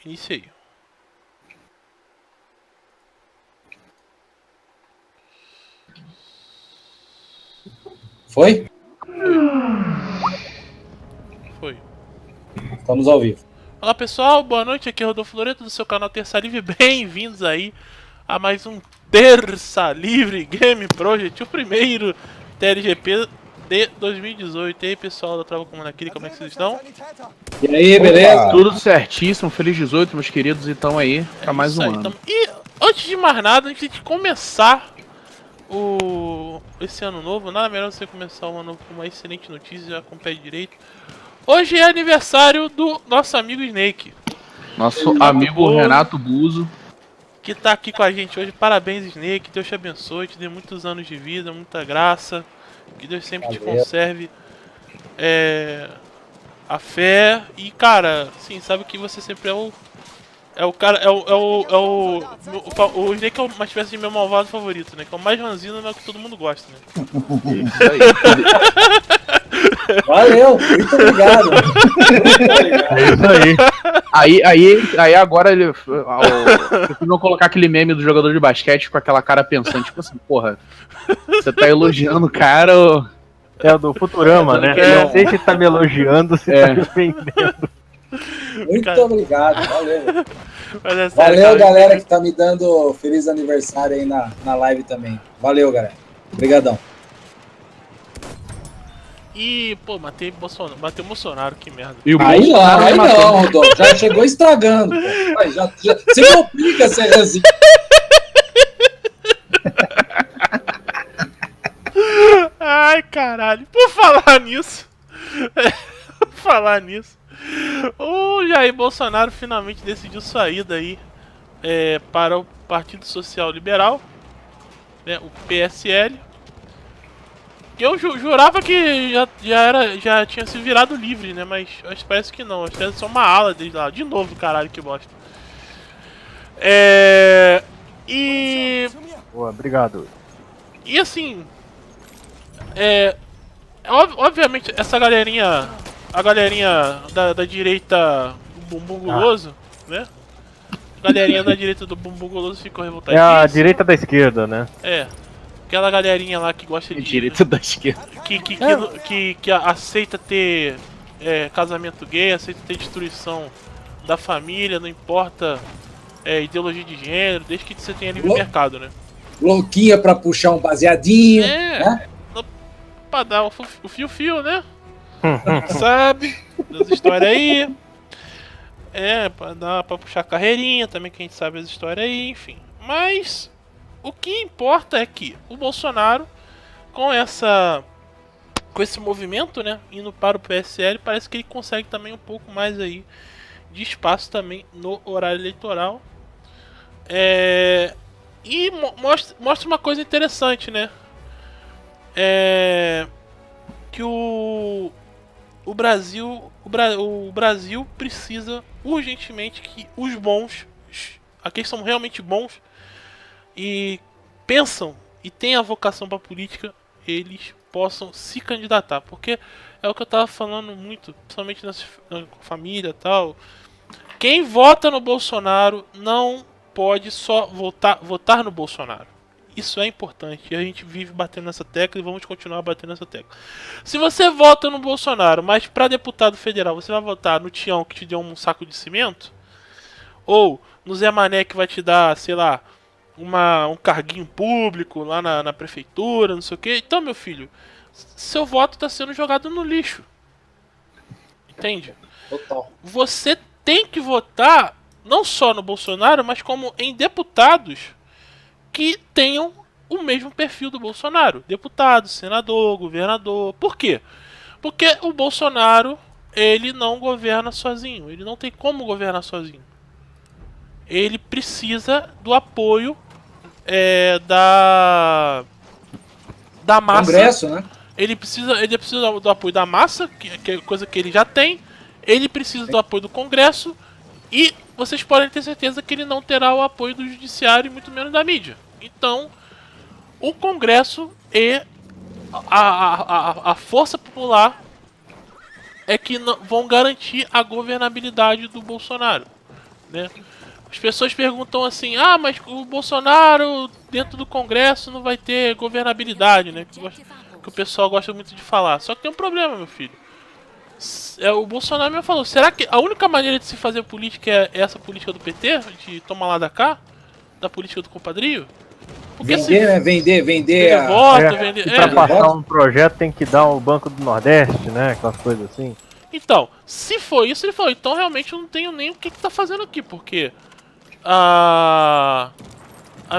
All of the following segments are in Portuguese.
Iniciei. Foi? Foi. Estamos ao vivo. Olá pessoal, boa noite, aqui é Rodolfo Loreto do seu canal Terça Livre. Bem-vindos aí a mais um Terça Livre Game Project, o primeiro TLGP de 2018. E aí pessoal da Trava Comando aqui, como é que vocês estão? E aí, beleza? Tudo certíssimo, feliz 18, meus queridos, então aí, pra mais Isso um aí, ano. E antes de mais nada, antes de começar esse ano novo, nada melhor você começar o ano novo com uma excelente notícia, com o pé direito. Hoje é aniversário do nosso amigo Snake. Nosso amigo Renato Buzo. Que tá aqui com a gente hoje. Parabéns, Snake. Deus te abençoe, te dê muitos anos de vida, muita graça. Que Deus sempre te conserve a fé. E, cara, sim, sabe que você sempre é o cara. O Snake é uma espécie de meu malvado favorito, né? Que é o mais ranzino, mas é o que todo mundo gosta, né? Valeu, muito obrigado. É isso aí. Aí agora ele. Se não colocar aquele meme do jogador de basquete com aquela cara pensante, tipo assim, porra, você tá elogiando o cara ou. É o do Futurama, né? Não sei se tá me elogiando, se tá me ofendendo. Muito Cara. obrigado, valeu. Mas é sério, Valeu, cara, galera que tá me dando feliz aniversário aí na live também. Valeu, galera. Obrigadão. E, pô, matei o Bolsonaro, que merda. E o Aí Bolsonaro não, matou. Rodolfo. Já chegou estragando. Pô. Aí, já, se complica, Serrazinho. Ai, caralho. Por falar nisso. O Jair Bolsonaro finalmente decidiu sair daí para o Partido Social Liberal, né, o PSL. Eu jurava que já tinha se virado livre, né? Mas parece que não. Acho que é só uma ala desde lá. De novo, caralho, que bosta. E Boa, obrigado. E assim, obviamente essa galerinha, a galerinha da direita do bumbum guloso, né? A galerinha da direita do bumbum guloso ficou É a revoltadíssima. direita da esquerda, né? Aquela galerinha lá que gosta de... Direita da esquerda. Que aceita ter casamento gay, aceita ter destruição da família, não importa ideologia de gênero, desde que você tenha livre mercado, né? Louquinha pra puxar um baseadinho. Né? Pra dar o fio-fio, né? Sabe? Das histórias aí. Pra puxar a carreirinha também, que a gente sabe as histórias aí, enfim. Mas o que importa é que o Bolsonaro, com esse movimento, né, indo para o PSL, parece que ele consegue também um pouco mais aí de espaço também no horário eleitoral. E mostra uma coisa interessante, né? Que o Brasil precisa urgentemente que os bons, aqueles que são realmente bons e pensam e têm a vocação para política, eles possam se candidatar, porque é o que eu tava falando muito, principalmente na família e tal. Quem vota no Bolsonaro não pode só votar no Bolsonaro. Isso é importante e a gente vive batendo nessa tecla e vamos continuar batendo nessa tecla. Se você vota no Bolsonaro, mas para deputado federal você vai votar no Tião que te deu um saco de cimento? Ou no Zé Mané que vai te dar, sei lá, um carguinho público lá na prefeitura, não sei o que? Então, meu filho, seu voto está sendo jogado no lixo. Entende? Total. Você tem que votar não só no Bolsonaro, mas como em deputados que tenham o mesmo perfil do Bolsonaro. Deputado, senador, governador. Por quê? Porque o Bolsonaro, ele não governa sozinho. Ele não tem como governar sozinho. Ele precisa do apoio da massa. Congresso, né? Ele precisa do apoio da massa, que é coisa que ele já tem. Ele precisa do apoio do Congresso. E vocês podem ter certeza que ele não terá o apoio do judiciário e muito menos da mídia. Então, o Congresso e a força popular é que vão garantir a governabilidade do Bolsonaro. né? As pessoas perguntam assim, mas o Bolsonaro dentro do Congresso não vai ter governabilidade, né? Que o pessoal gosta muito de falar. Só que tem um problema, meu filho. O Bolsonaro me falou, será que a única maneira de se fazer política é essa política do PT? De tomar lá da cá? Da política do compadrio? Porque Vender, né? Vender vender voto, vender... E pra passar um projeto tem que dar o Banco do Nordeste, né? Aquelas coisas assim. Então, se for isso, ele falou, então realmente eu não tenho nem o que tá fazendo aqui, porque a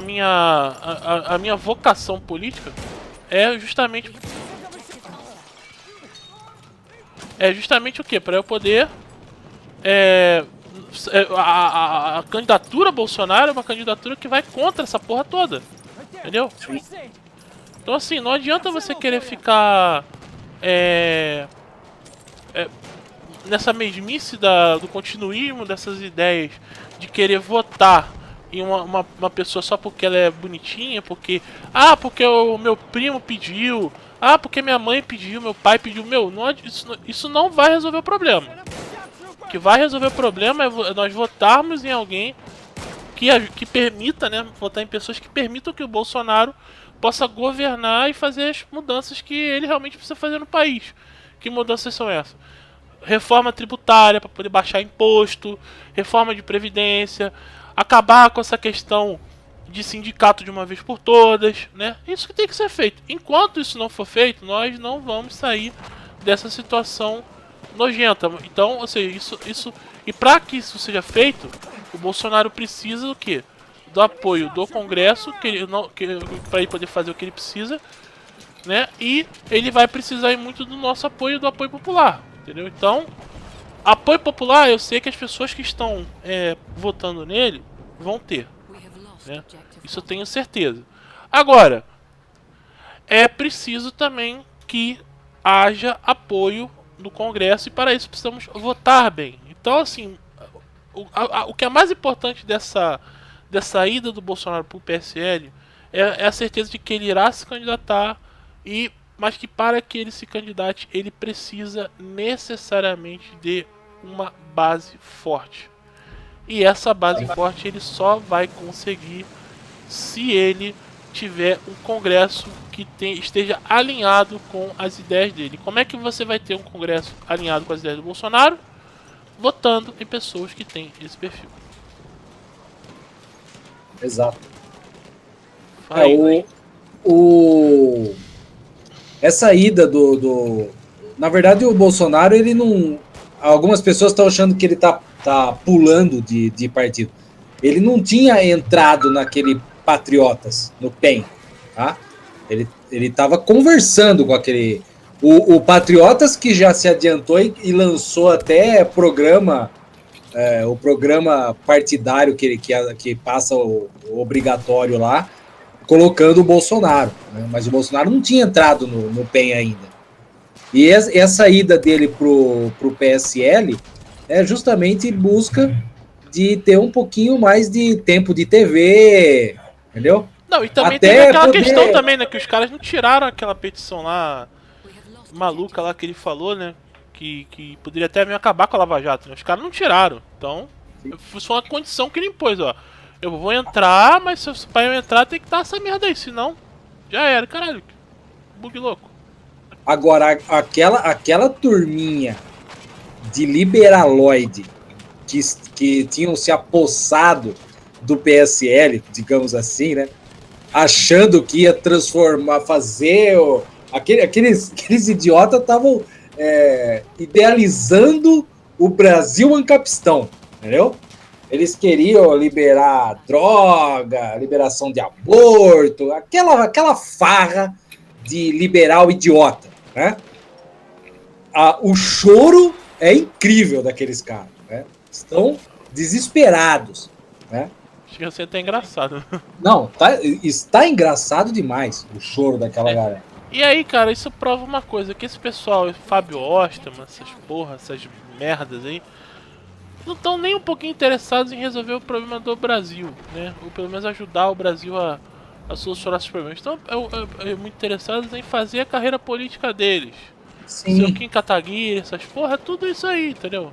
minha vocação política é justamente o que? Para eu poder a candidatura Bolsonaro é uma candidatura que vai contra essa porra toda, entendeu? Então assim, não adianta você querer ficar nessa mesmice do continuismo, dessas ideias de querer votar em uma pessoa só porque ela é bonitinha, porque o meu primo pediu, porque minha mãe pediu, meu pai pediu, isso não vai resolver o problema. O que vai resolver o problema é nós votarmos em alguém que permita, né, votar em pessoas que permitam que o Bolsonaro possa governar e fazer as mudanças que ele realmente precisa fazer no país. Que mudanças são essas? Reforma tributária para poder baixar imposto, reforma de previdência, acabar com essa questão de sindicato de uma vez por todas, né? Isso que tem que ser feito. Enquanto isso não for feito, nós não vamos sair dessa situação nojenta. Então, ou seja, isso e para que isso seja feito, o Bolsonaro precisa do quê? Do apoio do Congresso, para ele poder fazer o que ele precisa, né? E ele vai precisar muito do nosso apoio, do apoio popular. Entendeu? Então, apoio popular eu sei que as pessoas que estão votando nele vão ter, né? Isso eu tenho certeza. Agora, é preciso também que haja apoio no Congresso e para isso precisamos votar bem. Então, assim, o que é mais importante dessa ida do Bolsonaro para o PSL é a certeza de que ele irá se candidatar mas que para que ele se candidate, ele precisa necessariamente de uma base forte. E essa base forte ele só vai conseguir se ele tiver um Congresso que esteja alinhado com as ideias dele. Como é que você vai ter um Congresso alinhado com as ideias do Bolsonaro? Votando em pessoas que têm esse perfil. Exato. Essa ida na verdade, o Bolsonaro, ele não... Algumas pessoas estão achando que ele tá pulando de partido. Ele não tinha entrado naquele Patriotas, no PEN, tá? Ele estava conversando com aquele... O Patriotas, que já se adiantou e lançou até programa... o programa partidário que passa o obrigatório lá, colocando o Bolsonaro, né? Mas o Bolsonaro não tinha entrado no PEN ainda. E essa ida dele pro PSL é justamente em busca de ter um pouquinho mais de tempo de TV, entendeu? Não, e também tem aquela questão também, né, que os caras não tiraram aquela petição lá, maluca lá que ele falou, né, que poderia até mesmo acabar com a Lava Jato, né? Os caras não tiraram, então foi só uma condição que ele impôs, ó. Eu vou entrar, mas se pra eu entrar tem que estar essa merda aí, senão já era, caralho. Bug louco. Agora, aquela turminha de liberaloide que tinham se apossado do PSL, digamos assim, né? Achando que ia transformar, fazer... Aqueles idiotas estavam idealizando o Brasil ancapistão, entendeu? Eles queriam liberar droga, liberação de aborto, aquela farra de liberal idiota, né? O choro é incrível daqueles caras, né? Estão desesperados, né? Chega a ser até engraçado. Não, está engraçado demais o choro daquela galera. E aí, cara, isso prova uma coisa, que esse pessoal, Fábio Osterman, essas merdas aí, não estão nem um pouquinho interessados em resolver o problema do Brasil, né? Ou pelo menos ajudar o Brasil a solucionar esses problemas. Estão muito interessados em fazer a carreira política deles. Sim. Seu Kim Kataguiri, essas porra, tudo isso aí, entendeu?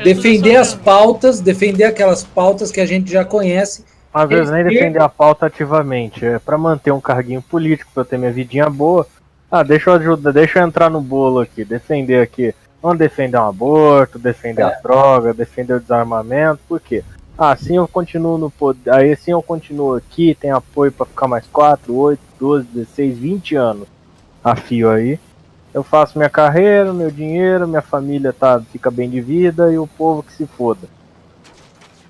defender as pautas, defender aquelas pautas que a gente já conhece. Às vezes nem defender a pauta ativamente, é pra manter um carguinho político, pra eu ter minha vidinha boa. Deixa eu ajudar, deixa eu entrar no bolo aqui, defender aqui. Vamos defender um aborto, defender a droga, defender o desarmamento, por quê? Assim eu continuo no poder, aí assim eu continuo aqui, tem apoio pra ficar mais 4, 8, 12, 16, 20 anos a fio aí. Eu faço minha carreira, meu dinheiro, minha família fica bem de vida e o povo que se foda.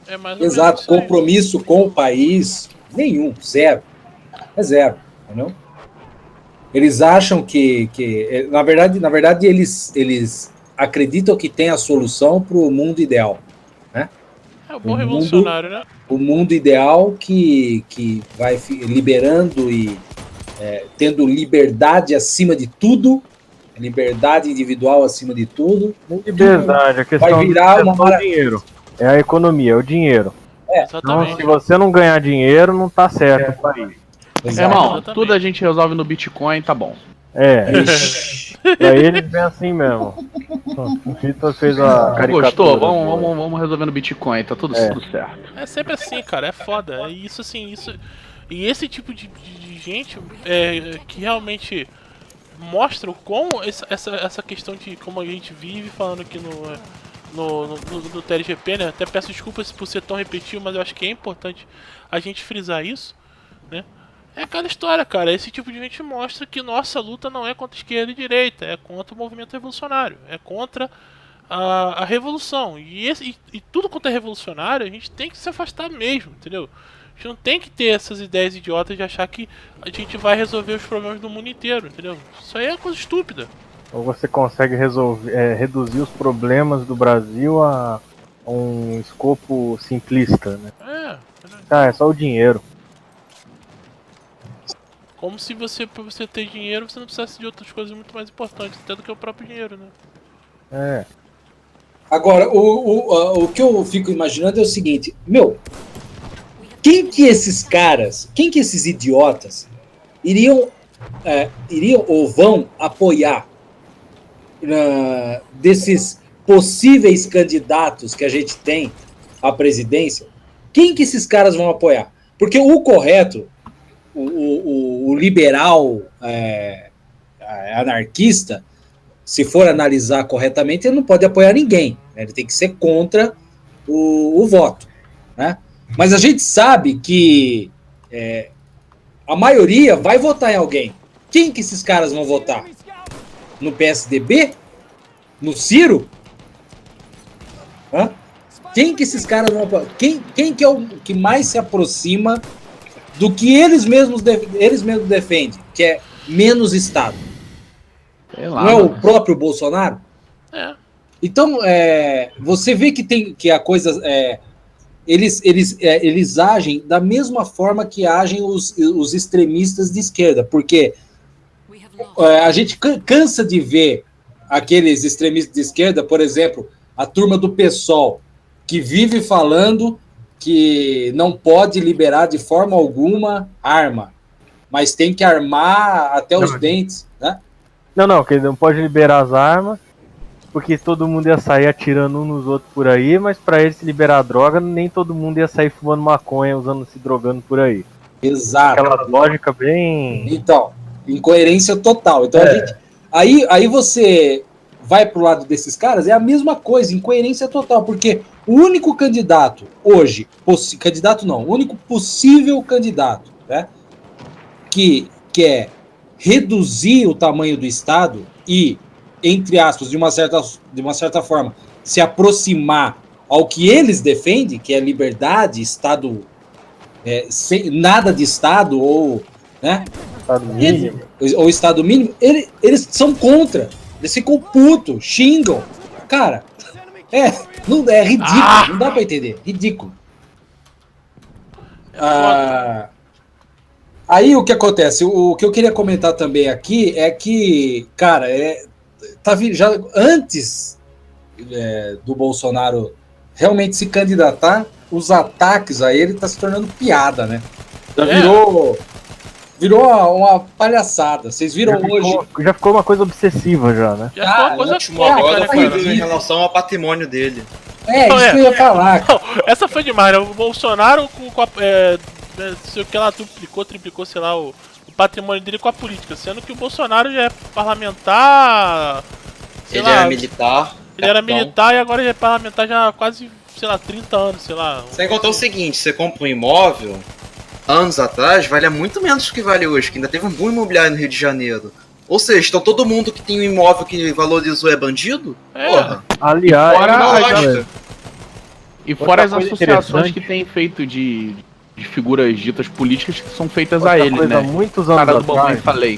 É mais ou Exato, menos isso aí. compromisso com o país, nenhum, zero. É zero, entendeu? Eles acham que na verdade eles acreditam que tem a solução para o mundo ideal. É o bom revolucionário, né? O mundo ideal que vai liberando e tendo liberdade acima de tudo, liberdade individual acima de tudo. Liberdade, a questão vai virar é o dinheiro. É a economia, é o dinheiro. Então, se você não ganhar dinheiro, não tá certo o país. Irmão, tudo a gente resolve no Bitcoin, tá bom. Pra eles é assim mesmo. O Vitor fez a caricatura. Gostou? Vamos resolver no Bitcoin, tá tudo certo. É sempre assim, cara, é foda. É isso assim, isso. E esse tipo de gente que realmente mostra o quão essa questão de como a gente vive falando aqui no TLGP, né? Até peço desculpas por ser tão repetitivo, mas eu acho que é importante a gente frisar isso, né? É aquela história, cara. Esse tipo de gente mostra que nossa luta não é contra a esquerda e direita, é contra o movimento revolucionário, é contra a revolução. E tudo quanto é revolucionário, a gente tem que se afastar mesmo, entendeu? A gente não tem que ter essas ideias idiotas de achar que a gente vai resolver os problemas do mundo inteiro, entendeu? Isso aí é coisa estúpida. Ou você consegue reduzir os problemas do Brasil a um escopo simplista, né? É só o dinheiro. Como se pra você ter dinheiro, você não precisasse de outras coisas muito mais importantes, até do que o próprio dinheiro, né? Agora, o que eu fico imaginando é o seguinte, quem que esses idiotas iriam ou vão apoiar desses possíveis candidatos que a gente tem à presidência? Quem que esses caras vão apoiar? Porque o correto, o liberal anarquista, se for analisar corretamente, ele não pode apoiar ninguém, né? Ele tem que ser contra o voto, né? Mas a gente sabe que a maioria vai votar em alguém. Quem que esses caras vão votar? No PSDB? No Ciro? Quem que esses caras vão votar? Quem que é o que mais se aproxima do que eles mesmos defendem, que é menos Estado? Não é o próprio Bolsonaro? Então, você vê que a coisa... Eles agem da mesma forma que agem os extremistas de esquerda, porque a gente cansa de ver aqueles extremistas de esquerda, por exemplo, a turma do PSOL, que vive falando que não pode liberar de forma alguma arma, mas tem que armar até os dentes, né? Não, que não pode liberar as armas, porque todo mundo ia sair atirando uns nos outros por aí, mas pra eles se liberar a droga, nem todo mundo ia sair fumando maconha, se drogando por aí. Exato. Aquela lógica bem... Então, incoerência total. Então, aí você vai pro lado desses caras, é a mesma coisa, incoerência total, porque o único candidato hoje, o único possível candidato, né, que quer reduzir o tamanho do Estado e, entre aspas, de uma certa forma, se aproximar ao que eles defendem, que é liberdade, Estado, nada de Estado, ou, né, Estado mínimo. Ou Estado mínimo, eles são contra. Eles ficam putos, xingam. Cara, é ridículo, não dá pra entender. Ridículo. Aí o que acontece? O que eu queria comentar também aqui é que, cara, já antes do Bolsonaro realmente se candidatar, os ataques a ele tá se tornando piada, né? Já virou uma palhaçada. Vocês viram hoje? Já ficou uma coisa obsessiva já, né? Já ficou uma coisa agora foi em relação ao patrimônio dele. isso que eu ia falar. Não, essa foi demais, né? O Bolsonaro com sei o que lá, triplicou, sei lá, o patrimônio dele com a política, sendo que o Bolsonaro já é parlamentar. Ele era militar. Ele era capitão. militar e agora já é parlamentar já há quase, sei lá, 30 anos, sei lá. Sem contar o seguinte, você compra um imóvel, anos atrás, valia muito menos do que vale hoje, que ainda teve um boom imobiliário no Rio de Janeiro. Ou seja, então todo mundo que tem um imóvel que valorizou é bandido? É. Porra. Aliás, Fora na as- lógica. E fora as Outra coisa associações interessante- que tem feito de figuras ditas políticas que são feitas outra a ele, coisa, né? muitos O cara anos do Mamãe atrás. Falei.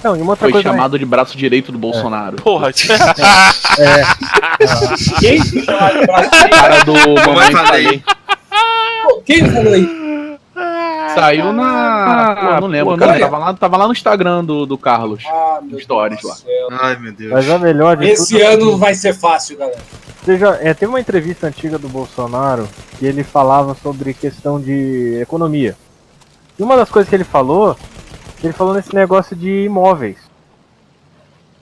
Não, e uma outra Foi coisa. chamado de braço direito do Bolsonaro. Porra, Quem se chama de braço O cara do Mamãe Falei. Falei. Quem falou isso? Saiu na. Pô, não lembro, cara. Tava lá no Instagram do Carlos. Ah, meu Stories Deus lá. do céu. Ai, meu Deus. Mas a melhor de Esse tudo, ano vai ser fácil, galera. teve uma entrevista antiga do Bolsonaro que ele falava sobre questão de economia. E uma das coisas que ele falou nesse negócio de imóveis.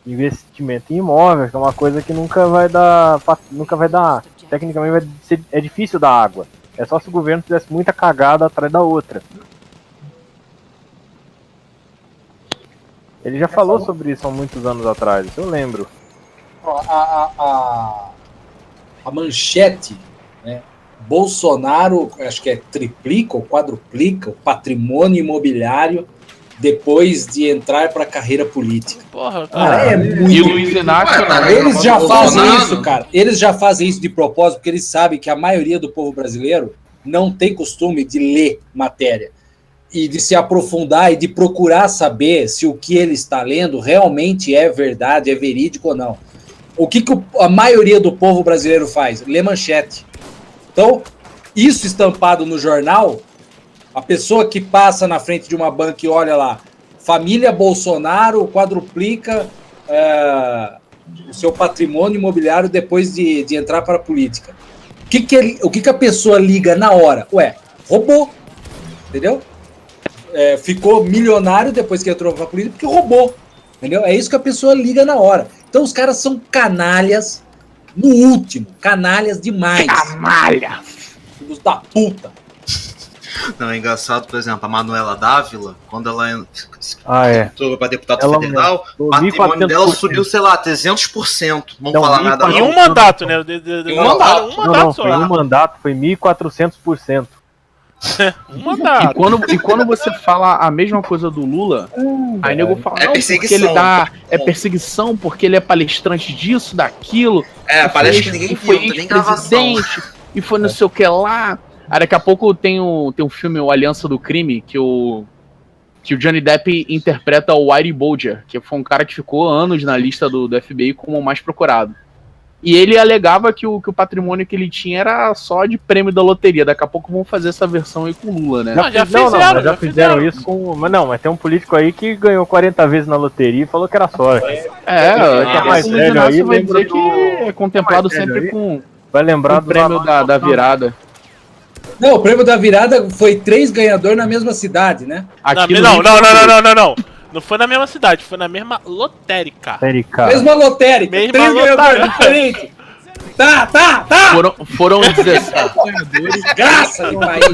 Investimento em imóveis, que é uma coisa que nunca vai dar. Tecnicamente é difícil dar água. É só se o governo fizesse muita cagada atrás da outra. Ele já falou sobre isso há muitos anos atrás, eu lembro. Ó, a manchete, né? Bolsonaro, acho que triplica ou quadruplica o patrimônio imobiliário depois de entrar para a carreira política. porra, Cara, cara. é muito. E o Luiz Inácio, né? Eles já fazem Bolsonaro. isso, cara. Eles já fazem isso de propósito, porque eles sabem que a maioria do povo brasileiro não tem costume de ler matéria e de se aprofundar e de procurar saber se o que ele está lendo realmente é verdade, é verídico ou não. O que a maioria do povo brasileiro faz? Lê manchete. Então, isso estampado no jornal, a pessoa que passa na frente de uma banca e olha lá, família Bolsonaro quadruplica o seu patrimônio imobiliário depois de entrar para a política. O que a pessoa liga na hora? Ué, roubou, entendeu? Ficou milionário depois que entrou para a política porque roubou, entendeu? É isso que a pessoa liga na hora. Então os caras são canalhas no último, canalhas demais. Canalha! Filhos da puta. Não, é engraçado, por exemplo, a Manuela Dávila, quando ela É. entrou para deputado Ela federal, o aumentou patrimônio dela 1.400%. subiu, sei lá, 300%. Não Não, falar nada Em não. um mandato, né? Em um mandato. Um mandato só. Foi um mandato, foi 1.400%. Um mandato. E quando você fala a mesma coisa do Lula, aí nego fala, É não, porque perseguição. ele é perseguição, porque ele é palestrante disso, daquilo. É, e parece foi que ninguém e foi viu, não tem nem gravação. ex-presidente, e foi não sei o que lá. Aí daqui a pouco tem um filme, o Aliança do Crime, que o Johnny Depp interpreta o Whitey Bulger, que foi um cara que ficou anos na lista do FBI como o mais procurado. E ele alegava que o patrimônio que ele tinha era só de prêmio da loteria. Daqui a pouco vão fazer essa versão aí com o Lula, né? Já Não, fizeram, mas já já fizeram fizeram. isso com. Mas tem um político aí que ganhou 40 vezes na loteria e falou que era sorte. Daqui a mais pouco o Luiz velho aí, Inácio vai lembra dizer que é contemplado mais velho sempre aí? com Vai lembrar o prêmio da virada. Não, o prêmio da virada foi 3 ganhadores na mesma cidade, né? Aqui no Não, Rio não, foi não, dois. não, não, não. Não foi na mesma cidade, foi na mesma lotérica. Cara. Mesma lotérica, Mesma 3 ganhadores lotérica. diferentes. Tá. Foram 17 ganhadores. Graça do país.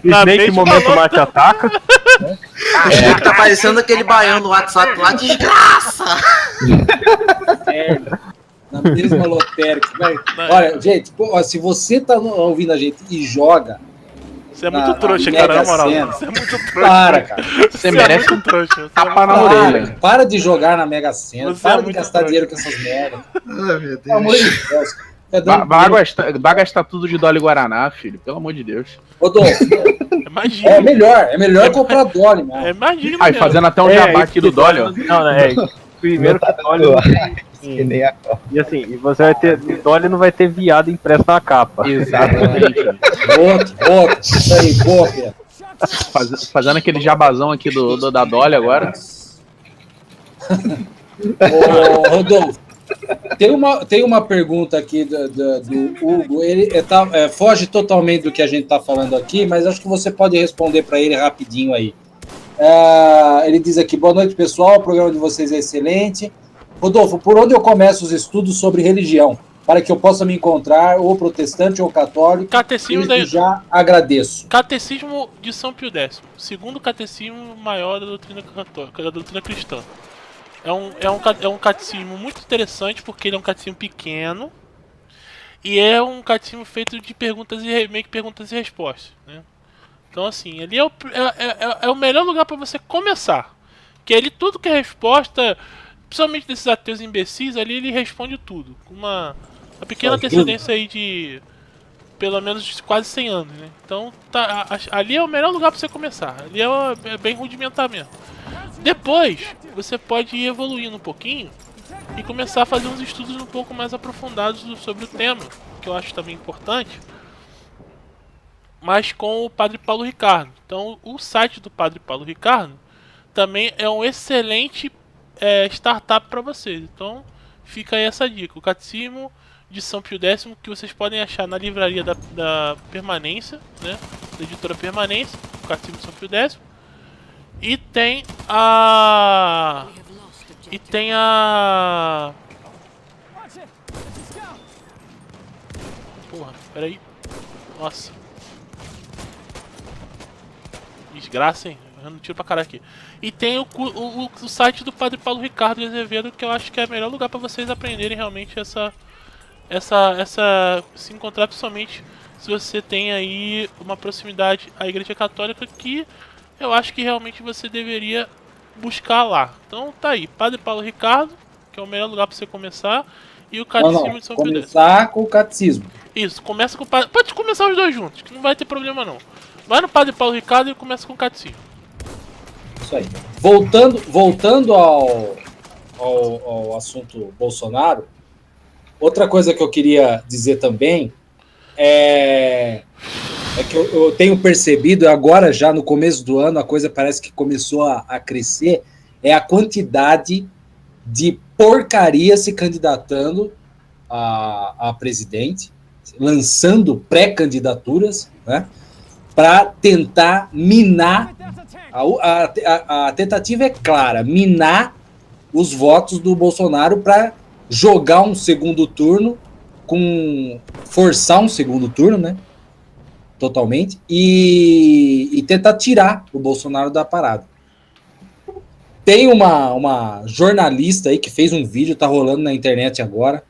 Na Snake mesma momento mate ataca. É, tá parecendo aquele baiano no WhatsApp lá, desgraça! Na mesma lotérica. Velho. Olha, gente, pô, se você tá ouvindo a gente e joga, Você é muito Na trouxa, Mega cara, na moral. Sena. Você é muito trouxa. para, cara. Você merece é muito trouxa. Você é tapa na muito- orelha. Para de jogar na Mega Sena. Você Para é de muito gastar trouxa. dinheiro com essas merdas. Ai, meu Pelo amor Deus. de Deus. Tá dando Vai gastar tudo de Dolly Guaraná, filho. Pelo amor de Deus. Rodolfo, Imagina. é melhor comprar Dolly, mano. Imagina. Aí, mesmo. fazendo até um jabá aqui do Dolly, ó. Não, né? Primeiro que Dolly não tem. E assim, e você vai ter. Dolly não vai ter viado impresso na capa. Exatamente. Outro. Isso aí, boa, Pedro. Fazendo aquele jabazão aqui da Dolly agora. Ô, Rodolfo, tem uma pergunta aqui do Hugo. Ele foge totalmente do que a gente está falando aqui, mas acho que você pode responder para ele rapidinho aí. Ele diz aqui: boa noite, pessoal. O programa de vocês é excelente. Rodolfo, por onde eu começo os estudos sobre religião? para que eu possa me encontrar ou protestante ou católico. Catecismo Desde já agradeço. Catecismo de São Pio X, segundo catecismo maior da doutrina católica, da doutrina cristã. É um catecismo muito interessante porque ele é um catecismo pequeno e é um catecismo feito de perguntas e respostas, né? Então assim, ele é o melhor lugar para você começar, que ali tudo que é resposta, principalmente desses ateus imbecis, ali ele responde tudo com uma pequena antecedência aí de pelo menos quase 100 anos, né? Então ali é o melhor lugar para você começar. Ali é bem rudimentar mesmo. Depois você pode ir evoluindo um pouquinho e começar a fazer uns estudos um pouco mais aprofundados sobre o tema, que eu acho também importante, mas com o Padre Paulo Ricardo. Então o site do Padre Paulo Ricardo também é um excelente startup para vocês. Então fica aí essa dica, o Catecismo de São Pio X, que vocês podem achar na livraria da Permanência, né, da editora Permanência, o Catecismo de São Pio X. E tem a... Porra, peraí. Nossa. Desgraça, hein? Eu não tiro pra caralho aqui. E tem o site do Padre Paulo Ricardo de Azevedo, que eu acho que é o melhor lugar pra vocês aprenderem realmente se encontrar, principalmente se você tem aí uma proximidade à Igreja Católica, que eu acho que realmente você deveria buscar lá. Então tá aí, Padre Paulo Ricardo, que é o melhor lugar para você começar, e o Catecismo de São Pio X. Começar com o Catecismo. Isso, começa com o Padre... Pode começar os dois juntos, que não vai ter problema não. Vai no Padre Paulo Ricardo e começa com o Catecismo. Isso aí. Voltando ao assunto Bolsonaro, outra coisa que eu queria dizer também é que eu tenho percebido, agora já no começo do ano, a coisa parece que começou a crescer, é a quantidade de porcaria se candidatando a presidente, lançando pré-candidaturas, né, para tentar minar, a tentativa é clara, minar os votos do Bolsonaro para jogar um segundo turno, forçar um segundo turno, né, totalmente, e tentar tirar o Bolsonaro da parada. Tem uma jornalista aí que fez um vídeo, tá rolando na internet agora,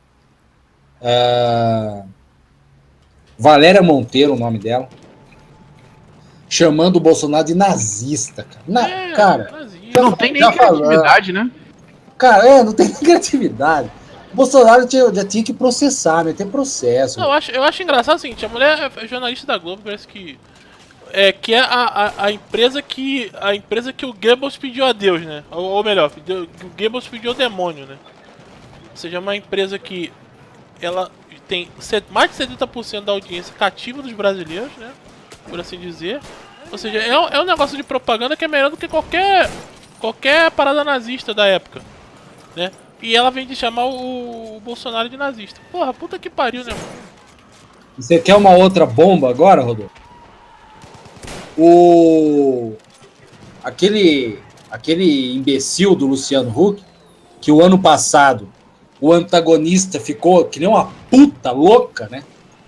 Valéria Monteiro, o nome dela, chamando o Bolsonaro de nazista, cara. Cara, nazista. Não tem nem criatividade, né? Cara, não tem nem criatividade. O Bolsonaro já tinha que processar, meter processo. Não, eu acho engraçado o seguinte, a mulher é jornalista da Globo, parece que é a empresa que o Goebbels pediu a Deus, né? Ou melhor, o Goebbels pediu ao demônio, né? Ou seja, é uma empresa que ela tem mais de 70% da audiência cativa dos brasileiros, né? Por assim dizer. Ou seja, é um negócio de propaganda que é melhor do que qualquer parada nazista da época, né? E ela vem de chamar o Bolsonaro de nazista. Porra, puta que pariu, né, mano? Você quer uma outra bomba agora, Rodolfo? Aquele imbecil do Luciano Huck, que o ano passado o antagonista ficou que nem uma puta louca, né?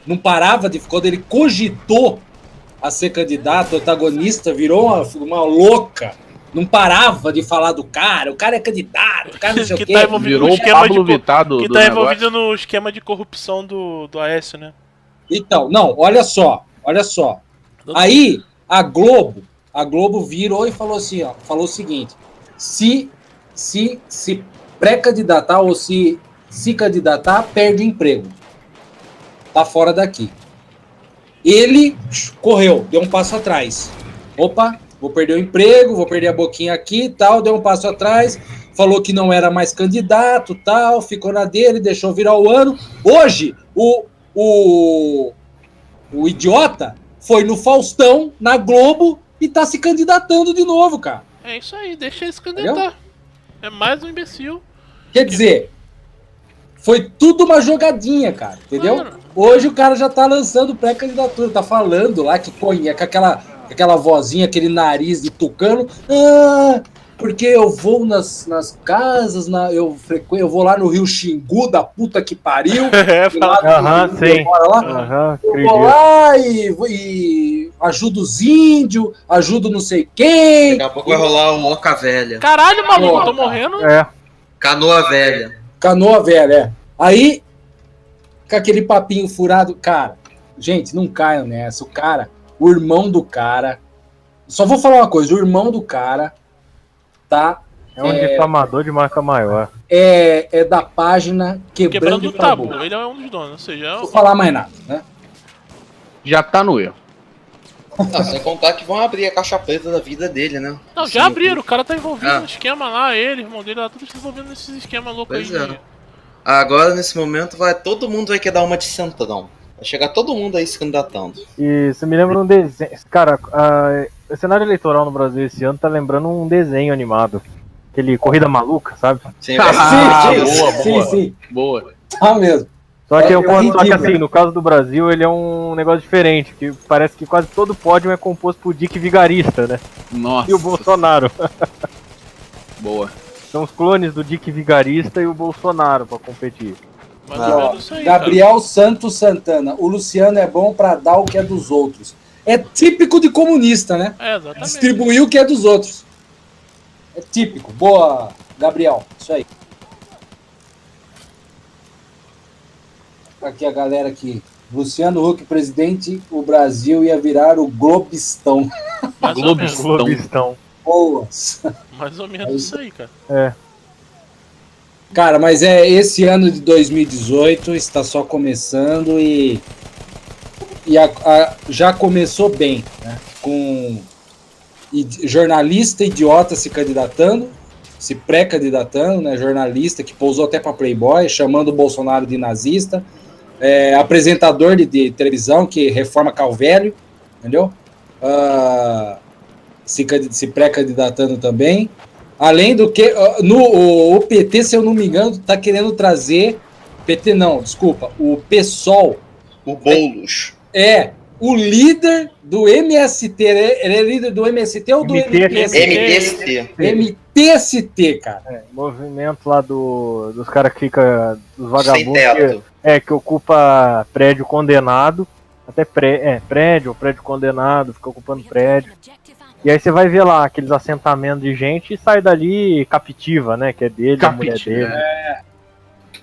Não parava quando ele cogitou a ser candidato, o antagonista virou uma louca. Não parava de falar do cara, o cara é candidato, o cara não sei o quê. Tá envolvido Virou no esquema Pablo Vittar do tá envolvido negócio. no esquema de corrupção do Aécio, né? Então, não, olha só. Aí a Globo virou e falou assim, ó, falou o seguinte: se pré-candidatar ou se candidatar, perde emprego. Tá fora daqui. Ele correu, deu um passo atrás. Opa, vou perder o emprego, vou perder a boquinha aqui e tal, deu um passo atrás, falou que não era mais candidato, tal, ficou na dele, deixou virar o ano. Hoje, o idiota foi no Faustão, na Globo, e tá se candidatando de novo, cara. É isso aí, deixa ele se candidatar. É mais um imbecil. Quer dizer, foi tudo uma jogadinha, cara, entendeu? Claro. Hoje o cara já tá lançando pré-candidatura, tá falando lá que com aquela vozinha, aquele nariz de tucano. porque eu vou nas casas, eu vou lá no Rio Xingu, da puta que pariu. Aham, sim. Lá, eu vou lá e ajudo os índios, ajudo não sei quem. Daqui a pouco vai rolar o Oca Velha. Caralho, maluco, eu tô morrendo. Canoa Velha. Canoa Velha, é. Aí, com aquele papinho furado, cara, gente, não caiam nessa. O irmão do cara, só vou falar uma coisa, o irmão do cara, tá? É um difamador de marca maior. É da página Quebrando o Tabu. Ele é um dos donos, ou seja... Não vou falar mais nada, né? Já tá no erro. Não, sem contar que vão abrir a caixa preta da vida dele, né? Não, já abriram, o cara tá envolvido no esquema lá, ele, irmão dele, tá tudo se envolvendo nesses esquemas loucos aí. Pois é. Agora, nesse momento, todo mundo vai querer dar uma de centrão. Vai chegar todo mundo aí se candidatando. E você me lembra um desenho... Cara, o cenário eleitoral no Brasil esse ano tá lembrando um desenho animado. Aquele Corrida Maluca, sabe? Sim, sim. Boa. Tá mesmo. Só que assim, no caso do Brasil, ele é um negócio diferente, que parece que quase todo pódio é composto por Dick Vigarista, né? Nossa. E o Bolsonaro. Boa. São os clones do Dick Vigarista e o Bolsonaro pra competir. Gabriel Santos Santana. O Luciano é bom pra dar o que é dos outros. É típico de comunista, né? É, exatamente. Distribuir o que é dos outros. É típico. Boa, Gabriel. Isso aí. Aqui a galera aqui. Luciano Huck, presidente, o Brasil ia virar o Globistão. Globistão. Boas. Mais ou menos isso aí, cara. É. Cara, mas esse ano de 2018 está só começando e já começou bem, né? Com jornalista idiota se candidatando, se pré-candidatando, né? Jornalista que pousou até para Playboy, chamando o Bolsonaro de nazista, apresentador de televisão que reforma Calvelho, entendeu? Se pré-candidatando também. Além do que, o PT, se eu não me engano, está querendo trazer... PT não, desculpa, o PSOL. O Boulos. O líder do MST. Ele é líder do MST ou do MTST? MTST, cara. Movimento lá dos caras que ficam... Dos vagabundos sem teto. que ocupa prédio condenado. Até prédio condenado, fica ocupando prédio. E aí você vai ver lá aqueles assentamentos de gente e sai dali captiva, né? Que é dele, a mulher dele.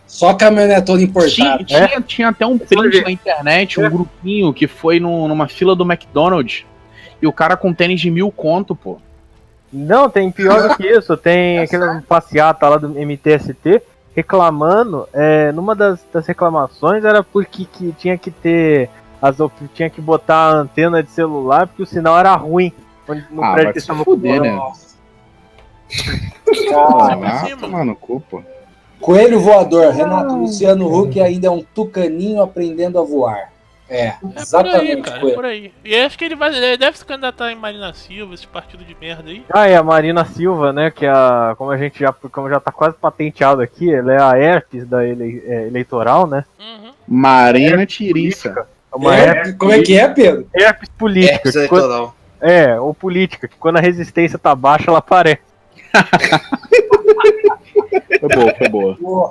Só caminhonetona importada. Tinha até um print na internet, um grupinho que foi numa fila do McDonald's e o cara com tênis de 1.000 conto, pô. Não, tem pior do que isso. Tem aquela passeata lá do MTST reclamando. Numa das reclamações era porque tinha que ter... tinha que botar a antena de celular porque o sinal era ruim. No prédio que estava fuder, né? Vai tomar no cu, pô. Coelho voador, Renato Luciano Huck ainda é um tucaninho aprendendo a voar. Exatamente. Por aí, cara, por aí. E acho que ele deve se candidatar em Marina Silva, esse partido de merda aí. É a Marina Silva, né? Que como já tá quase patenteado aqui, ela é a herpes da eleitoral, né? Uhum. Marina Tiriça. Como é que é, Pedro? Herpes política. Herpes eleitoral. Ou política, que quando a resistência tá baixa, ela aparece. Foi boa.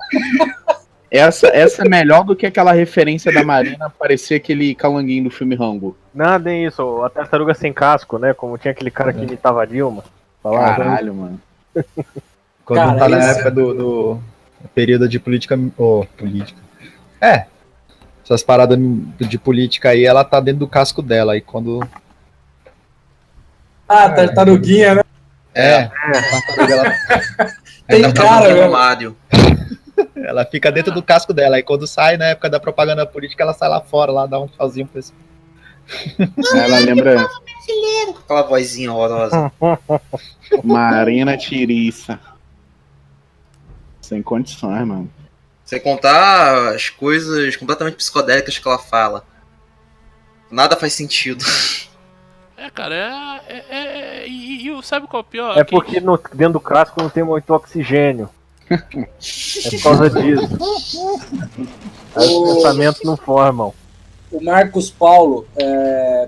Essa é melhor do que aquela referência da Marina parecer aquele calanguinho do filme Rango. Nada é isso, a tartaruga sem casco, né? Como tinha aquele cara que imitava a Dilma. Caralho, mano. Quando tá na época do período de política. Política. Essas paradas de política aí, ela tá dentro do casco dela. E quando. Tartaruguinha, né? Tem cara, no armário. Ela fica dentro do casco dela. E quando sai, na época da propaganda política, ela sai lá fora, lá dá um tchauzinho pra esse. Ela lembra. Aquela vozinha horrorosa. Marina Tiriça. Sem condições, mano. Sem contar as coisas completamente psicodélicas que ela fala. Nada faz sentido. Cara, e sabe qual é o pior? É porque dentro do casco não tem muito oxigênio. É por causa disso. Os pensamentos não formam. O Marcos Paulo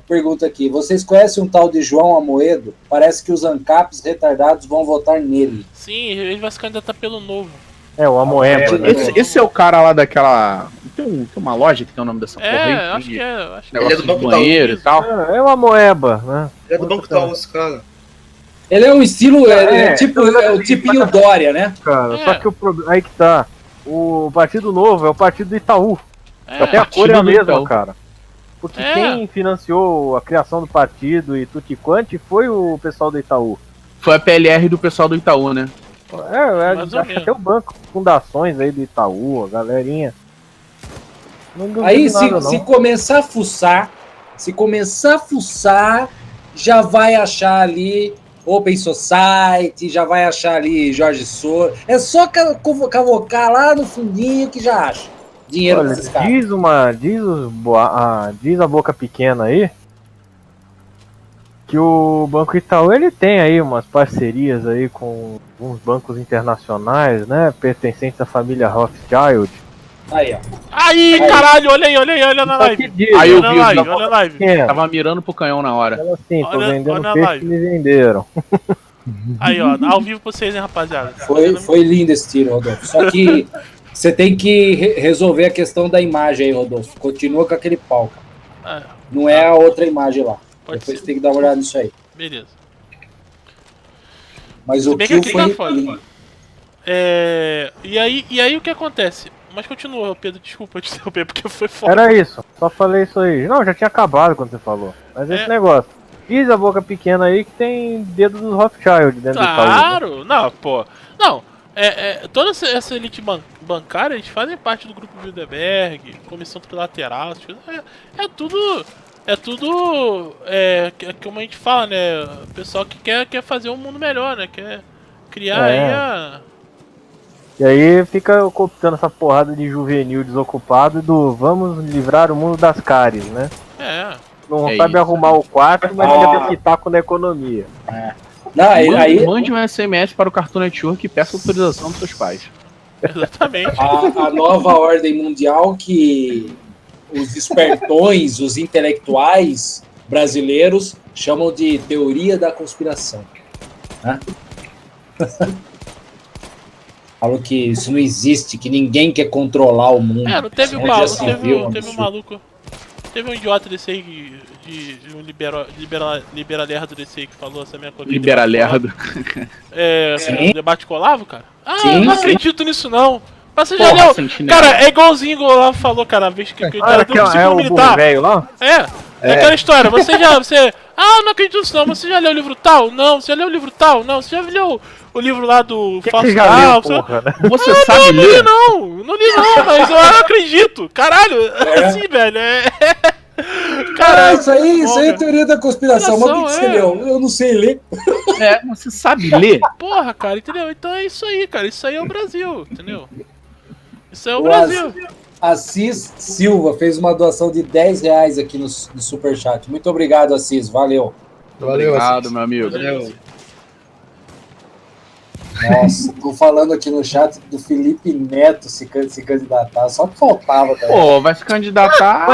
pergunta aqui: vocês conhecem um tal de João Amoedo? Parece que os ANCAPs retardados vão votar nele. Sim, ele vai se candidatar pelo novo. É, o Amoeba, né? Esse é o cara lá daquela. Tem uma loja que tem o nome dessa porra aí? Acho que é. Acho que Negócio Ele é do Banco de banheiro e Itaú. tal. É o Amoeba, né? Ele é do Banco Itaú, esse cara. Ele é um estilo, É, tipo o tipinho Dória, né? Cara, É. só que o problema. Aí que tá. O Partido Novo é o Partido do Itaú. Até a cor é a Partido do mesma, Itaú. cara. Porque É. quem financiou a criação do partido e tutti quanti foi o pessoal do Itaú. Foi a PLR do pessoal do Itaú, né? Mais ou Acho que menos. até o banco, fundações aí do Itaú, a galerinha. Não duvido Aí nada, não. se começar a fuçar, já vai achar ali Open Society, já vai achar ali Jorge Soros. É só cavocar lá no fundinho que já acha dinheiro Olha, desses caras. diz a boca pequena aí que o Banco Itaú ele tem aí umas parcerias aí com alguns bancos internacionais, né, pertencentes à família Rothschild. Aí, ó. Aí, caralho, olha na Só que live. diz, Aí eu Olha vi na o live, da olha na live. pequena. Tava mirando pro canhão na hora. Fala assim, tô Olha- vendendo olha a peixe live. que me venderam. Aí, ó, ao vivo pra vocês, hein, rapaziada. Foi lindo esse tiro, Rodolfo. Só que você tem que resolver a questão da imagem aí, Rodolfo. Continua com aquele pau, cara. Ah, Não é a outra imagem lá. Pode Depois ser. você tem que dar uma olhada nisso aí. Beleza. Mas Se o bem que kill aqui foi tá foda. lindo. E aí o que acontece? Mas continua, Pedro, desculpa te interromper, porque foi foda. Era isso, só falei isso aí. Não, já tinha acabado quando você falou. Mas esse É. negócio. Diz a boca pequena aí que tem dedo dos Rothschild dentro do Itaú. Né? Claro! Não, pô. Não, toda essa elite bancária, eles fazem parte do grupo Bilderberg, comissão trilateral, essas coisas. É tudo. Como a gente fala, né? O pessoal que quer fazer um mundo melhor, né? Quer criar É. aí a. E aí fica cooptando essa porrada de juvenil desocupado do vamos livrar o mundo das cáries, né? É. Não É sabe isso. arrumar o quarto, mas quer ter pitaco na economia. Não, aí Mande um SMS para o Cartoon Network e peça autorização dos seus pais. Exatamente. a nova ordem mundial que os espertões, os intelectuais brasileiros chamam de teoria da conspiração. Né? Falam que isso não existe, que ninguém quer controlar o mundo. Não teve um Onde maluco, já se viu um teve um absurdo. maluco. Teve um idiota desse aí de um liberalerdo desse aí que falou essa minha coisa. Liberalerdo. Sim. O debate colavo, cara? Sim, Não sim. acredito nisso não. Mas você já Porra, leu? sentinela. Cara, é igualzinho o Olavo falou, cara, a vez que o cara deu um É ciclo o burro militar. velho lá? É aquela história, você não acredito nisso não, você já leu o livro tal? Não, você já leu o livro tal? Não, você já leu o livro lá do O que Fausto você já tal? leu, Você- porra, né? Você sabe Não li ler? não li não, mas eu acredito. Caralho, assim, velho, Cara, Isso aí é teoria da conspiração. Mas o que você é. leu? Eu não sei ler. Você sabe ler? porra, cara, entendeu? Então é isso aí, cara. Isso aí é o Brasil, entendeu? Isso é o O Brasil. Assis Silva fez uma doação de R$10 aqui no Superchat. Muito obrigado, Assis. Valeu. Valeu, Obrigado, assim. meu amigo. Valeu. Nossa, tô falando aqui no chat do Felipe Neto se candidatar. Só que faltava, cara. Pô, vai se candidatar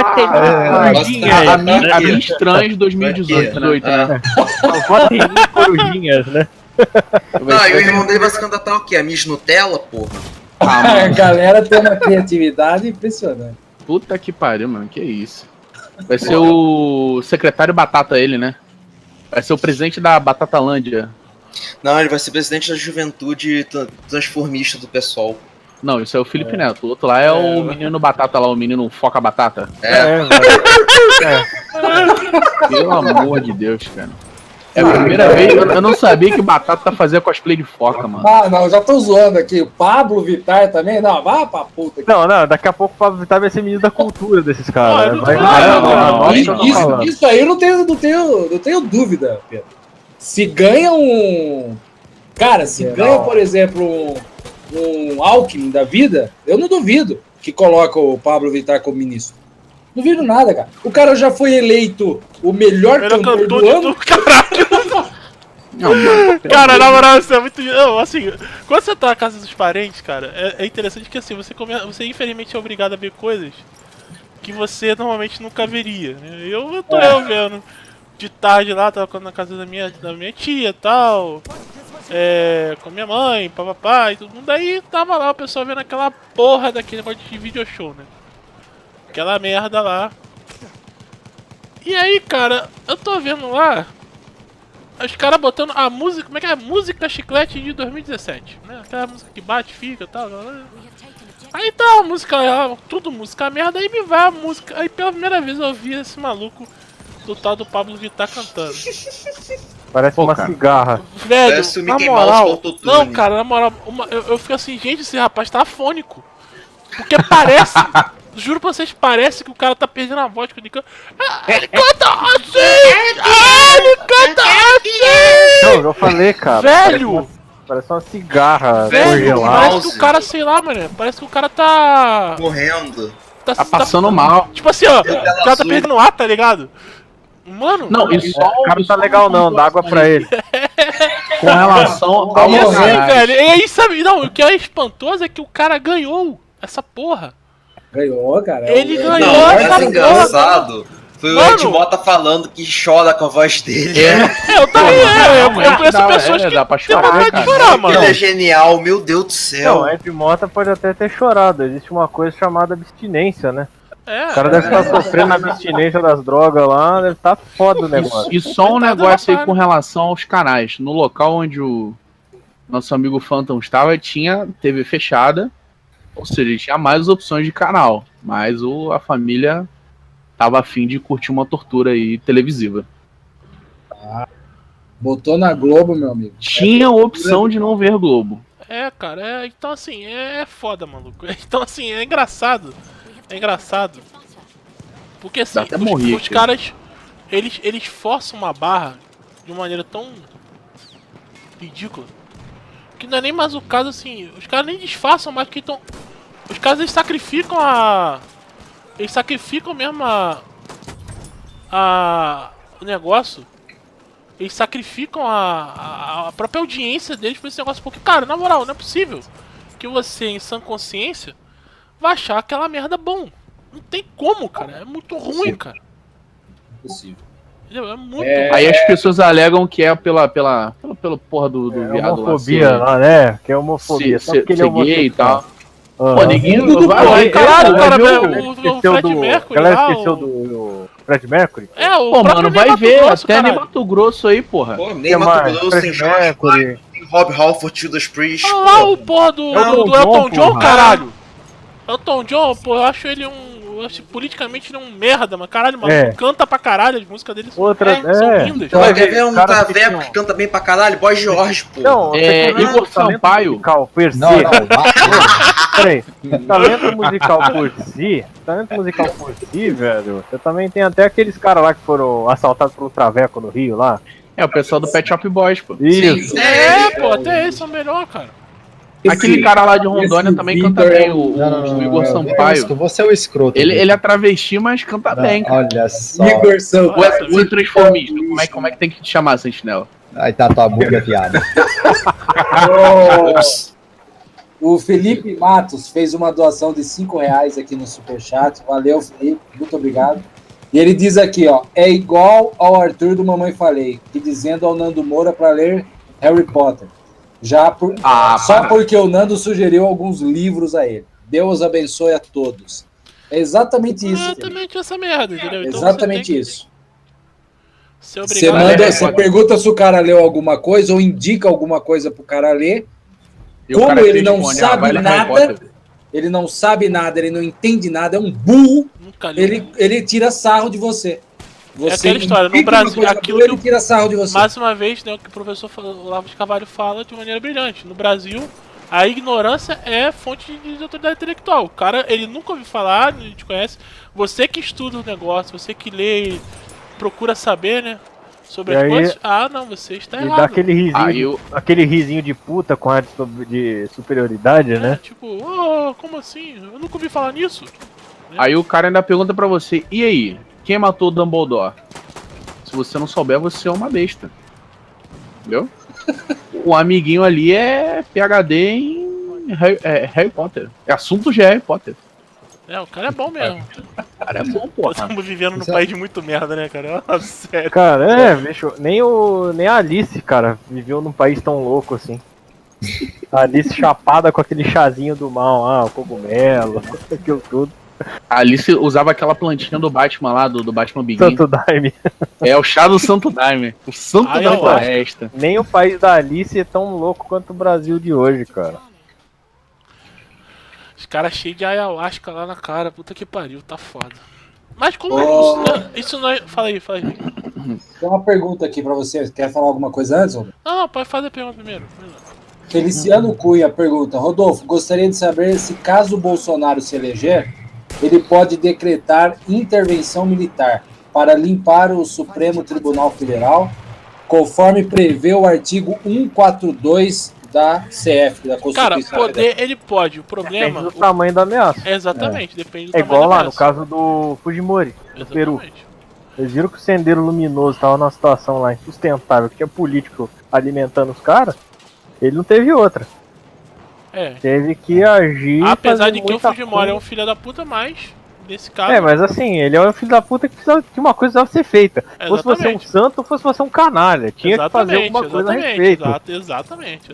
a Miss Trans 2018, né? Votem em mim, corujinhas, né? Não, e o irmão dele vai se candidatar ao quê? A Miss Nutella, porra? Ah, A mano, galera tem uma criatividade impressionante. puta que pariu, mano. Que isso. Vai ser o secretário Batata ele, né? Vai ser o presidente da Batatalândia. Não, ele vai ser presidente da juventude transformista do PSOL. Não, isso é o Felipe Neto. O outro lá é o menino Batata lá, o menino Foca Batata. Velho. Pelo amor de Deus, cara. É a primeira vez, eu não sabia que o Batata fazia cosplay de foca, mano. Ah, não, já tô zoando aqui. O Pablo Vittar também? Não, vá pra puta. Não, daqui a pouco o Pablo Vittar vai ser ministro da cultura desses Ah, caras. eu não Vai tô- ganhar, não, mano. Olha o que eu tô Isso, falando. isso aí eu não tenho dúvida, Pedro. Se ganha um. Cara, se ganha, por exemplo, um Alckmin da vida, eu não duvido que coloca o Pablo Vittar como ministro. Duvido nada, cara. O cara já foi eleito o melhor cantor do de ano. tudo, caralho. Não, mano. Cara, na moral, isso é muito. Não, assim, quando você tá na casa dos parentes, cara, é interessante que assim, você infelizmente é obrigado a ver coisas que você normalmente nunca veria, né? Eu tô vendo de tarde lá, tava na casa da minha tia e tal, com a minha mãe, papapá e tudo mundo. Daí tava lá o pessoal vendo aquela porra daquele negócio de video show, né? Aquela merda lá. E aí, cara, eu tô vendo lá os caras botando a música, como é que é? Música chiclete de 2017, né? Aquela música que bate, fica e tal. Aí tá a música, tudo música merda, aí me vai a música. Aí pela primeira vez eu ouvi esse maluco do tal do Pablo Vittar cantando. Parece uma cigarra. Velho, Parece o na Mickey Mouse moral, com autotune. não, cara, na moral, eu fico assim, gente, esse rapaz tá afônico. Porque parece, juro pra vocês, parece que o cara tá perdendo a voz quando ele canta. Ele canta assim! Ele canta assim! Não, eu falei, cara. Velho! Parece uma cigarra Velho, congelada. parece que o cara, sei lá, mano, parece que o cara tá... Morrendo. Tá passando mal. Tipo assim, ó, o cara tá perdendo ar, tá ligado? Mano, Não, isso O cara não tá legal não, dá água pra ele. com relação Tá ao e assim, morrendo, velho, e aí, sabe, não, o que é espantoso é que o cara ganhou essa porra. Ganhou, cara. Ele ganhou Não, essa mas porra. engraçado. Foi o Mano. Ed Mota falando que chora com a voz dele. Eu também, eu conheço pessoas que dá pra têm chorar, vontade de cara. chorar, mano. Ele é genial, meu Deus do céu. Não, Ed Mota pode até ter chorado. Existe uma coisa chamada abstinência, né? É, O cara deve estar sofrendo a abstinência das drogas lá, deve estar foda o negócio. E só um Coitado negócio do aí rapaz, com relação aos canais. No local onde o nosso amigo Phantom estava, tinha TV fechada. Ou seja, tinha mais opções de canal. Mas a família tava afim de curtir uma tortura aí televisiva. Botou na Globo, meu amigo. Tinha a opção de não ver Globo. cara, então assim, é foda, maluco. Então assim, é engraçado. É engraçado. Porque assim, Dá até morrer os aqui. caras, eles forçam uma barra de uma maneira tão ridícula. Que não é nem mais o caso assim, os caras nem disfarçam mais que estão... Os caras, eles sacrificam eles sacrificam mesmo o negócio. Eles sacrificam a própria audiência deles por esse negócio. Porque, cara, na moral, não é possível que você, em sã consciência, vai achar aquela merda bom. Não tem como, cara. É muito ruim, cara. Impossível. Entendeu? É muito É. ruim. Aí as pessoas alegam que é pela porra do viado lá. Homofobia lá, né? Que é homofobia. Só porque ele é ser gay e homossexual. tal. Pô, neguinho, vai, Caralho, cara, viu? o Fred Mercury Ela lá, esqueceu do Fred Mercury? o Pô, próprio mano, vai Mato ver, Grosso, até caralho. nem Mato Grosso aí, porra. Pô, nem Que Mato mais? Grosso, tem Fred Jorge Mercury. Michael, tem Rob Halford, Judas Priest. Olha lá o porra do Elton John, porra. caralho. Elton John, pô, eu acho ele eu acho politicamente ele é um merda, mas caralho, mano, É. canta pra caralho, as músicas dele Outra, são é. lindas. Vai ver um Cara, caveco que canta bem pra caralho, Boy George, pô. Não, você É, quer ver Igor o talento Sampaio. musical per se? Não, não. Peraí, talento musical por si, velho. Você também tem até aqueles caras lá que foram assaltados por um traveco no Rio lá. É o pessoal do Pet Shop Boys, pô. Isso. Pô, até eles são melhor, cara. Aquele cara lá de Rondônia esse também Vitor canta bem, é o Igor Sampaio. Você é o escroto. Ele é travesti, mas canta bem, cara. Olha só. Igor Sampaio. O transformista, como é que tem que te chamar, Sentinela? Aí tá tua buga, viado. O Felipe Matos fez uma doação de R$5 aqui no Superchat. Valeu, Felipe. Muito obrigado. E ele diz aqui, ó. É igual ao Arthur do Mamãe Falei, que dizendo ao Nando Moura para ler Harry Potter. Só porque o Nando sugeriu alguns livros a ele. Deus abençoe a todos. É exatamente isso. Felipe. Exatamente essa merda, entendeu? Então Exatamente você tem que isso. ser Você obrigado a ler. você pergunta se o cara leu alguma coisa ou indica alguma coisa pro cara ler. E o Como cara ele não responde, sabe vai ler Harry nada, Potter. ele não sabe nada, ele não entende nada, é um burro, Nunca li. ele tira sarro de você. Você aquela história, no indica uma Brasil, coisa aquilo boa, que ele tira sarro de você. Mais uma vez, né, o que o professor Olavo de Carvalho fala de maneira brilhante. No Brasil, a ignorância é fonte de autoridade intelectual. O cara, ele nunca ouviu falar, a gente conhece. Você que estuda o negócio, você que lê, procura saber, né, sobre E as aí- coisas. Ah, não, você está E errado. dá aquele risinho, Aí eu- aquele risinho de puta com ar de superioridade, né? Tipo, como assim? Eu nunca ouvi falar nisso. Aí o cara ainda pergunta pra você, e aí, quem matou o Dumbledore? Se você não souber, você é uma besta. Entendeu? O amiguinho ali é PhD em Harry Potter. É assunto de Harry Potter. O cara é bom mesmo. Cara, é bom, porra. Estamos vivendo num Exato. país de muito merda, né, cara? Sério. Cara, bicho, nem a Alice, cara, viveu num país tão louco assim. A Alice chapada com aquele chazinho do mal, o cogumelo, aquilo tudo. A Alice usava aquela plantinha do Batman lá, do Batman Begins. Santo Daime. É o chá do Santo Daime. O santo Ai, da eu floresta. Nem o país da Alice é tão louco quanto o Brasil de hoje, cara. Os caras cheios de ayahuasca lá na cara. Puta que pariu, tá foda. Mas como isso não é... Fala aí. Tem uma pergunta aqui pra você. Quer falar alguma coisa antes, Rodolfo? Não, pode fazer a pergunta primeiro. Feliciano Cunha pergunta: Rodolfo, gostaria de saber se caso o Bolsonaro se eleger, ele pode decretar intervenção militar para limpar o Supremo Tribunal Federal, conforme prevê o artigo 142 da CF, da Constituição Cara, Federal. poder ele pode. O problema... Depende do tamanho da ameaça. Exatamente, depende do É tamanho igual da lá no peça. caso do Fujimori, do Peru. Exatamente. Eles viram que o Sendeiro Luminoso tava numa situação lá insustentável, que tinha político alimentando os caras, ele não teve outra. Teve que agir. Apesar fazer de que o muita Fujimori é um coisa. filho da puta, mas nesse caso. Mas assim, ele é um filho da puta que precisa que uma coisa precisava ser feita. Fosse você um Exatamente. santo ou fosse você um canalha. Tinha que fazer alguma coisa a respeito. Exatamente.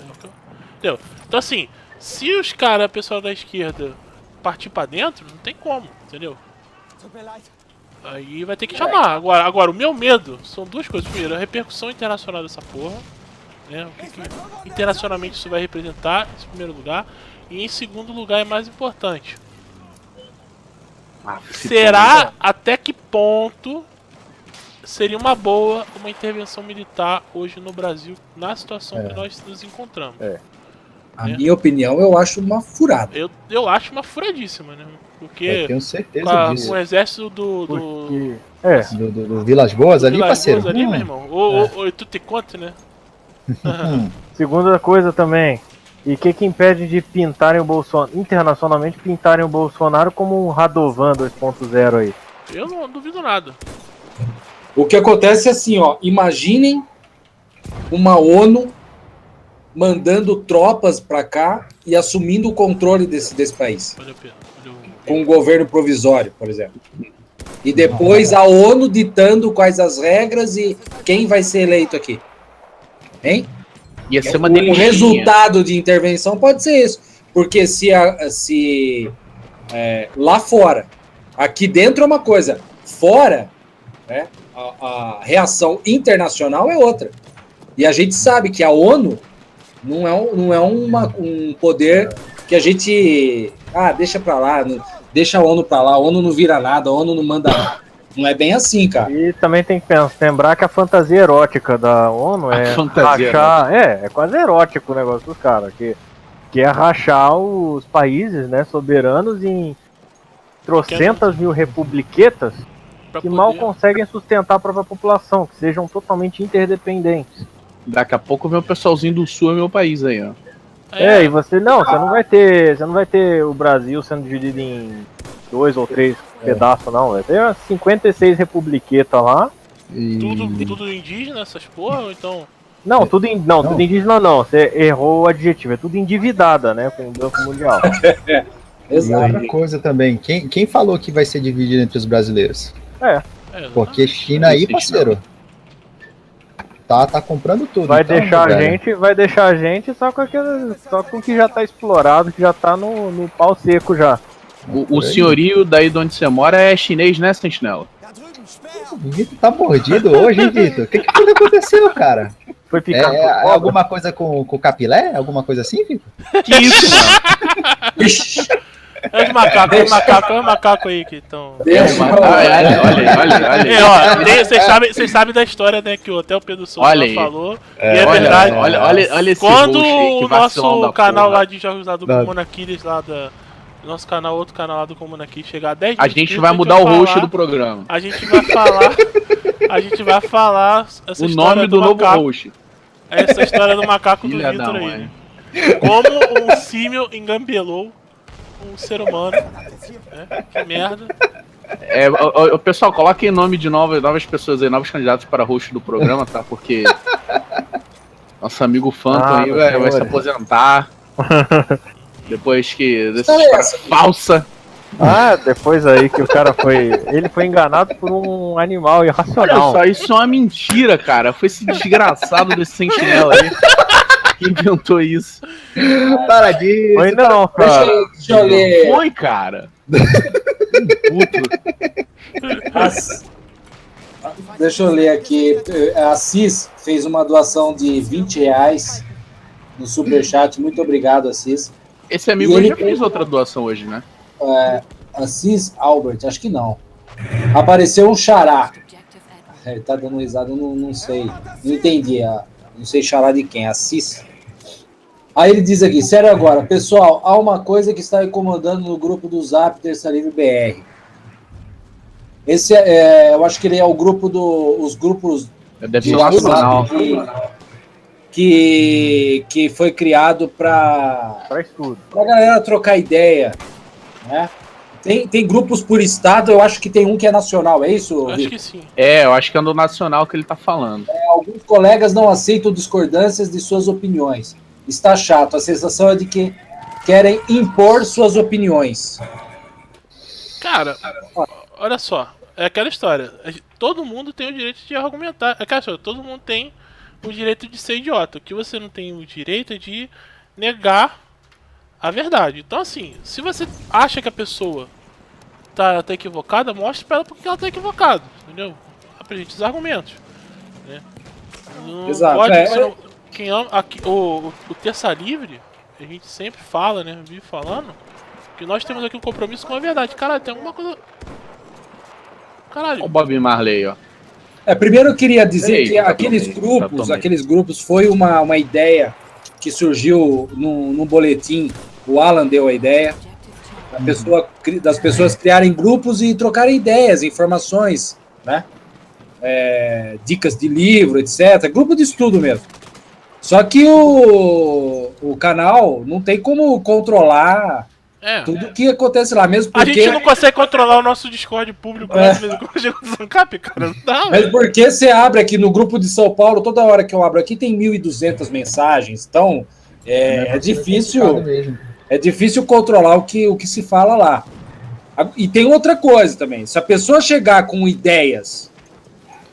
Entendeu? Então assim, se os caras, pessoal da esquerda, partir pra dentro, não tem como, entendeu? Aí vai ter que chamar. Agora, o meu medo são duas coisas. Primeiro, a repercussão internacional dessa porra. Né? O que internacionalmente isso vai representar, em primeiro lugar. E em segundo lugar, é mais importante. Será até que ponto seria uma boa uma intervenção militar hoje no Brasil, na situação que nós nos encontramos? A minha opinião, eu acho uma furada. Eu acho uma furadíssima, né? Porque Eu tenho certeza disso. com o exército do Do Vilas Boas ali, Vilas parceiro. Boas ali, meu irmão. Ou tu te conta, né? Segunda coisa também. E o que impede de pintarem o Bolsonaro, internacionalmente, pintarem o Bolsonaro como um Radovan 2.0 aí? Eu não duvido nada. O que acontece é assim, ó. Imaginem uma ONU mandando tropas pra cá e assumindo o controle desse país. Valeu, Pedro. Com um governo provisório, por exemplo. E depois a ONU ditando quais as regras e quem vai ser eleito aqui. Hein? Ia ser uma O delicinha. resultado de intervenção pode ser isso. Porque lá fora, aqui dentro é uma coisa, fora, né, a reação internacional é outra. E a gente sabe que a ONU não é um poder que a gente... deixa pra lá, deixa a ONU pra lá, a ONU não vira nada, a ONU não manda nada. Não é bem assim, cara. E também tem que lembrar que a fantasia erótica da ONU é rachar... É quase erótico o negócio dos caras, que é rachar os países, né, soberanos em trocentas mil republiquetas que mal conseguem sustentar a própria população, que sejam totalmente interdependentes. Daqui a pouco vem o pessoalzinho do sul, é meu país aí, ó. E você não vai ter o Brasil sendo dividido em 2 ou 3 pedaços, não. Vai ter umas 56 republiquetas lá. Tudo indígena, essas porra, ou então... Tudo indígena não. Você errou o adjetivo. É tudo endividada, né? Com o Banco Mundial. E outra coisa também. Quem falou que vai ser dividido entre os brasileiros? Porque China aí, parceiro, tá comprando tudo. Vai deixar a gente só com o que já tá explorado, que já tá no pau seco já. O senhorio daí de onde você mora é chinês, né, Sentinela? O Vitor tá mordido hoje, hein, Vitor? O que aconteceu, cara? Foi picar alguma coisa com o capilé? Alguma coisa assim, Vitor? Que isso, mano? É os macacos aí que estão... Olha. Vocês sabem da história, né, que até o Pedro Souza falou. E é olha, verdade. Olha esse quando bullshit, o nosso canal porra. lá de jogos lá do Comuna Kids, lá da... Nosso canal, outro canal lá do Comuna Kids, chegar a 10 A gente vai mudar o host do programa. A gente vai falar essa o história nome do novo macaco, host. essa história do macaco do Filha Vitor da aí, mãe. né? Como um símil engambelou um ser humano, né? Que merda. O pessoal, coloquem nome de novas pessoas aí, novos candidatos para host do programa, tá? Porque nosso amigo Phantom aí vai se aposentar. Depois que... falsa. Ah, depois aí que o cara foi. Ele foi enganado por um animal Olha irracional. só, isso é uma mentira, cara. Foi esse desgraçado desse sentinela aí que inventou isso. Para disso. Foi não, cara. Deixa eu ler. Foi, cara. Puto. Deixa eu ler aqui. A Cis fez uma doação de R$ 20 no Superchat. Muito obrigado, Assis. Esse amigo E aí ele já fez outra doação hoje, né? Assis Albert, acho que não. Apareceu um xará. Ele tá dando risada, eu não sei. Não entendi. Não sei xará de quem, Assis. Aí ele diz aqui, sério agora, pessoal, há uma coisa que está incomodando no grupo do Zap Terça Livre BR. Esse eu acho que ele é o grupo os grupos Deve de ser nacional. WhatsApp que foi criado para Pra estudo. a galera trocar ideia, né? Tem grupos por estado, eu acho que tem um que é nacional, é isso, Acho Vitor? que sim. É, eu acho que é do nacional que ele tá falando. Alguns colegas não aceitam discordâncias de suas opiniões. Está chato, a sensação é de que querem impor suas opiniões. Cara, olha só. É aquela história. Todo mundo tem o direito de argumentar. É aquela história. Todo mundo tem o direito de ser idiota. O que você não tem o direito é de negar a verdade. Então, assim, se você acha que a pessoa tá equivocada, mostre pra ela porque ela tá equivocada. Entendeu? Apresente os argumentos. Né? Não Exato, pode, você não- quem ama, o Terça Livre, a gente sempre fala, né? Vive falando, que nós temos aqui um compromisso com a verdade. Caralho, tem alguma coisa. Olha Caralho. o Bob Marley, ó. Primeiro eu queria dizer Ei, que já aqueles grupos foi uma ideia que surgiu num boletim. O Alan deu a ideia das pessoas criarem grupos e trocarem ideias, informações, né? Dicas de livro, etc. Grupo de estudo mesmo. Só que o canal não tem como controlar tudo que acontece lá, mesmo A porque... gente não consegue controlar o nosso Discord público lá mesmo com o Zancap, cara. Não dá, Mas velho. porque você abre aqui no grupo de São Paulo, toda hora que eu abro aqui tem 1.200 mensagens, então é difícil controlar o que se fala lá. E tem outra coisa também, se a pessoa chegar com ideias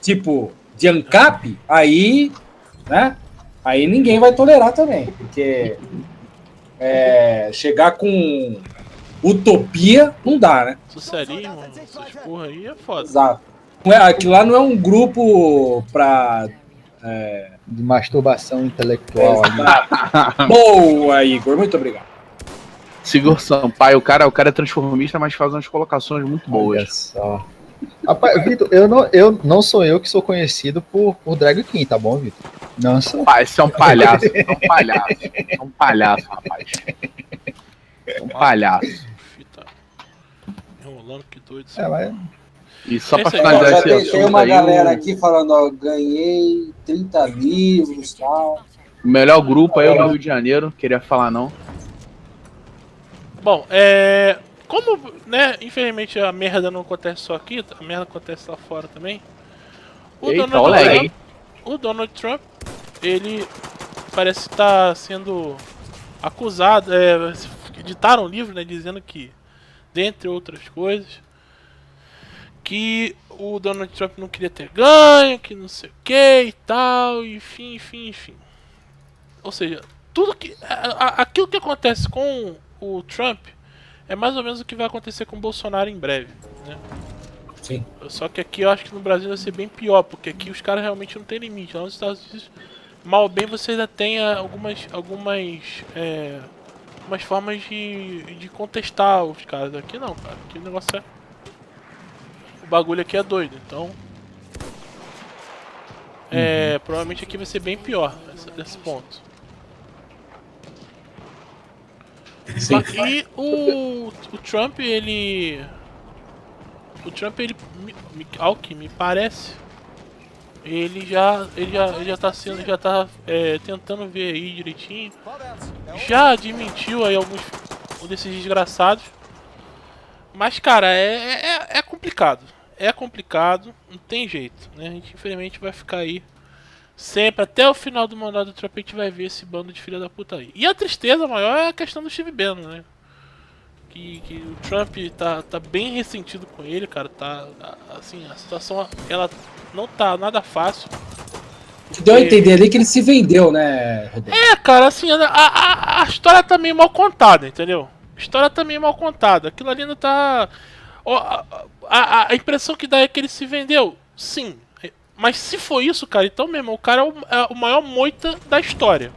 tipo de ANCAP, aí, né, aí ninguém vai tolerar também, porque chegar com utopia não dá, né? Socialismo, essas porra aí é foda. Exato. Aquilo lá não é um grupo para De masturbação intelectual ali. Boa, Igor, muito obrigado. Sigur Sampaio, o cara é transformista, mas faz umas colocações muito Olha boas. só. Rapaz, Vitor, não sou eu que sou conhecido por Drag King, tá bom, Vitor? Não sou. Esse é um palhaço, é um palhaço, rapaz. É um palhaço. Fita. Enrolando, que doido. Mas... E só pra Esse aí, finalizar Já esse tem assunto uma aí, galera aqui falando, ó, ganhei 30 livros e tal. o melhor grupo aí é o do Rio de Janeiro, queria falar não. Bom, como, né, infelizmente a merda não acontece só aqui, a merda acontece lá fora também. Eita, olha aí. O Donald Trump, ele parece estar sendo acusado, editaram um livro, né, dizendo que, dentre outras coisas, que o Donald Trump não queria ter ganho, que não sei o que e tal, enfim. Ou seja, tudo que aquilo que acontece com o Trump é mais ou menos o que vai acontecer com o Bolsonaro em breve, né? Sim. Só que aqui eu acho que no Brasil vai ser bem pior, porque aqui os caras realmente não tem limite. Lá nos Estados Unidos, mal ou bem, você ainda tem algumas formas de contestar os caras. Aqui não, cara. Aqui o negócio o bagulho aqui é doido, então... provavelmente aqui vai ser bem pior nesse ponto. Sim. E o Trump, ele... ao que me parece, ele já tá tentando ver aí direitinho. Já admitiu aí alguns desses desgraçados. Mas, cara, é complicado. É complicado, não tem jeito, né? A gente infelizmente vai ficar aí sempre, até o final do mandato do Trump, a gente vai ver esse bando de filha da puta aí. E a tristeza maior é a questão do Steve Bannon, né? que o Trump tá bem ressentido com ele, cara. Tá, assim, a situação, ela não tá nada fácil. O que deu a entender ali que ele se vendeu, né, Rodolfo? Cara, assim, a história tá meio mal contada, entendeu? A história tá meio mal contada. Aquilo ali não tá... A impressão que dá é que ele se vendeu, sim. Mas se for isso, cara, então, meu irmão, o cara é o maior moita da história.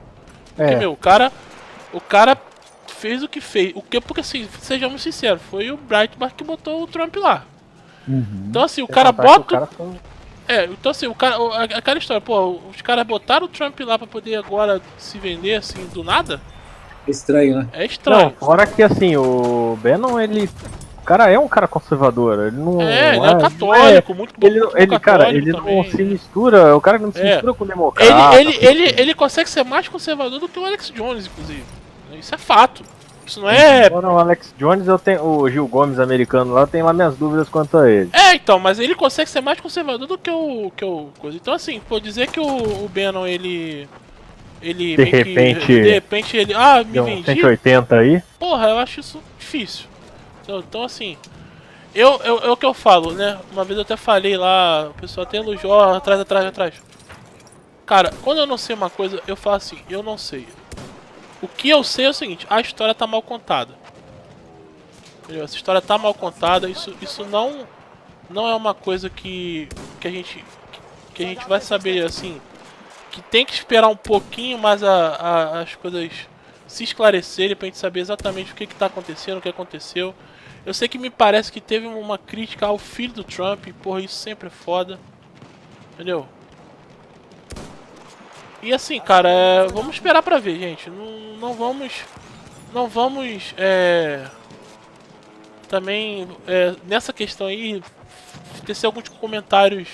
Porque, meu, o cara fez o que fez. Porque, assim, sejamos sinceros, foi o Breitbart que botou o Trump lá. Então, assim, o cara bota... então assim, aquela história, pô, os caras botaram o Trump lá pra poder agora se vender, assim, do nada? Estranho, né? É estranho. Não, fora que, assim, o Bannon, o cara é um cara conservador, ele não... Ele é católico, muito ele, cara, ele não se mistura, o cara não se mistura com o democrata. Ele consegue ser mais conservador do que o Alex Jones, inclusive. Isso é fato. Isso não é... Não, o Alex Jones, o Gil Gomes americano lá, tem lá minhas dúvidas quanto a ele. Então, mas ele consegue ser mais conservador do que o coisa. Então, assim, pô, dizer que o Bannon, ele de repente ele... me vendi. 180 aí. Porra, eu acho isso difícil. Então assim, é o que eu falo, né? Uma vez eu até falei lá, o pessoal até elogiou, atrás. Cara, quando eu não sei uma coisa, eu falo assim, eu não sei. O que eu sei é o seguinte, a história tá mal contada. Entendeu? Essa história tá mal contada, isso não é uma coisa que a gente vai saber, assim, que tem que esperar um pouquinho mais as coisas se esclarecerem pra gente saber exatamente o que tá acontecendo, o que aconteceu. Eu sei que me parece que teve uma crítica ao filho do Trump, e porra, isso sempre é foda. Entendeu? E assim, cara, vamos esperar pra ver, gente. Não vamos também nessa questão aí tecer alguns comentários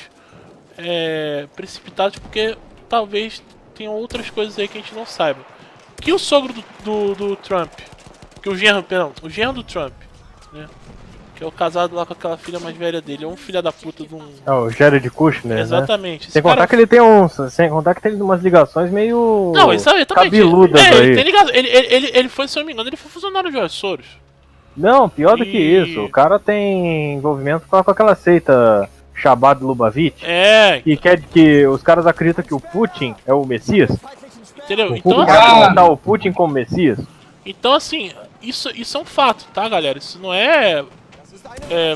precipitados, porque talvez tenham outras coisas aí que a gente não saiba. Que o sogro do Trump, que o genro do Trump, né? Que é o casado lá com aquela filha mais velha dele, é um filho da puta de um... o Jared Kushner, exatamente. Né? Sem contar que ele tem umas ligações meio... Não, exatamente. Cabeludas aí. Ele tem ligação. Ele foi, se eu não me engano, ele foi funcionário de George Soros. Não, pior do que isso. O cara tem envolvimento com aquela seita Shabbat Lubavitch. Que quer que os caras acreditam que o Putin é o Messias. Entendeu? Então, botar o Putin como Messias. Então, assim, isso é um fato, tá, galera? Isso não é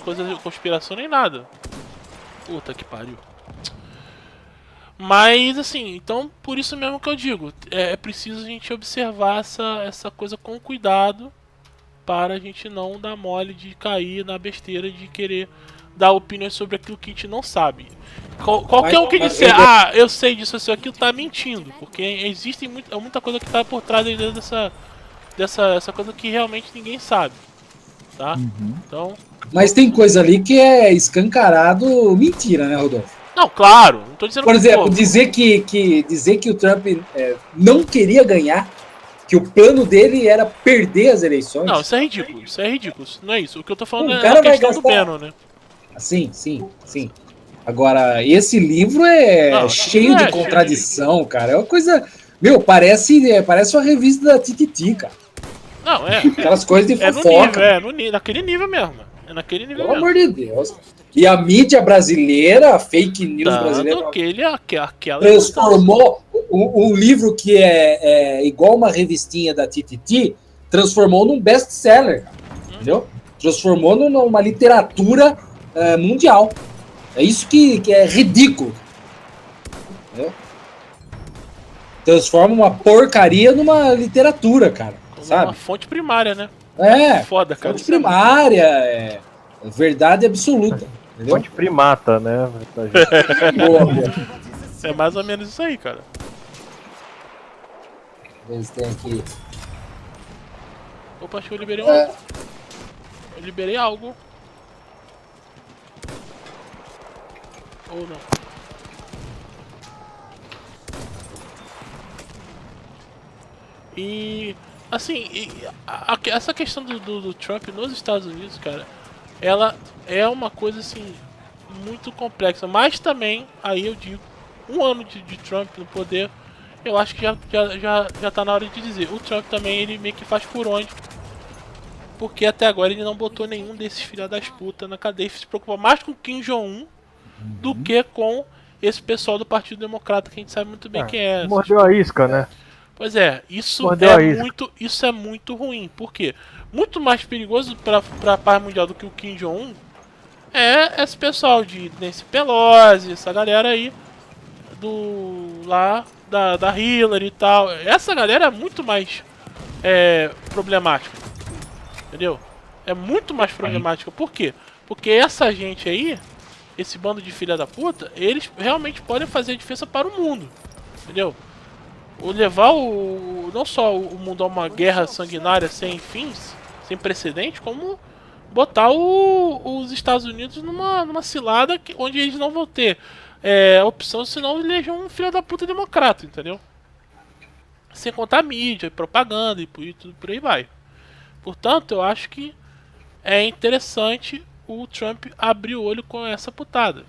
coisa de conspiração nem nada. Puta que pariu. Mas, assim, então, por isso mesmo que eu digo, é preciso a gente observar essa coisa com cuidado, para a gente não dar mole de cair na besteira de querer dar opiniões sobre aquilo que a gente não sabe. Qualquer um que disser, eu sei disso, eu sei aquilo, tá mentindo. Porque existe muita coisa que tá por trás dessa coisa que realmente ninguém sabe. Tá? Então... Mas tem coisa ali que é escancarado mentira, né, Rodolfo? Não, claro. Não tô dizendo Por exemplo, dizer que o Trump não queria ganhar, que o plano dele era perder as eleições. Não, isso é ridículo. Isso não é isso. O que eu tô falando é a questão do Bannon, né? Sim. Agora, esse livro cheio de contradição, cara. É uma coisa... Meu, parece uma revista da Tititi, cara. Não, aquelas coisas de fofoca. Naquele nível mesmo. É naquele nível mesmo. Pelo amor de Deus. E a mídia brasileira, a fake news brasileira... transformou um livro que é igual uma revistinha da Tititi, transformou num best-seller, entendeu? Transformou numa literatura mundial. É isso que é ridículo. Entendeu? Transforma uma porcaria numa literatura, cara. Sabe? Uma fonte primária, né? Foda, cara. Fonte primária, verdade absoluta. Entendeu? Fonte primata, né? É mais ou menos isso aí, cara. Tem aqui. Opa, acho que eu liberei algo. Eu liberei algo. Ou não. E assim, essa questão do Trump nos Estados Unidos, cara, ela é uma coisa assim muito complexa, mas também, aí eu digo, um ano de Trump no poder, eu acho que já tá na hora de dizer, o Trump também, ele meio que faz por onde porque até agora ele não botou nenhum desses filha das putas na cadeia. Ele se preocupa mais com o Kim Jong-un do que com esse pessoal do Partido Democrata, que a gente sabe muito bem quem é. Mordeu a isca, né? Pois é, isso é muito ruim. Por quê? Muito mais perigoso para a paz mundial do que o Kim Jong-un é esse pessoal de Nancy Pelosi, essa galera aí da Hillary e tal. Essa galera é muito mais problemática, entendeu? É muito mais problemática. Por quê? Porque essa gente aí, esse bando de filha da puta, eles realmente podem fazer a diferença para o mundo, entendeu? Levar não só o mundo a uma guerra sanguinária sem fins, sem precedente, como botar os Estados Unidos numa cilada onde eles não vão ter opção, senão eleger um filho da puta democrata, entendeu? Sem contar mídia, propaganda e tudo por aí vai. Portanto, eu acho que é interessante o Trump abrir o olho com essa putada.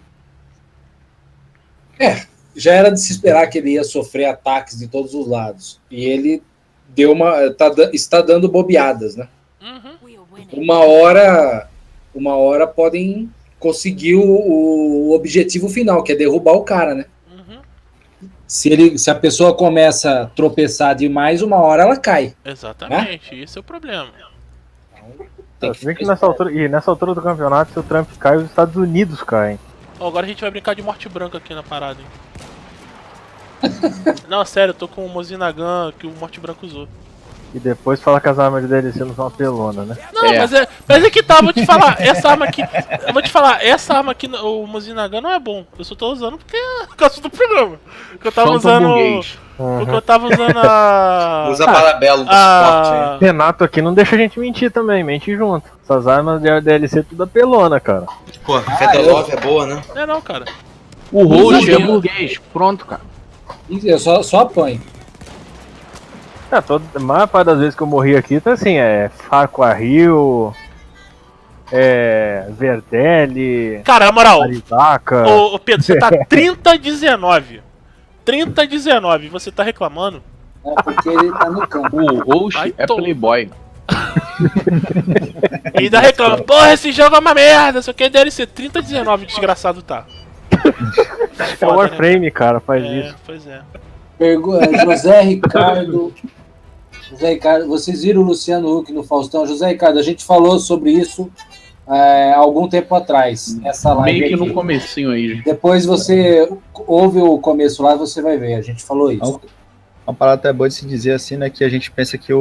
Já era de se esperar que ele ia sofrer ataques de todos os lados. E ele está dando bobeadas, né? Uma hora podem conseguir o objetivo final, que é derrubar o cara, né? Se a pessoa começa a tropeçar demais, uma hora ela cai. Exatamente, esse é o problema. Você vê que nessa altura do campeonato, se o Trump cai, os Estados Unidos caem. Agora a gente vai brincar de morte branca aqui na parada, hein? Não, sério, eu tô com o Mozinagan que o Morte Branco usou. E depois fala que as armas de DLC não são apelona, né? Não, mas é que tá, vou te falar, essa arma aqui, o Mozinagan não é bom. Eu só tô usando porque é por causa do programa. Porque eu tava usando a... Usa parabelo do suporte aí. Renato aqui não deixa a gente mentir também, mente junto. Essas armas de DLC tudo apelona, cara. Pô, a Fedorov é boa, né? Não, cara. O host é burguês, pronto, cara. Eu só apanho. A maior parte das vezes que eu morri aqui, tá assim, Farquaaril, Verdelli, Cara, na moral, Arizaca. ô Pedro, você tá 30-19. 30-19, você tá reclamando? É porque ele tá no campo. O host é playboy. E ainda reclama, porra, esse jogo é uma merda, só que é DLC 30-19, desgraçado tá. É o Warframe, cara, faz isso. Pois é. José Ricardo, vocês viram o Luciano Huck no Faustão? José Ricardo, a gente falou sobre isso há algum tempo atrás. Essa live Meio que aqui. no comecinho aí. Depois você ouve o começo lá, você vai ver. A gente falou isso. Uma parada até boa de se dizer assim, né? Que a gente pensa que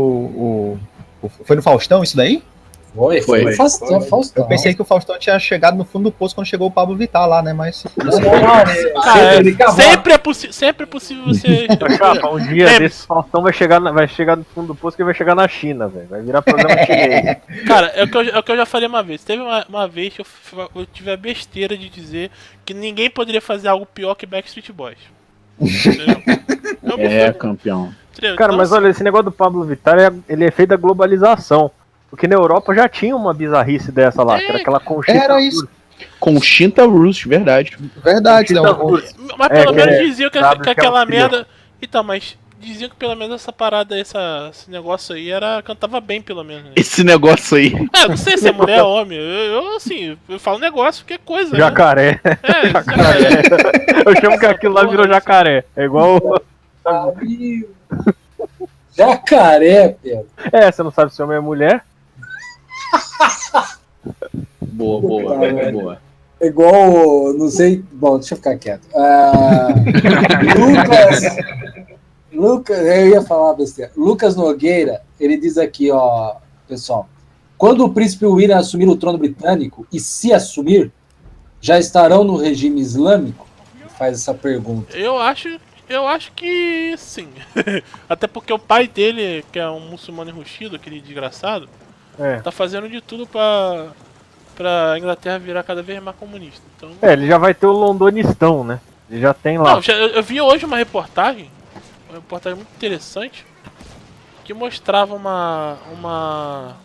foi no Faustão isso daí? Foi. Faustão. Eu pensei que o Faustão tinha chegado no fundo do poço quando chegou o Pablo Vittar lá, né? Mas. Sempre é possível você. Chapa, um dia desse Faustão vai chegar no fundo do poço que vai chegar na China, velho. Vai virar programa chinês. Cara, é o que eu já falei uma vez. Teve uma vez que eu tive a besteira de dizer que ninguém poderia fazer algo pior que Backstreet Boys. Entendeu? Campeão. Cara, mas olha, esse negócio do Pablo Vittar, ele é feito da globalização. Porque na Europa já tinha uma bizarrice dessa lá, que era aquela Conchita. Era isso. Conchita Wurst, verdade. Verdade, Mas pelo menos diziam que aquela merda. Então, mas diziam que pelo menos essa parada, esse negócio aí cantava bem, pelo menos. Né? Esse negócio aí. Não sei se é mulher ou homem. Eu falo negócio, que é coisa. Jacaré. Né? Jacaré. Eu chamo que aquilo lá virou jacaré. É igual. Jacaré, Pedro. Você não sabe se homem é mulher? Boa. É igual, não sei. Bom, deixa eu ficar quieto. Lucas, eu ia falar besteira. Lucas Nogueira, ele diz aqui, ó, pessoal. Quando o príncipe William assumir o trono britânico, e se assumir, já estarão no regime islâmico? Faz essa pergunta. Eu acho que sim. Até porque o pai dele, que é um muçulmano enrustido, aquele desgraçado, tá fazendo de tudo pra Inglaterra virar cada vez mais comunista. Então... ele já vai ter o Londonistão, né? Ele já tem lá. Não, eu vi hoje uma reportagem muito interessante, que mostrava uma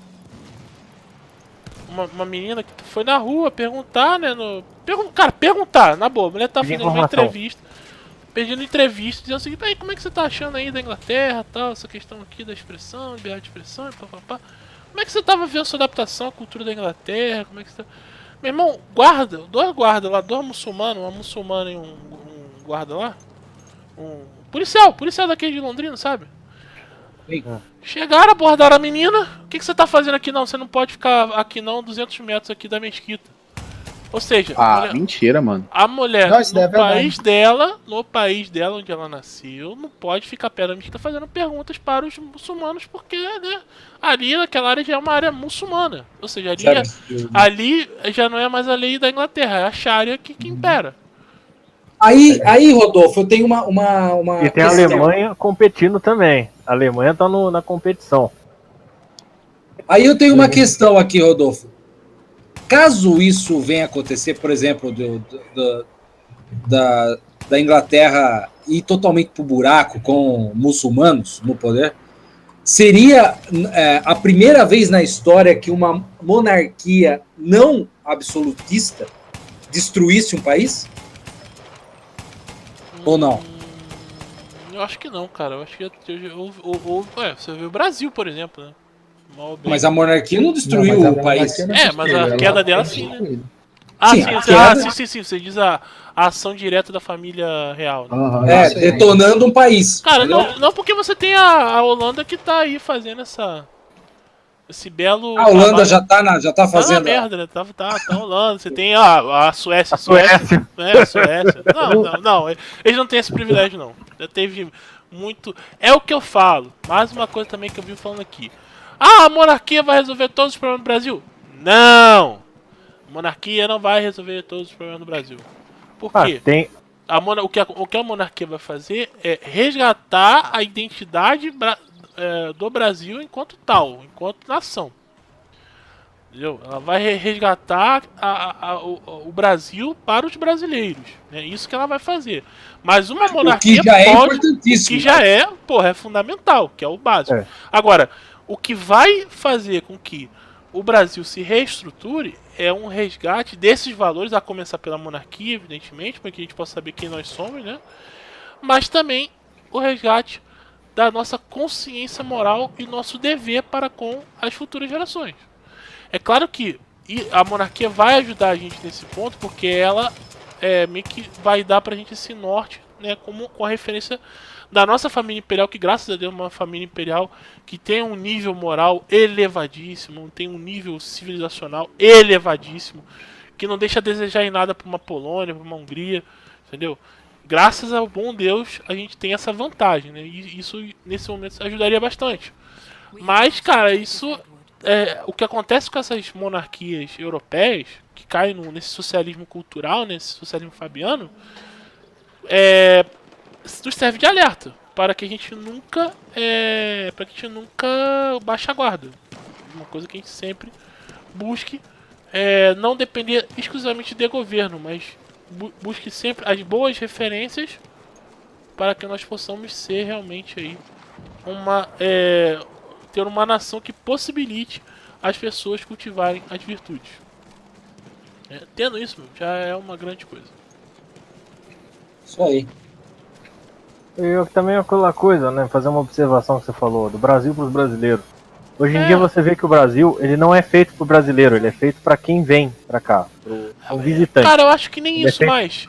menina que foi na rua perguntar, né? Perguntar, na boa. A mulher tá fazendo uma entrevista, pedindo entrevista, dizendo o seguinte: aí, como é que você tá achando aí da Inglaterra, tal, essa questão aqui da expressão, liberdade de expressão, papapá. Como é que você tava vendo a sua adaptação à cultura da Inglaterra? Como é que você tá... Meu irmão, dois guardas lá, dois muçulmanos, uma muçulmana e um guarda lá. Um policial daquele de Londrina, sabe? Sim. Chegaram, abordaram a menina. O que você tá fazendo aqui não? Você não pode ficar aqui não, 200 metros aqui da mesquita. Ou seja, Mentira, mano. a mulher Não, isso daí é no país dela, onde ela nasceu, não pode ficar perto da mesquita fazendo perguntas para os muçulmanos, porque, né, ali naquela área já é uma área muçulmana. Ou seja, ali já não é mais a lei da Inglaterra, é a Sharia que impera. Aí, Rodolfo, eu tenho uma E tem a Alemanha competindo também. A Alemanha tá na competição. Aí eu tenho uma questão aqui, Rodolfo. Caso isso venha acontecer, por exemplo, da Inglaterra ir totalmente pro buraco com muçulmanos no poder, seria a primeira vez na história que uma monarquia não absolutista destruísse um país? Ou não? Eu acho que não, cara. Eu acho que você vê o Brasil, por exemplo, né? Mas a monarquia não destruiu o país. Mas a queda dela sim, né? Sim. Você diz a ação direta da família real, né? Detonando um país. Cara, não porque você tem a Holanda que tá aí fazendo esse belo... A Holanda já tá fazendo... Tá na merda, né? Tá rolando. Você tem a Suécia. A Suécia. Não. Eles não têm esse privilégio, não. Já teve muito... É o que eu falo. Mais uma coisa também que eu vi falando aqui. A monarquia vai resolver todos os problemas do Brasil? Não! A monarquia não vai resolver todos os problemas do Brasil. Por quê? O que a monarquia vai fazer é resgatar a identidade do Brasil enquanto tal, enquanto nação. Entendeu? Ela vai resgatar o Brasil para os brasileiros. É isso que ela vai fazer. Mas uma monarquia que já é importantíssimo. Que já é fundamental, que é o básico. Agora, o que vai fazer com que o Brasil se reestruture é um resgate desses valores, a começar pela monarquia, evidentemente, para que a gente possa saber quem nós somos, né? Mas também o resgate da nossa consciência moral e nosso dever para com as futuras gerações. É claro que a monarquia vai ajudar a gente nesse ponto, porque ela meio que vai dar pra gente esse norte, né, com a referência da nossa família imperial, que graças a Deus é uma família imperial que tem um nível moral elevadíssimo, tem um nível civilizacional elevadíssimo, que não deixa a desejar em nada para uma Polônia, para uma Hungria, entendeu? Graças ao bom Deus a gente tem essa vantagem, né? E isso nesse momento ajudaria bastante. Mas, cara, isso o que acontece com essas monarquias europeias que caem nesse socialismo cultural, nesse socialismo fabiano, nos serve de alerta para que a gente nunca baixe a guarda. Uma coisa que a gente sempre busque não depender exclusivamente de governo, mas busque sempre as boas referências para que nós possamos ser realmente aí ter uma nação que possibilite as pessoas cultivarem as virtudes. Tendo isso, já é uma grande coisa. Isso aí. E também aquela coisa, né? Fazer uma observação que você falou, do Brasil para os brasileiros. Hoje em dia você vê que o Brasil, ele não é feito pro brasileiro, ele é feito para quem vem pra cá, pro visitante. Cara, eu acho que nem isso mais.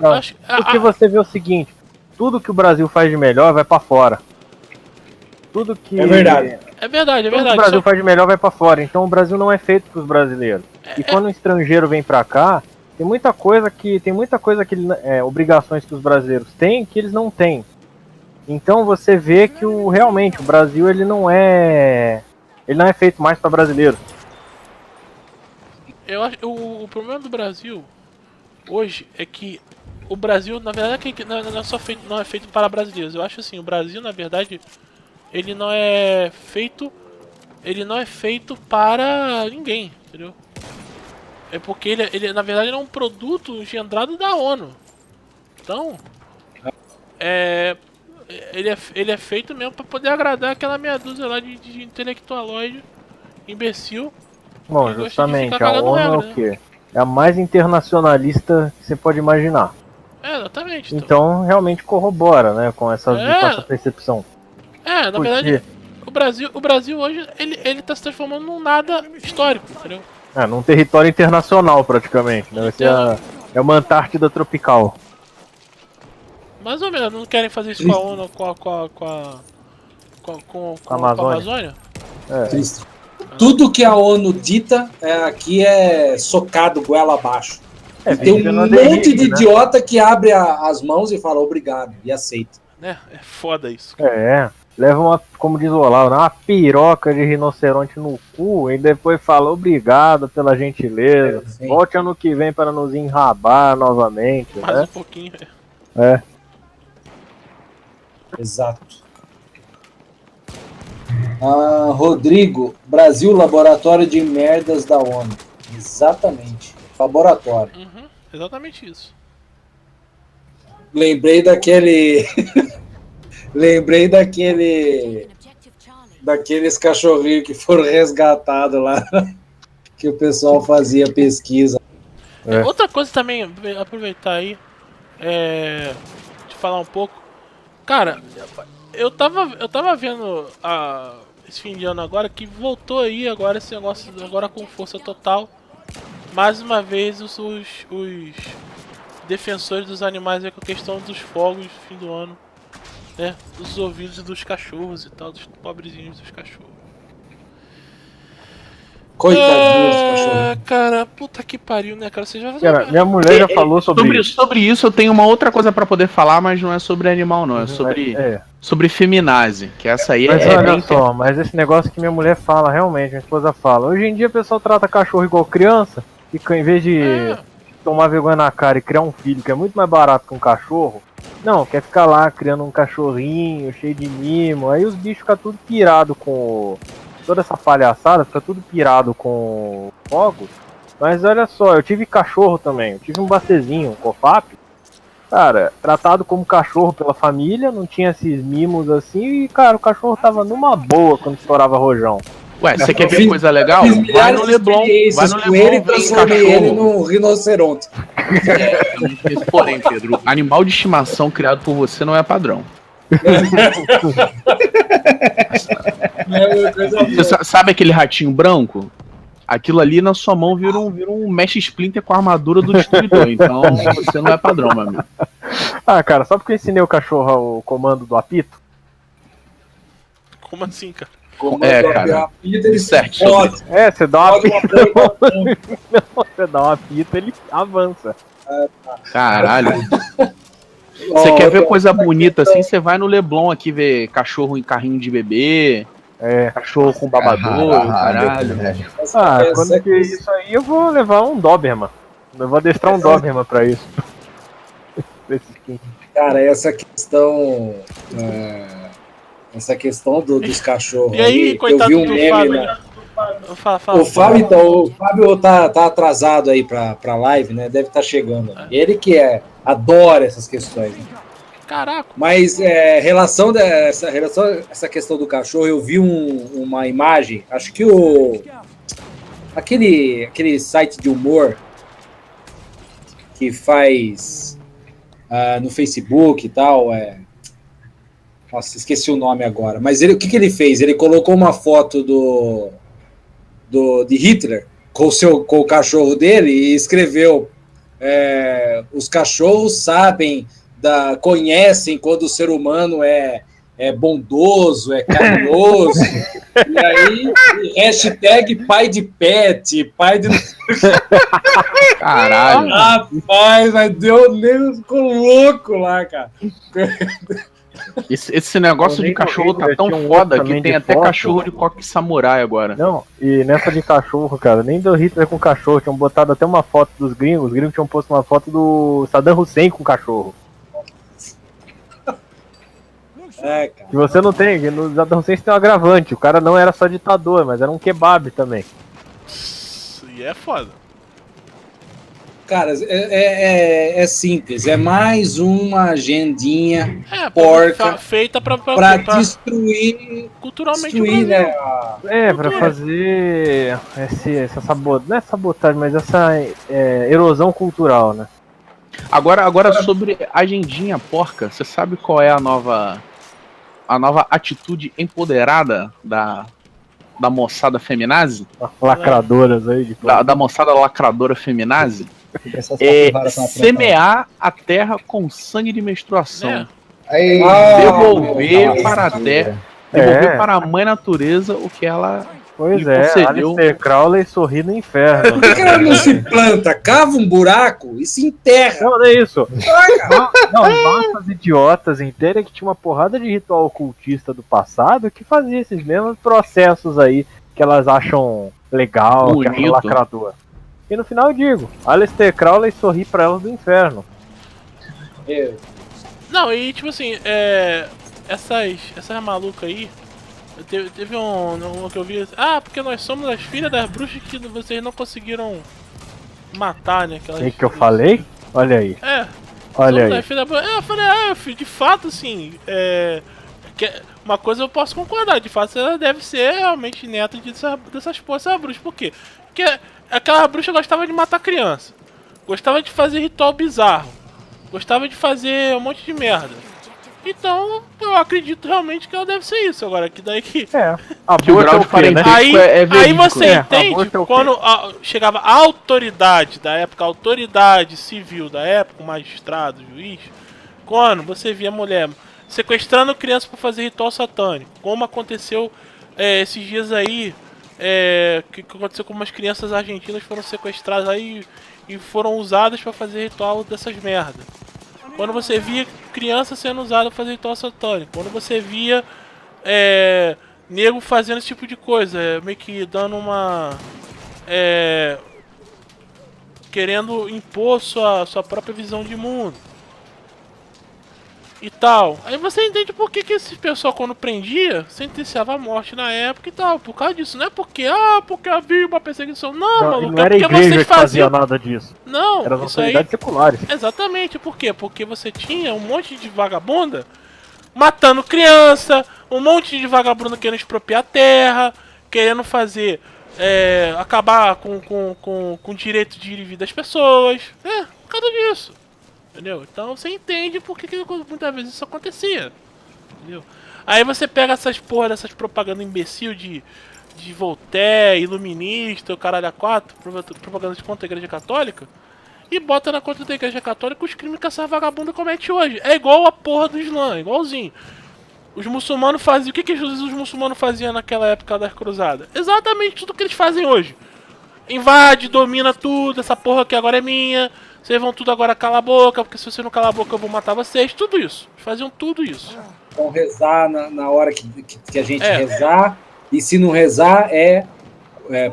Porque você vê o seguinte, tudo que o Brasil faz de melhor vai pra fora. Tudo que... É verdade. É verdade. Tudo que o Brasil faz de melhor vai pra fora. Então o Brasil não é feito pros brasileiros. E quando um estrangeiro vem pra cá, tem muita coisa que obrigações que os brasileiros têm que eles não têm. Então você vê que realmente o Brasil ele não é feito mais para brasileiro. Eu acho o problema do Brasil hoje é que o Brasil, na verdade, não é feito para brasileiros. Eu acho assim, o Brasil, na verdade, ele não é feito para ninguém, entendeu? É porque ele na verdade, ele é um produto engendrado da ONU. Então, ele é feito mesmo para poder agradar aquela meia dúzia lá de intelectualoide, imbecil. Bom, justamente, a ONU é o quê? É a mais internacionalista que você pode imaginar. Exatamente. Então realmente corrobora, né, com essa percepção. Na verdade, O Brasil hoje, ele tá se transformando num nada histórico, entendeu? Num território internacional, praticamente. Né? Vai ser é uma Antártida tropical. Mais ou menos, não querem fazer isso com a ONU, com a Amazônia? Triste. Tudo que a ONU dita aqui é socado goela abaixo. E tem um monte de idiota que abre as mãos e fala obrigado e aceita. É foda isso. Leva uma, como diz o Olavo, uma piroca de rinoceronte no cu e depois fala obrigado pela gentileza. Volte ano que vem para nos enrabar novamente. Mais um pouquinho. Exato. Rodrigo, Brasil, laboratório de merdas da ONU. Exatamente. Laboratório. Exatamente isso. Lembrei daquele. Daqueles cachorrinhos que foram resgatados lá. Que o pessoal fazia pesquisa. Outra coisa também, aproveitar aí. De falar um pouco. Cara, eu tava vendo esse fim de ano agora que voltou aí agora esse negócio agora com força total. Mais uma vez os defensores dos animais aí com a questão dos fogos no fim do ano, né? Dos ouvidos dos cachorros e tal, dos pobrezinhos dos cachorros. Coitadinhos dos cachorros. Cara, puta que pariu, né, cara? Você já minha mulher já falou sobre isso. Sobre isso eu tenho uma outra coisa pra poder falar, mas não é sobre animal, não. É sobre feminazi, que essa aí mas olha só, mas esse negócio que minha mulher fala, realmente, minha esposa fala. Hoje em dia o pessoal trata cachorro igual criança, e em vez de tomar vergonha na cara e criar um filho, que é muito mais barato que um cachorro, não, quer ficar lá criando um cachorrinho cheio de mimo, aí os bichos ficam tudo pirado com toda essa palhaçada, fica tudo pirado com fogos. Mas olha só, eu tive cachorro também, eu tive um bacezinho, um cofap, cara, tratado como cachorro pela família, não tinha esses mimos assim, e cara, o cachorro tava numa boa quando estourava rojão. Ué, você quer ver coisa legal? Vai no Leblon, e transformei ele num rinoceronte. Porém, Pedro, animal de estimação criado por você não é padrão. Você sabe aquele ratinho branco? Aquilo ali na sua mão vira um Mesh Splinter com a armadura do destruidor. Então você não é padrão, meu amigo. Cara, só porque eu ensinei o cachorro o comando do apito? Como assim, cara? Cara. Ele certo. Você dá uma apito. Você dá uma apito, ele avança. Caralho. Você quer ver coisa bonita assim? Você vai no Leblon aqui ver cachorro em carrinho de bebê. Cachorro com babador, caralho. Quando que isso aí, eu vou levar um Doberman. Eu vou adestrar um Doberman pra isso. Cara, essa questão. Essa questão dos cachorros. E aí, coitado eu vi um do meme Fábio. O Fábio, então, o Fábio tá atrasado aí pra live, né? Deve estar chegando. Ele que adora essas questões. Né? Caraca. Mas essa questão do cachorro, eu vi uma imagem, acho que aquele site de humor que faz no Facebook e tal, nossa, esqueci o nome agora, mas o que ele fez? Ele colocou uma foto de Hitler com o cachorro dele e escreveu os cachorros conhecem quando o ser humano é bondoso, é carinhoso, e aí hashtag pai de pet, pai de... Caralho. Rapaz, mas ficou louco lá, cara. Esse negócio de cachorro tá tão foda que tem até cachorro de coque samurai agora. Não, e nessa de cachorro, cara, nem do Hitler com cachorro, tinham botado até uma foto dos gringos, os gringos tinham posto uma foto do Saddam Hussein com cachorro. Cara. Que você não tem, no Saddam Hussein tem um agravante, o cara não era só ditador, mas era um kebab também. E é foda. Cara, é simples, é mais uma agendinha porca feita pra destruir culturalmente né? Pra fazer essa sabotagem, não é sabotagem, mas essa erosão cultural, né? Agora sobre agendinha porca, você sabe qual é a nova a nova atitude empoderada da moçada feminazi, Lacradoras aí. da moçada lacradora feminazi, Essas é capivaras com a semear a terra com sangue de menstruação. É. Aí, Devolver para a nossa, terra, É. devolver para a mãe natureza o que ela Pois me é, concedeu. Aleister Crowley sorri no inferno. Por que ela não se planta, cava um buraco e se enterra? Não, não é isso. Não, massas idiotas inteiras que tinha uma porrada de ritual ocultista do passado que fazia esses mesmos processos aí que elas acham legal, que acham Bonito. lacrador. E no final eu digo, Aleister Crowley sorri pra elas do inferno. Não, e tipo assim, essas malucas aí, teve um que eu vi, porque nós somos as filhas das bruxas que vocês não conseguiram matar, né? O que eu falei? Olha aí, olha somos aí. as filhas da bruxa. Eu falei, filho, de fato, assim, uma coisa eu posso concordar, de fato ela deve ser realmente neta dessas bruxas. Por quê? Porque aquela bruxa gostava de matar criança, gostava de fazer ritual bizarro, gostava de fazer um monte de merda. Então, eu acredito realmente que ela deve ser isso. Agora, que daí que... É, Que o aborto é grau o de quê, né? parentesco é Aí verídico. você entende, aborto é o quê? quando chegava a autoridade da época, a autoridade civil da época, o magistrado, o juiz, quando você via mulher sequestrando criança para fazer ritual satânico, como aconteceu esses dias aí, que aconteceu com umas crianças argentinas foram sequestradas aí e foram usadas para fazer ritual dessas merdas. Quando você via criança sendo usada para fazer ritual satânico, quando você via nego fazendo esse tipo de coisa, meio que dando uma... querendo impor sua própria visão de mundo e tal. Aí você entende por que esse pessoal, quando prendia, sentenciava a morte na época e tal. Por causa disso. Não é porque havia uma perseguição. Não, maluco. Não era a porque igreja vocês que fazia faziam. nada disso. Não, Eram as isso aí. autoridades seculares. Exatamente. Por quê? Porque você tinha um monte de vagabunda matando criança, um monte de vagabunda querendo expropriar terra, querendo fazer. Acabar com o direito de ir e vir das pessoas. Por causa disso. Entendeu? Então você entende por que muitas vezes isso acontecia. Entendeu? Aí você pega essas porra dessas propagandas imbecil de Voltaire, iluminista, o caralho a 4, propagandas contra a igreja católica, e bota na conta da igreja católica os crimes que essa vagabunda comete hoje. É igual a porra do Islã, igualzinho. Os muçulmanos faziam... O que os muçulmanos faziam naquela época das cruzadas? Exatamente tudo que eles fazem hoje. Invade, domina tudo, essa porra aqui agora é minha. Vocês vão tudo agora calar a boca, porque se você não calar a boca eu vou matar vocês. Tudo isso. Eles faziam tudo isso. Vão rezar na hora que a gente rezar, e se não rezar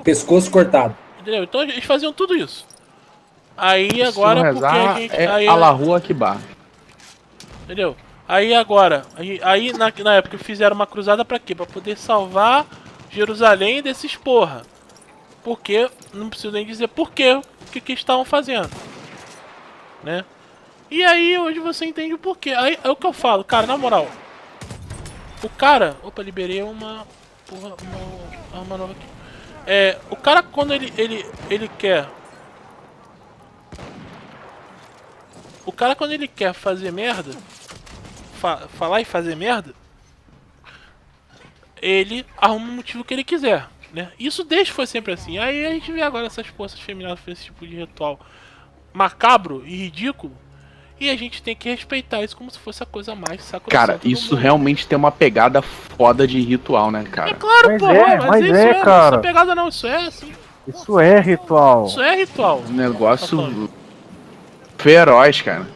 pescoço cortado. Entendeu? Então eles faziam tudo isso. Aí agora Se não porque a rezar, gente... é Allahu Akbar. Entendeu? Aí agora... Aí na época fizeram uma cruzada pra quê? Pra poder salvar Jerusalém desses porra. Porque... Não preciso nem dizer por quê. O que estavam fazendo. Né? E aí hoje você entende o porquê. Aí é o que eu falo, cara, na moral. O cara... Opa, liberei uma arma nova aqui. O cara quando ele quer... O cara quando ele quer fazer merda... Falar e fazer merda... Ele arruma o motivo que ele quiser, né? Isso desde foi sempre assim. Aí a gente vê agora essas forças feministas fazendo esse tipo de ritual macabro e ridículo, e a gente tem que respeitar isso como se fosse a coisa mais sacrosanta. Cara, isso realmente tem uma pegada foda de ritual, né, cara? É claro, Mas porra, mas isso é, cara. Isso é pegada não, isso é assim. Isso é ritual. Isso é ritual. Um negócio feroz, cara.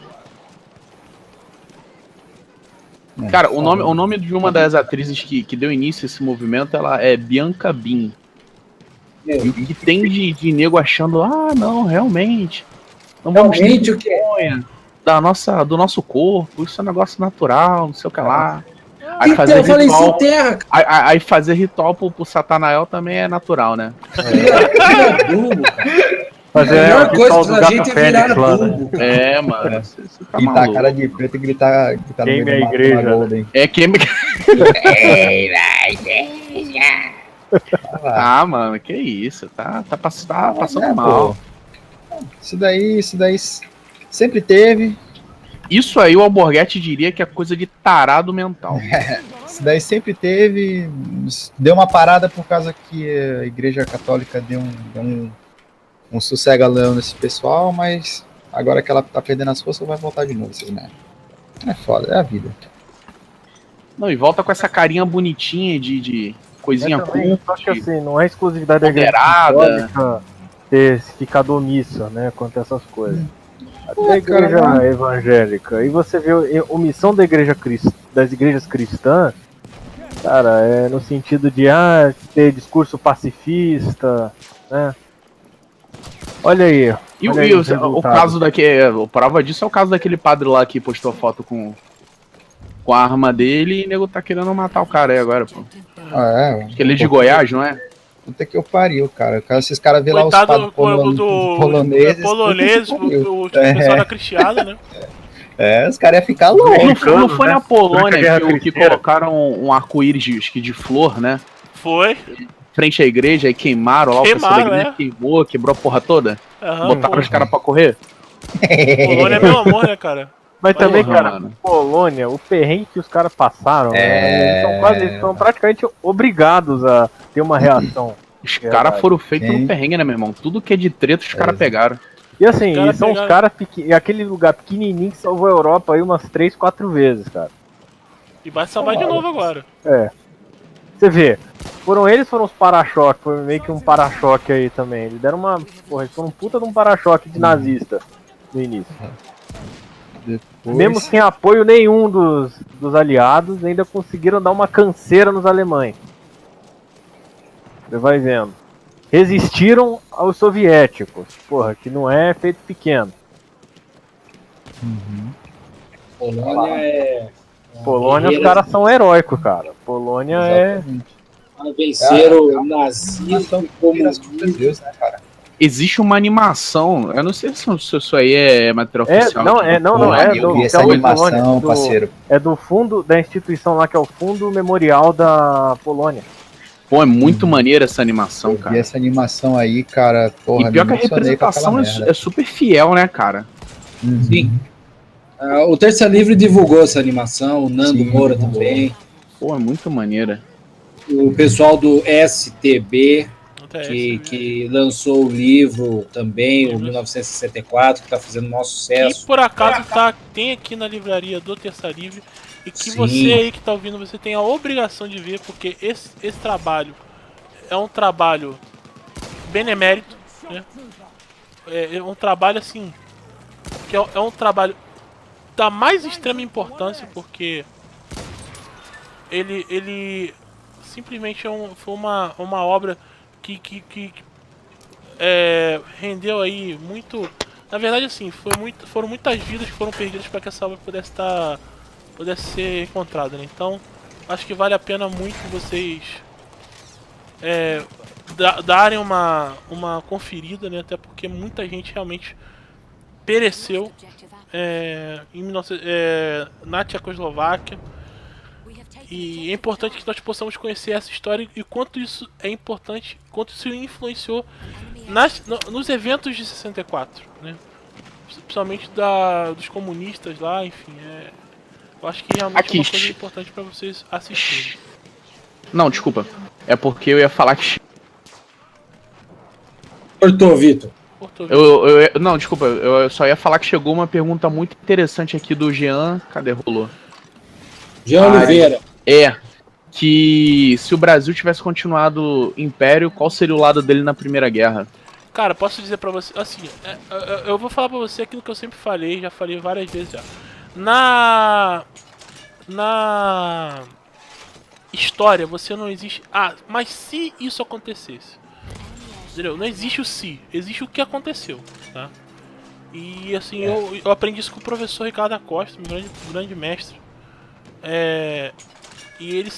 Cara, o nome de uma das atrizes que deu início a esse movimento, ela é Bianca Bin. E que tem de nego achando, não, realmente. Não vamos ter Realmente o que vergonha do nosso corpo, isso é um negócio natural, não sei o que lá. Aí Então, fazer eu falei, ritual, se terra, aí fazer ritual pro Satanael também é natural, né? cara, adubo, cara. Mas A melhor o coisa ritual do pra gato gente é Fênix virar lá, né? adubo, cara. É, mano. Você tá Pintar a maluco. cara de preto e gritar no meio Queime a do mato, igreja, na Golden. É quem... mano, que isso. Tá passando mal. Isso daí sempre teve. Isso aí o Alborguete diria que é coisa de tarado mental. Isso daí sempre teve, deu uma parada por causa que a Igreja Católica deu um sossega-leão nesse pessoal, mas agora que ela tá perdendo as forças, vai voltar de novo, vocês merda. É foda, é a vida. Não, e volta com essa carinha bonitinha de coisinha também, cool, só que assim, não é exclusividade da igreja moderada. católica ter ficado omissa, né, quanto a essas coisas. Até Pô, a igreja cara, evangélica. E você vê a omissão da igreja das igrejas cristãs, cara, é no sentido de ter discurso pacifista, né? Olha aí. E, olha aí e os o resultados. caso daquele. A prova disso é o caso daquele padre lá que postou foto com a arma dele e o nego tá querendo matar o cara aí agora, pô. Acho que ele é de Goiás, não é? Puta que eu pariu, cara. Esses caras vê lá os Coitado padres poloneses. polonês, o pessoal da cristiada, né? Os caras iam ficar loucos. Não foi né? na Polônia Durante a Guerra que Cristã. colocaram um arco-íris de flor, né? Foi. Frente à igreja e queimaram lá, o pessoal da Queimaram, igreja quebrou a porra toda. Aham, Botaram pô. os caras pra correr. Polônia é meu amor, né, cara? Mas também, Porra, cara, mano. Polônia, o perrengue que os caras passaram, né, eles são praticamente obrigados a ter uma reação. Os caras foram feitos Sim. no perrengue, né, meu irmão? Tudo que é de treta, os caras pegaram. E assim, Os caras são os pegaram- caras aquele lugar pequenininho que salvou a Europa aí umas 3, 4 vezes, cara. E vai salvar de novo agora. Você vê, foram os para-choque, foi meio que um para-choque aí também. Eles deram uma. Porra, eles foram um puta de um para-choque de nazista no início. Depois, Mesmo sem apoio nenhum dos aliados, ainda conseguiram dar uma canseira nos alemães. Você vai vendo. Resistiram aos soviéticos. Porra, que não é feito pequeno. Polônia é. Polônia, os guerreiras caras são heróicos, cara. Polônia exatamente. venceram o nazismo e comunismo. Deus, né, cara? Existe uma animação, eu não sei se isso aí é material oficial. não, é Eu do, vi que essa é o animação, Polônia, parceiro. é do fundo da instituição lá, que é o Fundo Memorial da Polônia. Pô, é muito maneira essa animação, Eu vi cara. essa animação aí, cara. Porra, E pior que a me emocionei com aquela representação merda. é super fiel, né, cara? Uhum. Sim. O Terça Livre divulgou essa animação, o Nando Sim, Moura divulgou. também, Pô, é muito maneira. o pessoal do STB, Até que lançou o livro também, o 1964, que está fazendo o maior que sucesso. por acaso tem aqui na livraria do Terça Livre e que Sim. você aí que tá ouvindo, você tem a obrigação de ver, porque esse trabalho é um trabalho benemérito, né? É um trabalho assim, que é um trabalho da mais extrema importância, porque ele simplesmente foi uma obra que rendeu aí muito. Na verdade, assim, foram muitas vidas que foram perdidas para que essa obra pudesse ser encontrada, né? Então, acho que vale a pena muito vocês darem uma conferida, né? Até porque muita gente realmente pereceu na Tchecoslováquia. E é importante que nós possamos conhecer essa história e quanto isso é importante, quanto isso influenciou nos eventos de 64, né? Principalmente dos comunistas lá, enfim. Eu acho que realmente é uma coisa importante para vocês assistirem. Não, desculpa. É porque eu ia falar que. Cortou, Vitor. Não, desculpa. Eu só ia falar que chegou uma pergunta muito interessante aqui do Jean. Cadê? Rolou. Jean Oliveira. Que se o Brasil tivesse continuado império, qual seria o lado dele na Primeira Guerra? Cara, posso dizer pra você, assim, eu vou falar pra você aquilo que eu sempre falei, já falei várias vezes já. Na história, você não existe... mas se isso acontecesse? Entendeu? Não existe o se, existe o que aconteceu, tá? E assim, eu aprendi isso com o professor Ricardo Acosta, um grande mestre. E ele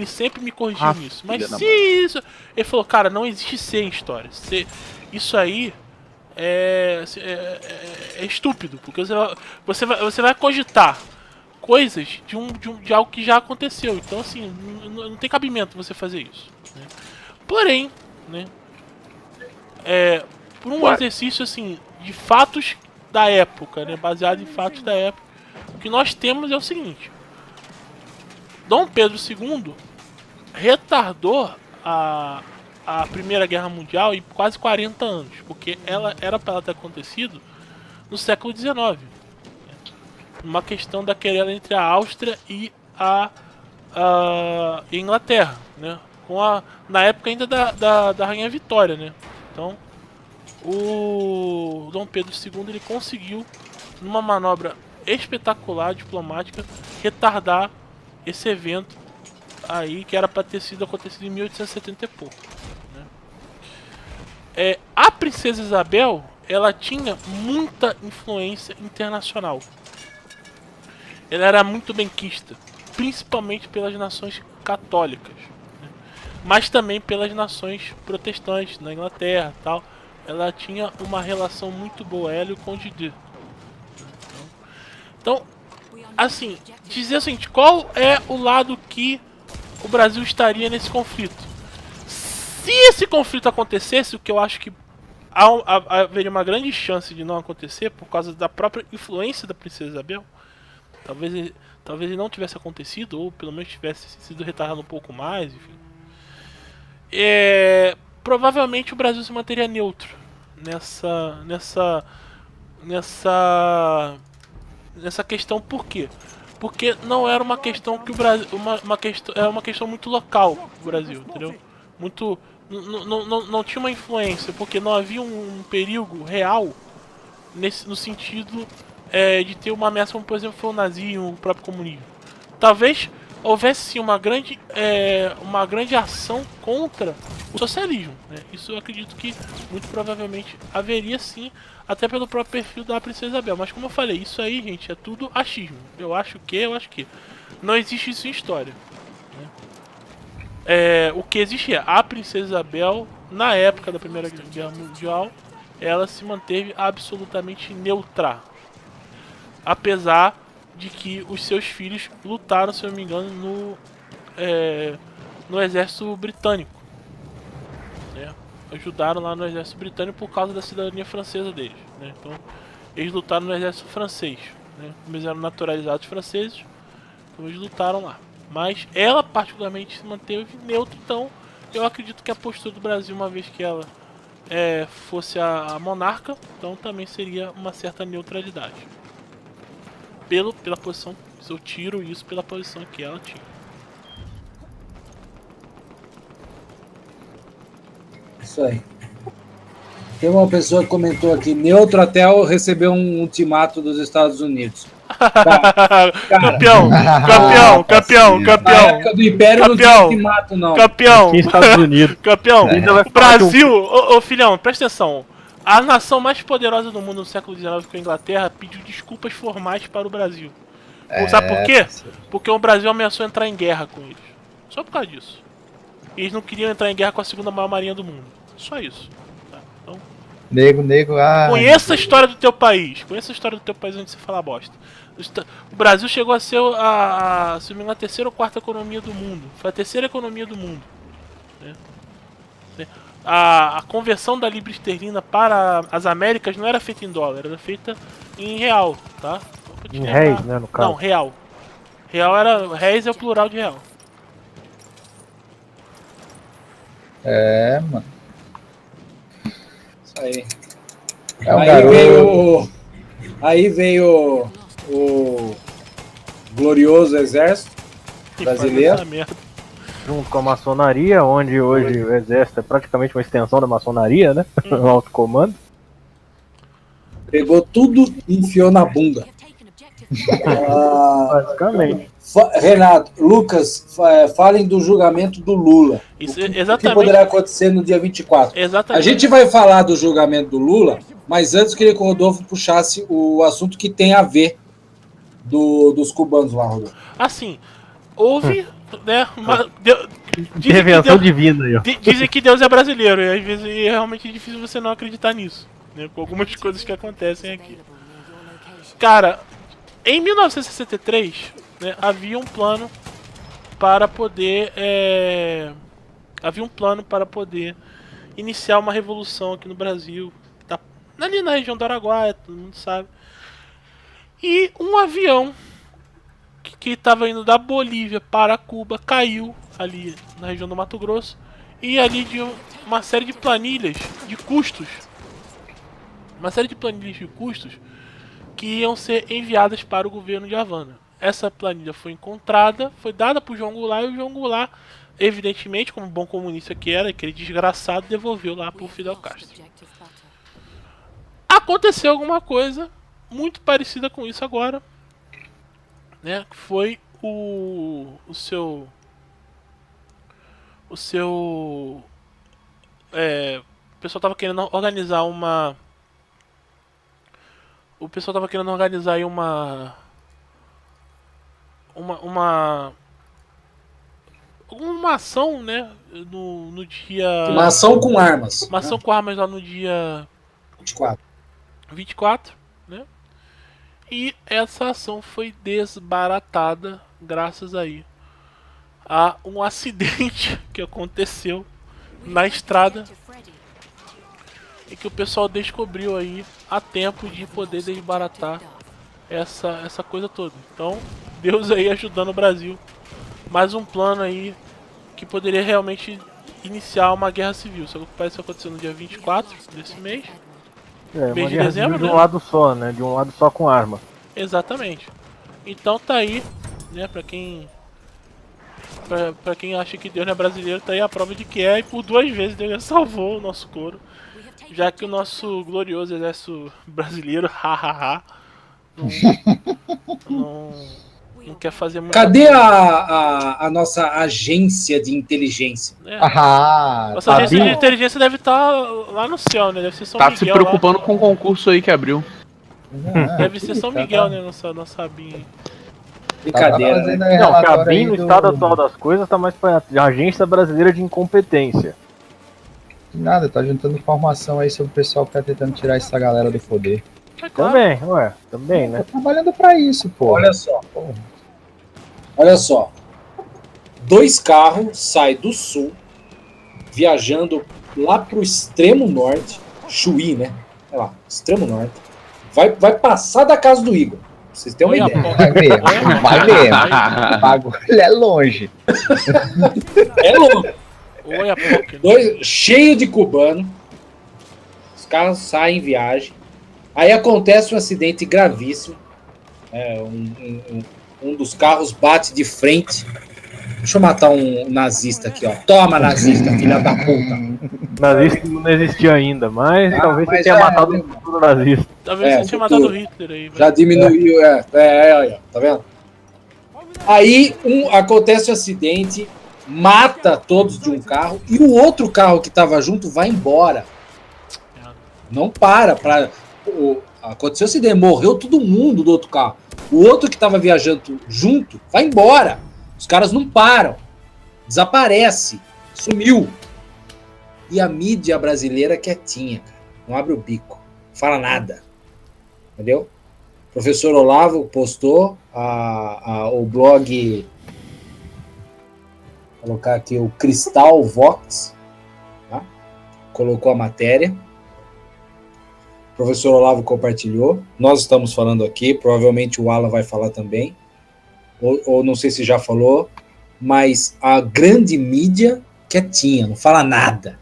sempre me corrigiu nisso. Mas se isso... Ele falou, cara, não existe ser em história. Isso aí é estúpido, porque você vai cogitar coisas de algo que já aconteceu. Então, assim, não tem cabimento você fazer isso, né? Porém, né, por um exercício, assim, de fatos da época, né, baseado em fatos da época, o que nós temos é o seguinte: Dom Pedro II retardou a Primeira Guerra Mundial em quase 40 anos, porque ela era para ela ter acontecido no século XIX. Uma questão da querela entre a Áustria e a Inglaterra, né? Na época ainda da Rainha Vitória, né? Então, o Dom Pedro II ele conseguiu, numa manobra espetacular diplomática, retardar esse evento aí que era para ter sido acontecido em 1870 e pouco, né? A princesa Isabel, ela tinha muita influência internacional. Ela era muito benquista, principalmente pelas nações católicas, né? Mas também pelas nações protestantes na Inglaterra, tal. Ela tinha uma relação muito boa, ela e o Conde de. Então, assim, dizer o seguinte, qual é o lado que o Brasil estaria nesse conflito? Se esse conflito acontecesse, o que eu acho que haveria uma grande chance de não acontecer por causa da própria influência da princesa Isabel, talvez ele não tivesse acontecido, ou pelo menos tivesse sido retardado um pouco mais, enfim. Provavelmente o Brasil se manteria neutro nessa questão. Por quê? Porque não era uma questão que o Brasil, era uma questão muito local do Brasil, entendeu? Muito, não tinha uma influência, porque não havia um perigo real no sentido de ter uma ameaça como, por exemplo, foi o nazismo, o próprio comunismo. Talvez houvesse sim uma grande ação contra o socialismo, né? Isso eu acredito que muito provavelmente haveria sim, até pelo próprio perfil da princesa Isabel. Mas como eu falei, isso aí, gente, é tudo achismo. Eu acho que não existe isso em história, né? O que existe é a princesa Isabel, na época da Primeira Guerra Mundial, ela se manteve absolutamente neutra, apesar de que os seus filhos lutaram, se eu não me engano, no exército britânico, né? Ajudaram lá no exército britânico por causa da cidadania francesa deles, né? Então, eles lutaram no exército francês, né? Como eles eram naturalizados franceses, então eles lutaram lá. Mas ela particularmente se manteve neutra, então eu acredito que a postura do Brasil, uma vez que ela fosse a monarca, então também seria uma certa neutralidade. Pela posição, se eu tiro isso pela posição que ela tinha. Isso aí. Tem uma pessoa que comentou aqui, neutro até receber um ultimato dos Estados Unidos. Campeão! Na época do Império não tinha ultimato, não. Campeão! Estados Unidos. Campeão! O Brasil, ô filhão, presta atenção. A nação mais poderosa do mundo no século XIX, que é a Inglaterra, pediu desculpas formais para o Brasil. Sabe por quê? Porque o Brasil ameaçou entrar em guerra com eles. Só por causa disso. E eles não queriam entrar em guerra com a segunda maior marinha do mundo. Só isso. Tá? Então, Nego, conheça a história do teu país. Conheça a história do teu país onde você fala bosta. O Brasil chegou a ser se não me engano, a terceira ou quarta economia do mundo. Foi a terceira economia do mundo, né? A conversão da libra esterlina para as Américas não era feita em dólar, era feita em real, tá? Em réis, né, no caso. Não, real. Réis é o plural de real. Mano. Isso aí. Garoto. Aí veio o glorioso exército brasileiro. Junto com a maçonaria, onde hoje o exército é praticamente uma extensão da maçonaria, né? O alto comando. Pegou tudo e enfiou na bunda. Basicamente. Renato, Lucas, falem do julgamento do Lula. Isso, o que exatamente. poderá acontecer no dia 24. Exatamente. A gente vai falar do julgamento do Lula, mas antes eu queria que o Rodolfo puxasse o assunto que tem a ver dos cubanos lá, Rodolfo. Assim, houve, né, Intervenção divina aí, ó. Dizem que Deus é brasileiro, e às vezes é realmente difícil você não acreditar nisso, né, com algumas coisas que acontecem aqui. Cara, em 1963, né, havia um plano para poder iniciar uma revolução aqui no Brasil, ali na região do Araguaia, todo mundo sabe. E um avião que que estava indo da Bolívia para Cuba caiu ali na região do Mato Grosso e ali de uma série de planilhas de custos. Uma série de planilhas de custos que iam ser enviadas para o governo de Havana. Essa planilha foi encontrada, foi dada para o João Goulart e o João Goulart, evidentemente, como bom comunista que era, aquele desgraçado, devolveu lá para o Fidel Castro. Aconteceu alguma coisa muito parecida com isso agora, né? Foi o pessoal tava querendo organizar uma aí uma ação, né, no dia... Uma ação com armas. Uma ação com armas lá no dia 24, né? E essa ação foi desbaratada graças aí a um acidente que aconteceu na estrada e que o pessoal descobriu aí a tempo de poder desbaratar essa coisa toda. Então, Deus aí ajudando o Brasil. Mais um plano aí que poderia realmente iniciar uma guerra civil. Isso parece acontecer no dia 24 desse mês. Mês de dezembro, de um né? lado só, né? De um lado só com arma. Exatamente. Então tá aí, né, pra quem acha que Deus não é brasileiro, tá aí a prova de que é, e por 2 vezes Deus já salvou o nosso couro. Já que o nosso glorioso exército brasileiro, hahaha, não quer fazer muito. Cadê a nossa agência de inteligência? Nossa agência de inteligência deve estar lá no céu, né? Deve ser São Tá Miguel. se preocupando com o concurso aí que abriu. Deve ser São Miguel, né? Nossa abinha aí. Brincadeira, né? Não, que a BIM no estado atual das coisas tá mais pra Agência Brasileira de Incompetência. Nada, tá juntando informação aí sobre o pessoal que tá tentando tirar essa galera do poder. Também, né? Tá trabalhando pra isso, pô. Olha só. 2 carros saem do sul, viajando lá pro extremo norte, Chuí, né? Olha lá, extremo norte. Vai passar da casa do Igor. Pra vocês terem uma ideia. Vai ver. O bagulho é longe. É louco. Oi, Cheio de cubano. Os carros saem em viagem. Aí acontece um acidente gravíssimo. Um dos carros bate de frente. Deixa eu matar um nazista aqui, ó. Toma, nazista, filha da puta. Nazista não existia ainda, mas talvez você tenha matado o futuro nazista. Talvez você tenha matado o Hitler aí. Já diminuiu, tá vendo? Aí acontece um acidente, mata todos de um carro e o outro carro que tava junto vai embora. Não para. Aconteceu um acidente, morreu todo mundo do outro carro. O outro que tava viajando junto vai embora. Os caras não param. Desaparece. Sumiu. E a mídia brasileira quietinha, cara. Não abre o bico. Não fala nada. Entendeu? O professor Olavo postou o blog. Vou colocar aqui o Cristal Vox. Tá? Colocou a matéria. O professor Olavo compartilhou. Nós estamos falando aqui. Provavelmente o Alan vai falar também. Ou não sei se já falou. Mas a grande mídia quietinha. Não fala nada.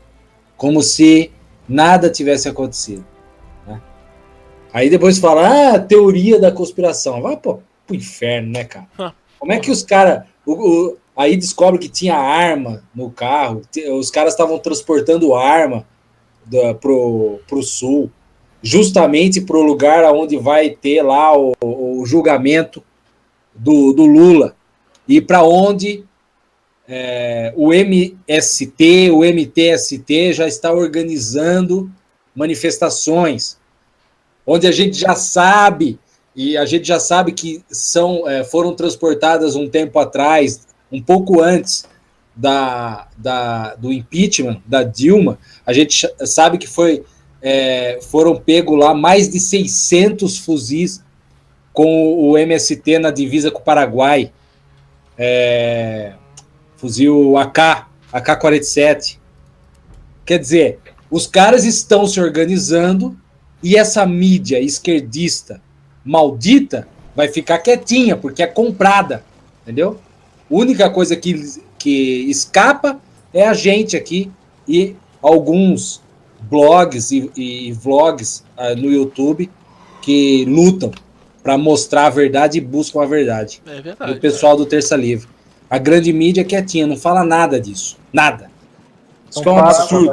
Como se nada tivesse acontecido. Né? Aí depois fala, teoria da conspiração. Vai pro inferno, né, cara? Como é que os caras... Aí descobre que tinha arma no carro. Os caras estavam transportando arma pro sul. Justamente pro lugar onde vai ter lá o julgamento do Lula. E para onde o MST, o MTST já está organizando manifestações. Onde a gente já sabe, e a gente já sabe que foram transportadas um tempo atrás, um pouco antes do impeachment da Dilma, a gente sabe que foram pegos lá mais de 600 fuzis com o MST na divisa com o Paraguai. Fuzil AK-47. Quer dizer, os caras estão se organizando e essa mídia esquerdista maldita vai ficar quietinha, porque é comprada. Entendeu? A única coisa que escapa é a gente aqui e alguns blogs e vlogs no YouTube que lutam para mostrar a verdade e buscam a verdade. É verdade. Do pessoal do Terça Livre. A grande mídia é quietinha, não fala nada disso. Nada. Isso é um absurdo.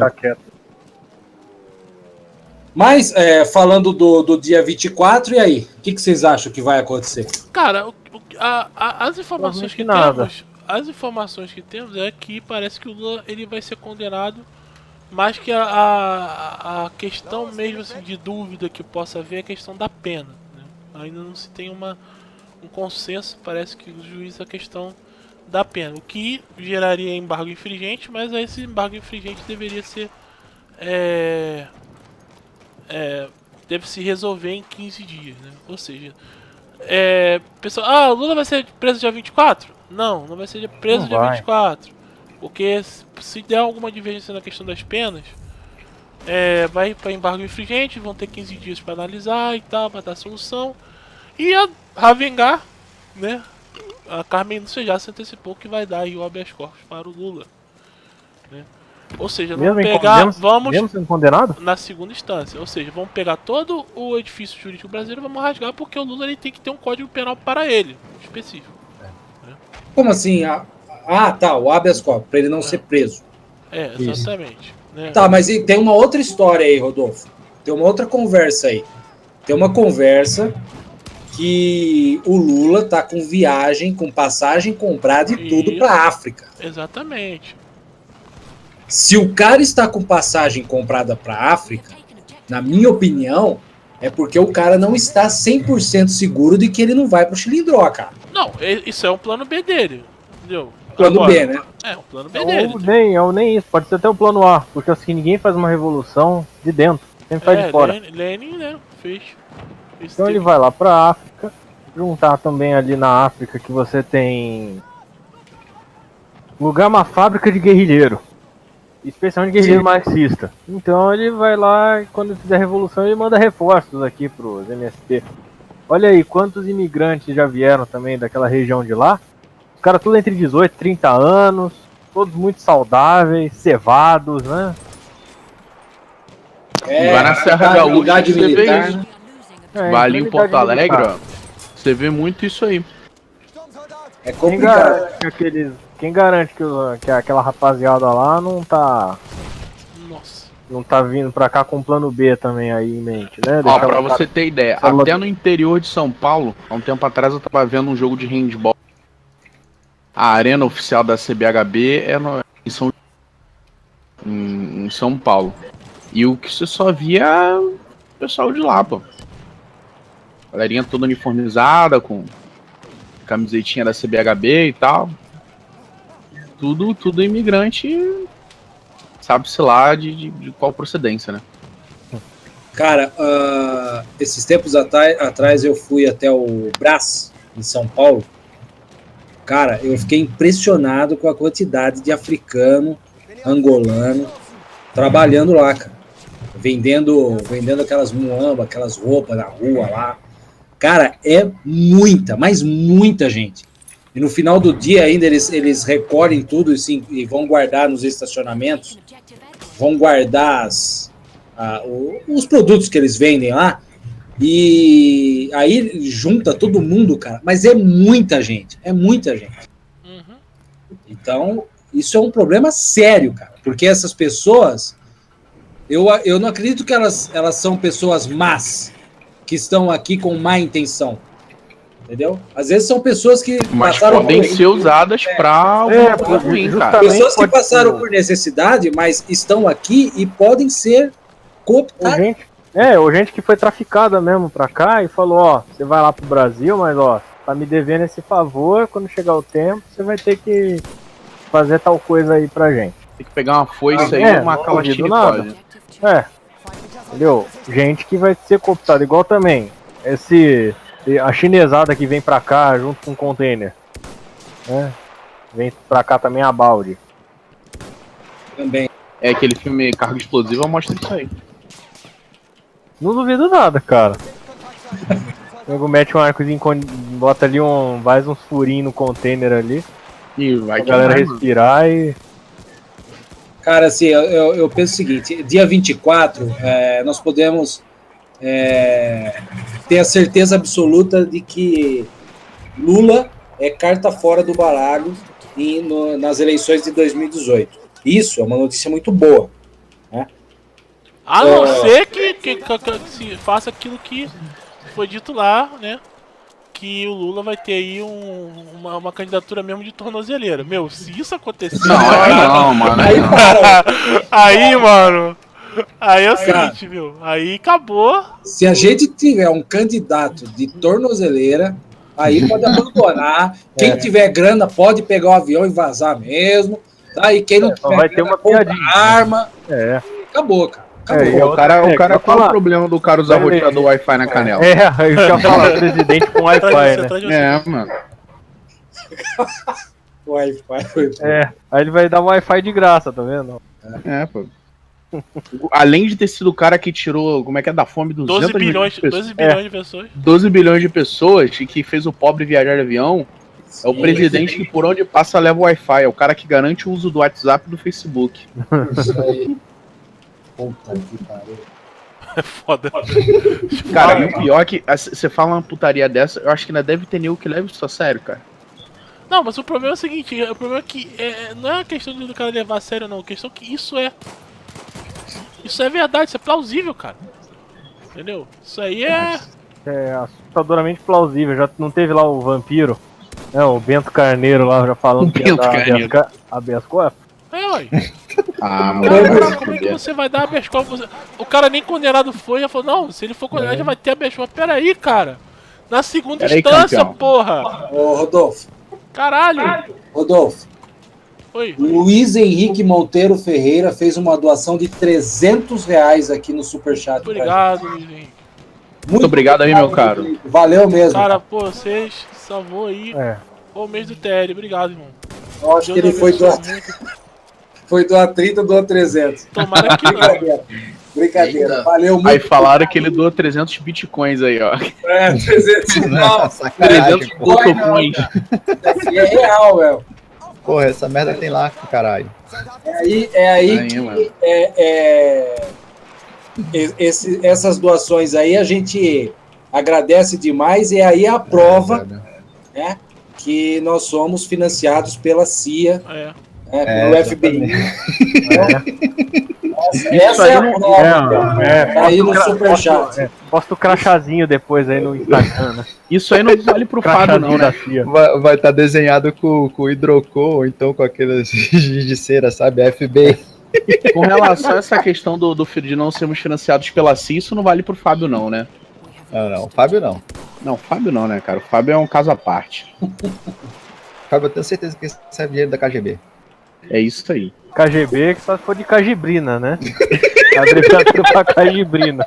Mas, falando do dia 24, e aí? O que vocês acham que vai acontecer? Cara, as informações que temos, as informações que temos é que parece que o Lula ele vai ser condenado, mas que a questão mesmo assim, de dúvida que possa haver é a questão da pena. Né? Ainda não se tem um consenso, parece que o juiz a questão da pena, o que geraria embargo infringente, mas esse embargo infringente deveria ser deve se resolver em 15 dias, né? Ou seja, pessoal, o Lula vai ser preso dia 24? Não vai ser preso dia 24. Porque se der alguma divergência na questão das penas, vai para embargo infringente, vão ter 15 dias para analisar e tal, para dar solução. E a Ravengar, né? A Carmen Lúcia já se antecipou que vai dar aí o habeas corpus para o Lula. Né? Ou seja, vamos pegar. Vamos sendo condenado? Na segunda instância. Ou seja, vamos pegar todo o edifício jurídico brasileiro e vamos rasgar, porque o Lula ele tem que ter um código penal para ele, específico. Como assim? O habeas corpus, para ele não ser preso. Exatamente. Né? Tá, mas tem uma outra história aí, Rodolfo. Tem uma outra conversa aí. Tem uma conversa que o Lula tá com viagem, com passagem comprada e tudo para África. Exatamente. Se o cara está com passagem comprada para África, na minha opinião, é porque o cara não está 100% seguro de que ele não vai pro Chilindró, cara. Não, isso é um plano B dele. Entendeu? Plano B, né? É, um plano B dele. Nem isso, pode ser até o plano A, porque assim, ninguém faz uma revolução de dentro, sempre faz de fora. Lenin, né, fez. Então ele vai lá pra África, juntar também ali na África que você tem lugar uma fábrica de guerrilheiro, especialmente guerrilheiro marxista. Então ele vai lá e quando fizer a revolução ele manda reforços aqui pros MST. Olha aí quantos imigrantes já vieram também daquela região de lá. Os caras tudo entre 18 e 30 anos, todos muito saudáveis, cevados, né? Vai na Serra Gaúcha, de você vê militar, isso. né? Vai ali em Porto Alegre, ó, você vê muito isso aí. É complicado. Quem garante que aquela rapaziada lá não tá... Nossa. Não tá vindo pra cá com um plano B também aí em mente, né? Ó, pra você ter ideia, até no interior de São Paulo, há um tempo atrás eu tava vendo um jogo de handball. A arena oficial da CBHB é em São Paulo. E o que você só via é o pessoal de lá, pô. Galerinha toda uniformizada, com camisetinha da CBHB e tal. Tudo imigrante, sabe-se lá de qual procedência, né? Cara, esses tempos atrás eu fui até o Brás, em São Paulo. Cara, eu fiquei impressionado com a quantidade de africano, angolano, trabalhando lá, cara. Vendendo aquelas muamba, aquelas roupas na rua lá. Cara, é muita, mas muita gente. E no final do dia ainda eles recolhem tudo assim, e vão guardar nos estacionamentos, vão guardar os produtos que eles vendem lá. E aí junta todo mundo, cara. Mas é muita gente, Uhum. Então, isso é um problema sério, cara. Porque essas pessoas, eu não acredito que elas são pessoas más, que estão aqui com má intenção. Entendeu? Às vezes são pessoas que passaram podem ser usadas pra alguma coisa ruim, cara. Pessoas que passaram por necessidade, mas estão aqui e podem ser cooptadas. Ou gente que foi traficada mesmo pra cá e falou, ó, você vai lá pro Brasil, mas ó, tá me devendo esse favor, quando chegar o tempo, você vai ter que fazer tal coisa aí pra gente. Tem que pegar uma foice aí e uma calachnikov. Entendeu? Gente que vai ser cooptada, igual também a chinesada que vem pra cá junto com o container. Né? Vem pra cá também a balde. Também. É, aquele filme Carga Explosiva mostra isso aí. Não duvido nada, cara. O nego mete um arcozinho, bota ali faz uns furinhos no container ali, E vai a galera queimar, mano. respirar e. Cara, assim, eu penso o seguinte: dia 24, nós podemos ter a certeza absoluta de que Lula é carta fora do baralho nas eleições de 2018. Isso é uma notícia muito boa. A não ser que se faça aquilo que foi dito lá, né? Que o Lula vai ter aí uma candidatura mesmo de tornozeleira. Meu, se isso acontecer. Não, não, mano. Aí para. Aí, mano. Aí é o Cara. seguinte, viu? Aí acabou. Se a gente tiver um candidato de tornozeleira, aí pode abandonar. Quem tiver grana pode pegar o avião e vazar mesmo. Tá? E quem não Só tiver vai ter grana, uma compra piadinha. arma. É. Acabou, cara. Acabou. É, e O cara, eu qual é falar. o problema do cara usar Vai ver. roteador Wi-Fi na canela? É, eu já falar, presidente com Atrás de Wi-Fi, você, né? atrás de você. É, mano. Wi-Fi. É, aí ele vai dar Wi-Fi de graça, tá vendo? É, pô. Além de ter sido o cara que tirou, como é que é, da fome 200 12 bilhões, de pessoas, 12 bilhões de pessoas. 12 bilhões de pessoas e que fez o pobre viajar de avião, é o presidente que por onde passa leva o Wi-Fi, é o cara que garante o uso do WhatsApp e do Facebook. Isso aí. Puta que pariu. É foda. Cara, e o pior é que você fala uma putaria dessa, eu acho que ainda deve ter nego que leva isso a sério, cara. Não, mas o problema é o seguinte, o problema é que não é uma questão do cara levar a sério, não. A questão é que isso é verdade, isso é plausível, cara. Entendeu? Isso aí é. É assustadoramente plausível. Já não teve lá o vampiro, né, o Bento Carneiro lá já falando O que ia Bento dar Carneiro. habeas corpus. Ué. Ah, Cara, como é que você vai dar habeas corpus? O cara nem condenado foi, já falou, não, se ele for condenado já vai ter habeas corpus. Pera aí, cara. Na segunda Pera aí, instância, campeão. porra. Ô, Rodolfo. Caralho. Rodolfo. Oi. Luiz Henrique Monteiro Ferreira fez uma doação de R$300 aqui no Superchat. Muito obrigado, Luiz Henrique. Muito obrigado aí, meu caro. Valeu mesmo. Cara, pô, vocês salvou aí É. o mês do TL. Obrigado, irmão. Eu acho que ele Deus foi abençoe doar, muito. foi doar 30, doou 300. Tomara que não. Brincadeira. Brincadeira. Eita. Valeu muito. Aí falaram que ele doou 300 bitcoins aí, ó. 300. Não, Sacanagem, 300 pô. bitcoins. é real, velho. Porra, essa merda tem lá, caralho. É aí Aí, que mano. essas doações aí a gente agradece demais e aí a prova, né, que nós somos financiados pela CIA, É. pelo FBI. Isso Essa aí é a não- prova. Tá aí no posta Superchat. posta o crachazinho depois aí no Instagram, né? Isso aí não vale pro Fábio, não, Crachazinho da né? CIA. Vai estar desenhado com hidrocor, ou então com aqueles giz de cera, sabe? FBI. Com relação a essa questão de não sermos financiados pela CIA, isso não vale pro Fábio, não, né? Não, Fábio não. Não, Fábio não, né, cara? O Fábio é um caso à parte. Fábio, eu tenho certeza que recebe dinheiro da KGB. É isso aí. KGB, que só se for de cajibrina, né? Abreviatura pra cajibrina.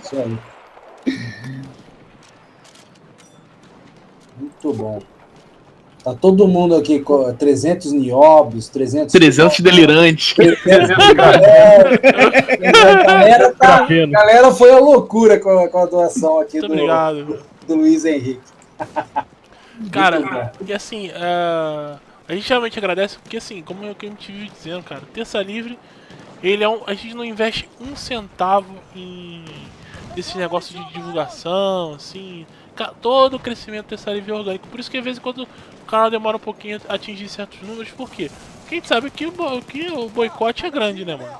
Isso aí. Muito bom. Tá todo mundo aqui com 300 nióbios, 300 delirante. A galera foi a loucura com a doação aqui Muito obrigado. do Luiz Henrique. Cara, e assim, a gente realmente agradece porque assim, como eu me tive dizendo, cara, Terça Livre, ele é a gente não investe um centavo em esse negócio de divulgação, assim, todo o crescimento do Terça Livre é orgânico. Por isso que às vezes quando o canal demora um pouquinho a atingir certos números, por quê? Porque a gente sabe que o boicote é grande, né, mano?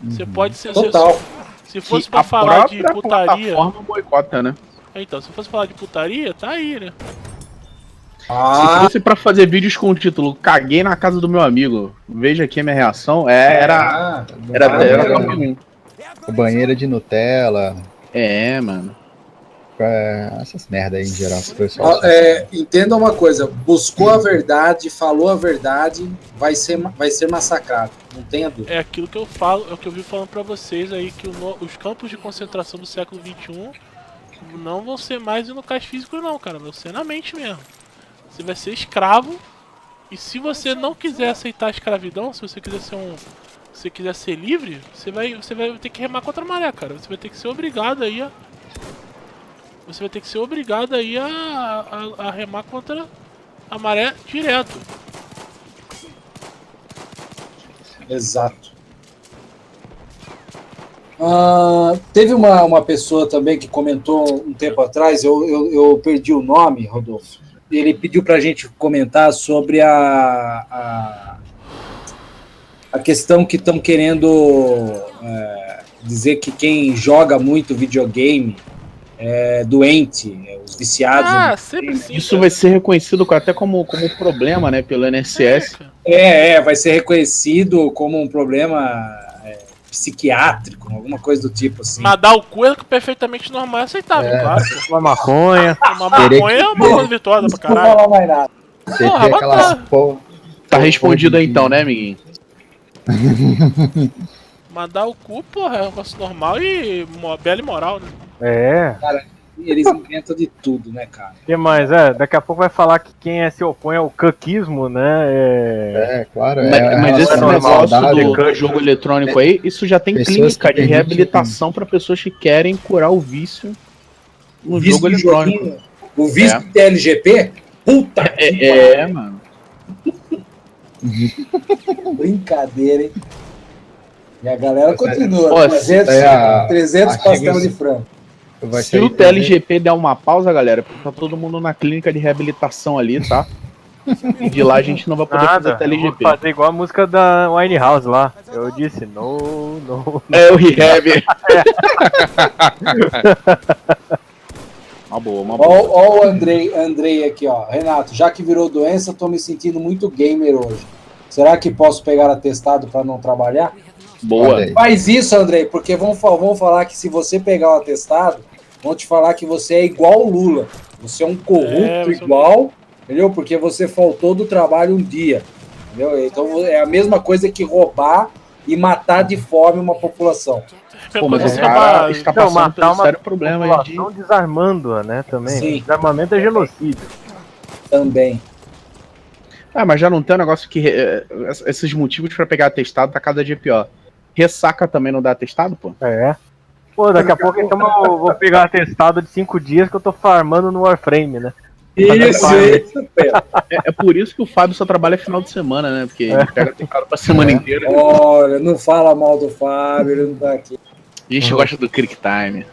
Você pode ser. Total. Se fosse Que pra a falar de própria putaria. plataforma boicota, né? Então, se fosse falar de putaria, tá aí, né? Se fosse pra fazer vídeos com o título Caguei na casa do meu amigo, veja aqui a minha reação, era top 1. Banheira de Nutella. É, mano. Essas merda aí em geral. Que o pessoal Entenda uma coisa, buscou a verdade, falou a verdade, vai ser massacrado, não tenha dúvida. É aquilo que eu falo, é o que eu vi falando pra vocês aí, que os campos de concentração do século XXI não vão ser mais em locais físicos não, cara, vão ser na mente mesmo. Você vai ser escravo, e se você não quiser aceitar a escravidão, se você quiser ser se quiser ser livre, você vai ter que remar contra a maré, cara. Você vai ter que ser obrigado aí você vai ter que ser obrigado aí a remar contra a maré direto. Exato. Teve uma pessoa também que comentou um tempo atrás, eu perdi o nome, Rodolfo. Ele pediu para a gente comentar sobre a questão que estão querendo dizer que quem joga muito videogame é doente, os viciados. Sempre sim. Isso vai ser reconhecido até como problema, né, pelo INSS. Vai ser reconhecido como um problema psiquiátrico, alguma coisa do tipo assim. Mas dar o cu é perfeitamente normal e aceitável, claro. Uma maconha. Uma maconha é uma coisa virtuosa pra Não caralho. falar mais nada. Você Porra, tem aquelas Tá respondido aí então, né, amiguinho? Mandar o cu, porra, é um negócio normal e bela e moral, né? Eles inventam de tudo, né, cara? O que mais? Daqui a pouco vai falar que quem se opõe ao cuckismo, né? Claro. Mas esse negócio saudável. do jogo eletrônico aí, isso já tem Pessoas clínica que de permitem- reabilitação pra pessoas que querem curar o vício no Vício jogo de eletrônico. joguinho, o vício de TLGP? Puta que Mano. brincadeira, hein? E a galera continua. Ó, 300 pastel artigo- de frango. Vai Se sair o também. TLGP der uma pausa, galera, tá todo mundo na clínica de reabilitação ali, tá? E de lá a gente não vai poder Nada. fazer Eu vou TLGP. fazer igual a música da Winehouse lá. Eu disse no. É o rehab. Uma boa. Ó o Andrei aqui, ó. Renato, já que virou doença, tô me sentindo muito gamer hoje. Será que posso pegar atestado para não trabalhar? Boa. Olha aí. Faz isso, Andrei, porque vão falar que se você pegar o atestado, vão te falar que você é igual o Lula. Você é um corrupto você- igual, entendeu? Porque você faltou do trabalho um dia. Entendeu? Então é a mesma coisa que roubar e matar de fome uma população. Pô, mas Você o cara trabalha- está Não, passando matar pelo uma sério problema aí de... população desarmando-a, né? Também. Sim. Desarmamento é genocídio. Também. Mas já não tem um negócio que... esses motivos pra pegar atestado tá cada dia pior. Ressaca também não dá atestado, pô? Pô, daqui a pouco então eu vou pegar atestado de 5 dias que eu tô farmando no Warframe, né? Isso. É por isso que o Fábio só trabalha final de semana, né? Porque ele pega atestado pra semana inteira. Olha, não fala mal do Fábio, ele não tá aqui. A gente gosta do Crick Time.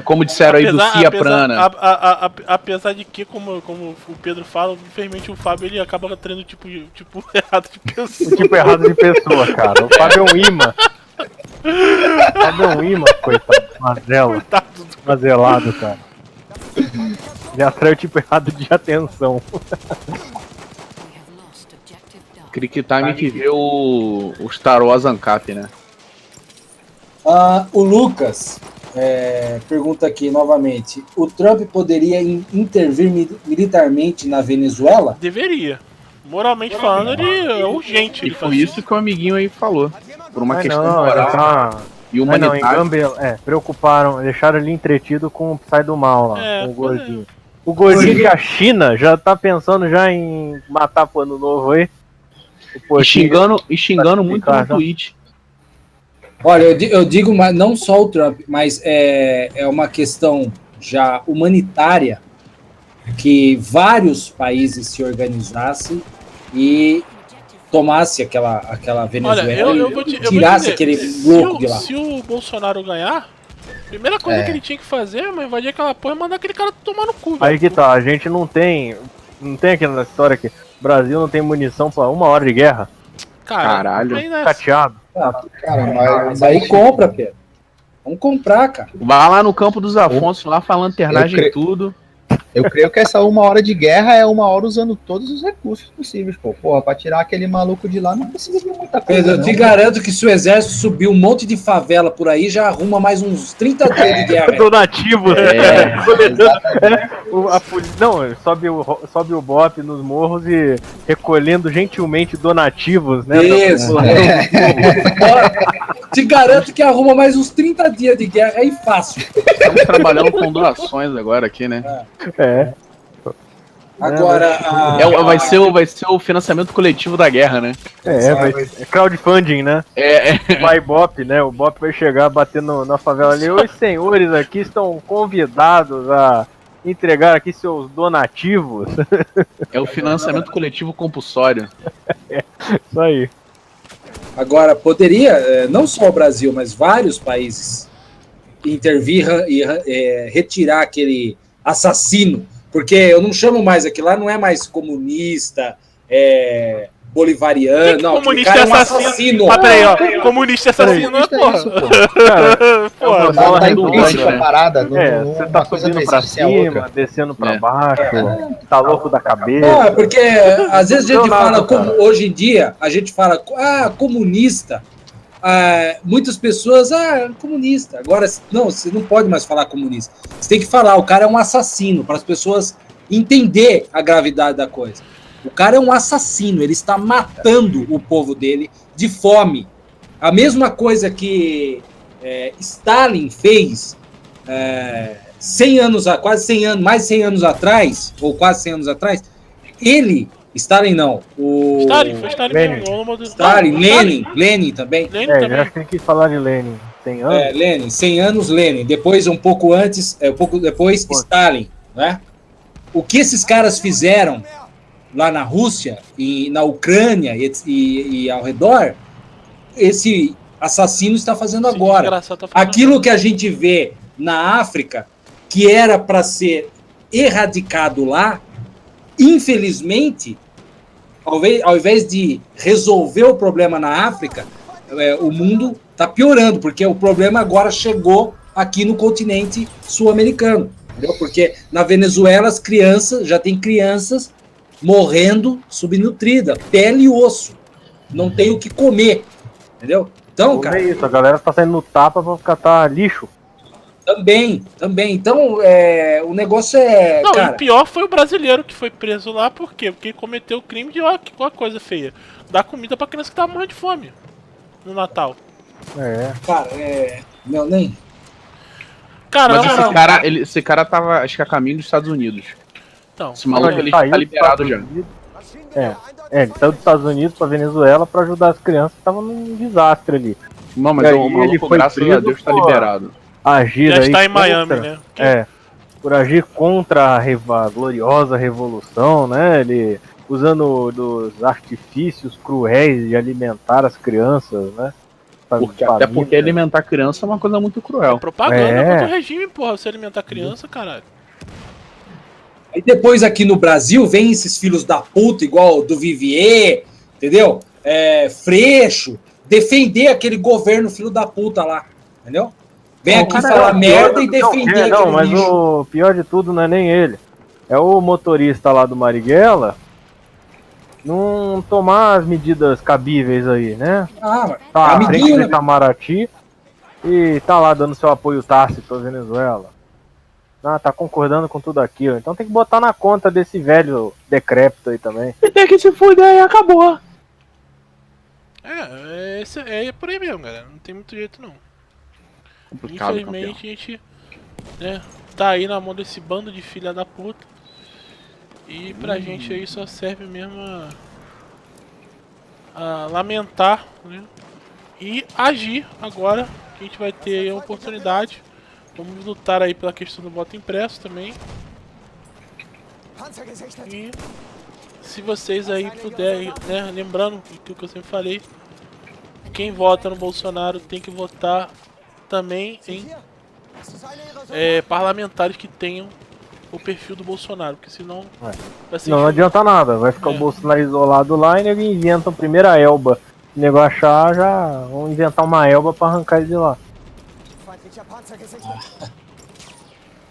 Como disseram aí, do Cia Prana. Apesar de que, como o Pedro fala, infelizmente o Fábio ele acaba treinando tipo errado de pessoa. O tipo errado de pessoa, cara. O Fábio é um imã. O Fábio é um imã, coitado. Mazela. Mazelado, cara. Ele atrai o tipo errado de atenção. Crick Time que vê o Star Wars Ancap, né? O Lucas pergunta aqui novamente: o Trump poderia intervir militarmente na Venezuela? Deveria. Moralmente falando, ele é urgente. E Ele foi faz isso que o amiguinho aí falou. Por uma Mas questão não, moral e em humanitária. Gambela, preocuparam, deixaram ele entretido com o Psy do Mal lá, É, com o gordinho. O gordinho que a China já tá pensando já em matar pro ano novo aí. E xingando muito no Twitch. Olha, eu digo, mas não só o Trump, mas é uma questão já humanitária que vários países se organizassem e tomasse aquela Venezuela Olha, eu e vou te tirasse dizer, aquele se louco o- de lá. Se o Bolsonaro ganhar, a primeira coisa que ele tinha que fazer é invadir aquela porra e mandar aquele cara tomar no cu, Aí velho. que tá, a gente não tem aquela história que o Brasil não tem munição pra 1 hora de guerra. Caralho. aí, né, Cateado. Cara, Mas aí compra, Pedro. Vamos comprar, cara. Vai lá no campo dos Afonso, lá falando lanternagem e Eu tudo. Eu creio que essa 1 hora de guerra é 1 hora usando todos os recursos possíveis, pô. Porra, pra tirar aquele maluco de lá não precisa de muita coisa. Pedro, eu te garanto que se o exército subir um monte de favela por aí, já arruma mais uns 30 dias de guerra. Donativo, É, Não, sobe o BOP nos morros e recolhendo gentilmente donativos, né? Isso. Te garanto que arruma mais uns 30 dias de guerra aí fácil. Estamos trabalhando com doações agora aqui, né? É. Agora, Vai ser o financiamento coletivo da guerra, né? É crowdfunding, né? Vai BOP, né? O BOP vai chegar batendo na favela ali. Os senhores aqui estão convidados a entregar aqui seus donativos. É o financiamento coletivo compulsório. Isso aí. Agora, poderia, não só o Brasil, mas vários países intervir e retirar aquele assassino, porque eu não chamo mais aquilo lá, não é mais comunista, bolivariano, não, aquele comunista cara é é um assassino. Ah, peraí, ó. Comunista é assassino, né, Comunista é porra? isso, pô. Cara, Porra, Tá, tá redundante, implícito né? a parada, você uma tá coisa subindo não pra existe sem a cima, outra. descendo pra É. baixo, tá louco da Não, cabeça. porque às vezes a gente Não, fala, cara. hoje em dia, a gente fala, comunista. Muitas pessoas, comunista. Agora, não, você não pode mais falar comunista. Você tem que falar, o cara é um assassino, para as pessoas entender a gravidade da coisa. O cara é um assassino, ele está matando o povo dele de fome. A mesma coisa que Stalin fez 100 anos, quase 100 anos, mais de 100 anos atrás, ou quase 100 anos atrás, Stalin não, Foi Stalin Lenin. mesmo. Stalin, Lenin também. Lenin Já também. acho que ele quis falar de Lenin. Tem anos? Lenin, 100 anos Lenin, depois um pouco antes, um pouco depois Stalin, né? O que esses caras fizeram lá na Rússia e na Ucrânia e ao redor, esse assassino está fazendo Esse agora. desgraçado tá fazendo Aquilo que a gente vê na África, que era para ser erradicado lá, infelizmente, ao invés de resolver o problema na África, o mundo está piorando, porque o problema agora chegou aqui no continente sul-americano. Entendeu? Porque na Venezuela as crianças, já tem crianças morrendo subnutrida, pele e osso. Não tem o que comer. Entendeu? Então, cara. É isso, a galera tá saindo no tapa pra catar lixo. Também. Então, o negócio Não, cara, e o pior foi o brasileiro que foi preso lá, por quê? Porque ele cometeu o crime de, ó, que coisa feia. Dar comida pra criança que tava morrendo de fome no Natal. cara, não, nem. Cara, Mas na moral, esse cara tava, acho que a caminho dos Estados Unidos. então, Esse maluco ele tá liberado já. Ele saiu dos Estados Unidos pra Venezuela pra ajudar as crianças que estavam num desastre ali. Não, mas E aí o ele maluco, foi graças a preso, Deus, tá pô. liberado. Agir já aí está em contra- Miami, né? Por agir contra a gloriosa revolução, né? Ele usando dos artifícios cruéis de alimentar as crianças, né? Até porque alimentar criança é uma coisa muito cruel. Propaganda contra o regime, porra, você alimentar criança, caralho. Aí depois aqui no Brasil vem esses filhos da puta, igual do Vivier, entendeu? Freixo, defender aquele governo filho da puta lá, entendeu? Vem aqui falar merda e defender Não, aquele mas lixo. o pior de tudo não é nem ele. É o motorista lá do Marighella não tomar as medidas cabíveis aí, né? Mas Tá à frente amiguinho, do né? Itamaraty e tá lá dando seu apoio tácito à Venezuela. Tá concordando com tudo aquilo. Então tem que botar na conta desse velho decrépito aí também. Tem que se fuder e acabou. É por aí mesmo, galera. Não tem muito jeito, não. Complicado, Infelizmente, a gente tá aí na mão desse bando de filha da puta. E pra gente aí só serve mesmo a lamentar, né? E agir agora, que a gente vai ter aí a oportunidade. Vamos lutar aí pela questão do voto impresso também. E se vocês aí puderem, né, lembrando aquilo que eu sempre falei, quem vota no Bolsonaro tem que votar também em parlamentares que tenham o perfil do Bolsonaro, porque senão vai ser Não adianta nada, vai ficar o Bolsonaro isolado lá e nego inventa a primeira elba. O nego achar, já vão inventar uma elba pra arrancar ele de lá.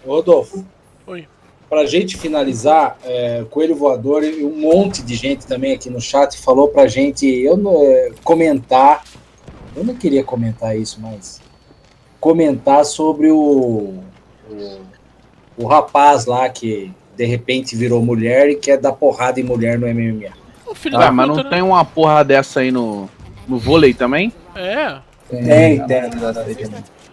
Rodolfo, Oi. pra gente finalizar, Coelho Voador e um monte de gente também aqui no chat falou pra gente comentar. Eu não queria comentar isso, mas comentar sobre o rapaz lá que de repente virou mulher e quer dar porrada em mulher no MMA. O filho da Mas puta, não né? tem uma porra dessa aí no vôlei também?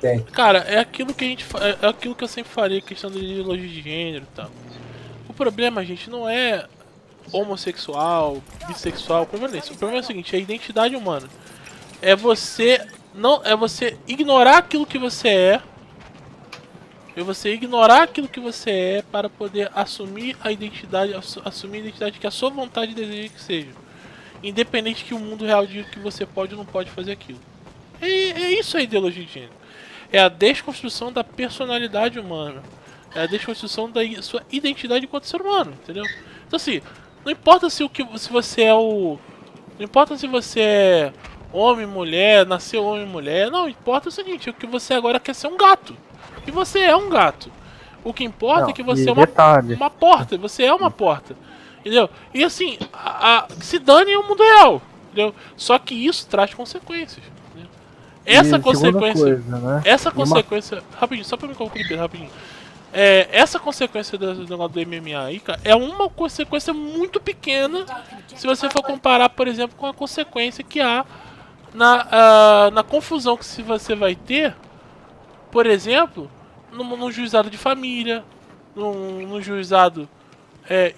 Tem. Cara, é aquilo que a gente é aquilo que eu sempre falei, questão da ideologia de gênero e tal. O problema, gente, não é homossexual, bissexual, o problema é esse. O problema é o seguinte, é a identidade humana. É você ignorar aquilo que você é é você ignorar aquilo que você é para poder assumir a identidade que a sua vontade deseja que seja. Independente que o mundo real diga que você pode ou não pode fazer aquilo. É isso a ideologia de gênero. É a desconstrução da personalidade humana. É a desconstrução da sua identidade enquanto ser humano, entendeu? Então assim, não importa se você é o... Não importa se você é homem, mulher, nasceu homem, mulher. Não, importa o seguinte, o que você agora quer ser um gato. E você é um gato. O que importa é que você é uma porta. Você é uma porta. Entendeu? E assim, se dane o mundo real. Entendeu? Só que isso traz consequências. Entendeu? Essa consequência. Coisa, né? Essa consequência. Rapidinho, só pra me concluir, rapidinho. Essa consequência do negócio do MMA aí, cara, é uma consequência muito pequena se você for comparar, por exemplo, com a consequência que há na confusão que você vai ter, por exemplo, no juizado de família, no juizado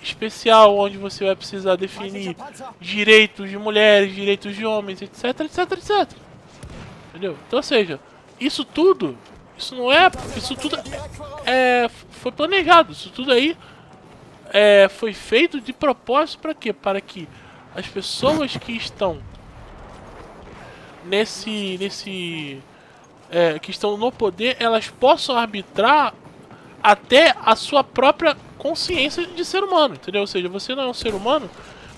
especial, onde você vai precisar definir direitos de mulheres, direitos de homens, etc, etc, etc. Entendeu? Então, ou seja, isso tudo foi planejado. Isso tudo aí foi feito de propósito para quê? Para que as pessoas que estão que estão no poder, elas possam arbitrar até a sua própria consciência de ser humano, entendeu? Ou seja, você não é um ser humano,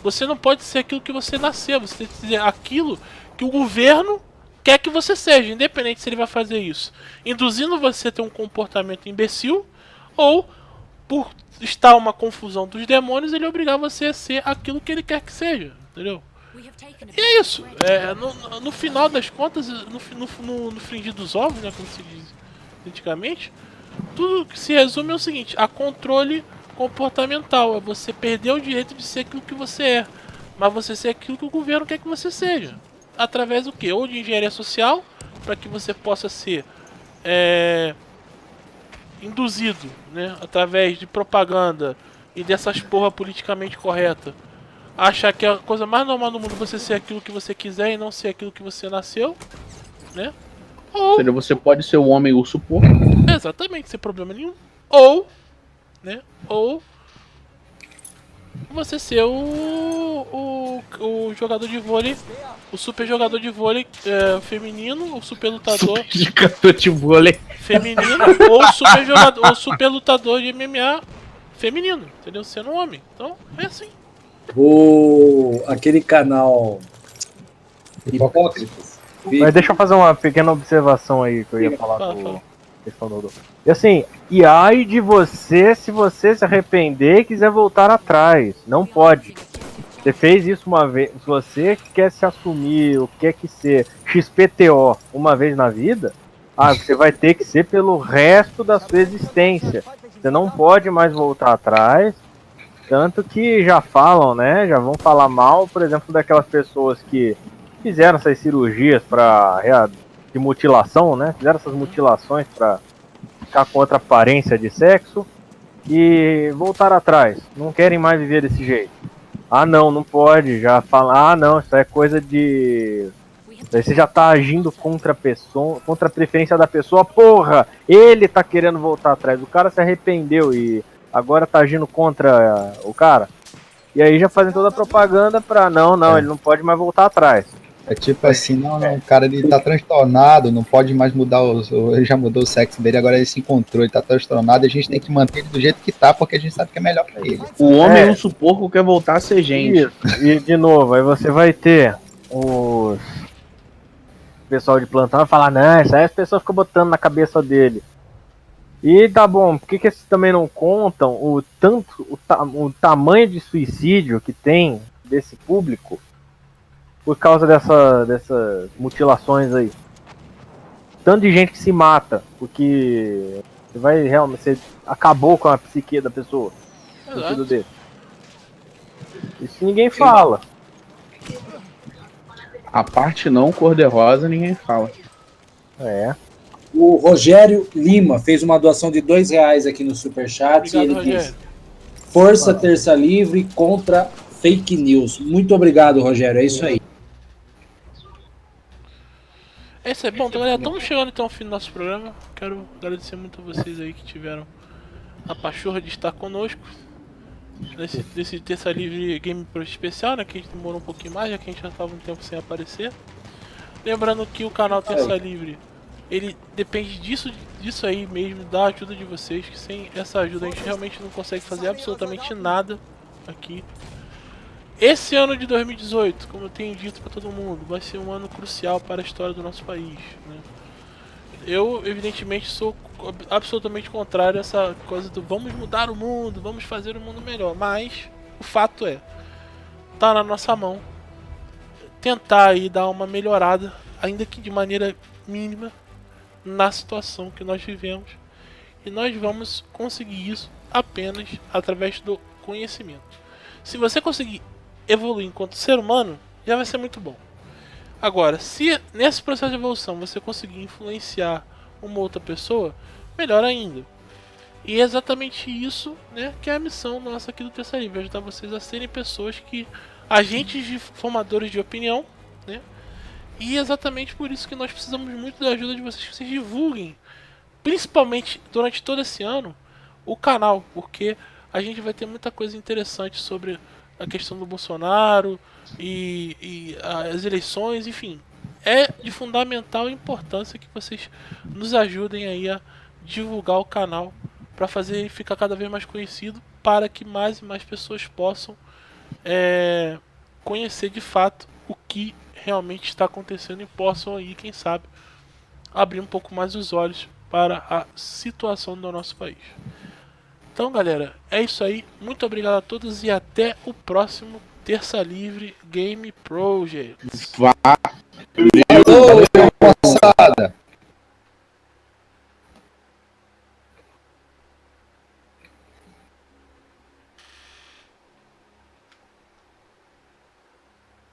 você não pode ser aquilo que você nasceu, você tem que dizer aquilo que o governo quer que você seja, independente se ele vai fazer isso induzindo você a ter um comportamento imbecil, ou por estar uma confusão dos demônios, ele obrigar você a ser aquilo que ele quer que seja, entendeu? E é isso. No final das contas, no fringir dos ovos, né, como se diz antigamente, tudo que se resume é o seguinte: a controle comportamental. É você perder o direito de ser aquilo que você é, mas você ser aquilo que o governo quer que você seja. Através do que? Ou de engenharia social, para que você possa ser induzido, né, através de propaganda e dessas porra politicamente correta, achar que é a coisa mais normal do mundo você ser aquilo que você quiser e não ser aquilo que você nasceu, né? Ou seja, você pode ser o homem urso porco. Exatamente, sem problema nenhum. Ou, né? Ou você ser o jogador de vôlei, o super jogador de vôlei feminino, o super lutador jogador de vôlei feminino, ou o super lutador de MMA feminino, entendeu? Sendo um homem. Então, é assim. Aquele canal Hipócritas. Mas deixa eu fazer uma pequena observação aí que eu ia falar do questão do. E assim, e ai de você se você se arrepender e quiser voltar atrás. Não pode. Você fez isso uma vez. Se você quer se assumir, ou quer que ser XPTO uma vez na vida, você vai ter que ser pelo resto da sua existência. Você não pode mais voltar atrás. Tanto que já falam, né? Já vão falar mal, por exemplo, daquelas pessoas que fizeram essas cirurgias de mutilação, né? Fizeram essas mutilações para ficar com outra aparência de sexo e voltaram atrás. Não querem mais viver desse jeito. Não pode. Já falam, não, isso é coisa de... Você já tá agindo contra a pessoa, contra a preferência da pessoa. Porra, ele tá querendo voltar atrás. O cara se arrependeu e agora tá agindo contra o cara. E aí já fazem toda a propaganda pra ele não pode mais voltar atrás. É tipo assim, o cara ele tá transtornado, não pode mais mudar ele já mudou o sexo dele, agora ele se encontrou, ele tá transtornado, e a gente tem que manter ele do jeito que tá, porque a gente sabe que é melhor pra ele. O homem urso porco quer voltar a ser gente. Isso. E de novo, aí você vai ter o pessoal de plantão vai falar, não, isso aí as pessoas ficam botando na cabeça dele. E tá bom, por que esses também não contam o tamanho de suicídio que tem desse público por causa dessas mutilações aí? Tanto de gente que se mata, porque você acabou com a psique da pessoa. Isso ninguém fala. A parte não cor-de-rosa ninguém fala. O Rogério Lima fez uma doação de R$2 aqui no Superchat. Obrigado, e ele diz: Força Terça Livre contra fake news. Muito obrigado, Rogério. É isso aí. É isso aí. Bom, então, galera, estamos chegando então ao fim do nosso programa. Quero agradecer muito a vocês aí que tiveram a pachorra de estar conosco nesse Terça Livre Game Pro especial, né? Que a gente demorou um pouquinho mais, já que a gente já estava um tempo sem aparecer. Lembrando que o canal Terça Livre, ele depende disso aí mesmo, da ajuda de vocês, que sem essa ajuda a gente realmente não consegue fazer absolutamente nada aqui. Esse ano de 2018, como eu tenho dito para todo mundo, vai ser um ano crucial para a história do nosso país, né? Eu, evidentemente, sou absolutamente contrário a essa coisa do vamos mudar o mundo, vamos fazer o mundo melhor, mas o fato é, tá na nossa mão tentar aí dar uma melhorada, ainda que de maneira mínima, na situação que nós vivemos, e nós vamos conseguir isso apenas através do conhecimento. Se você conseguir evoluir enquanto ser humano, já vai ser muito bom. Agora, se nesse processo de evolução você conseguir influenciar uma outra pessoa, melhor ainda. E é exatamente isso, né, que é a missão nossa aqui do Terça Livre, ajudar vocês a serem pessoas que, agentes de formadores de opinião, né? E é exatamente por isso que nós precisamos muito da ajuda de vocês, que vocês divulguem, principalmente durante todo esse ano, o canal, porque a gente vai ter muita coisa interessante sobre a questão do Bolsonaro e as eleições, enfim. É de fundamental importância que vocês nos ajudem aí a divulgar o canal para fazer ele ficar cada vez mais conhecido, para que mais e mais pessoas possam conhecer de fato o que realmente está acontecendo e possam aí, quem sabe, abrir um pouco mais os olhos para a situação do nosso país. Então, galera, é isso aí. Muito obrigado a todos e até o próximo Terça Livre Game Project. Valeu, moçada!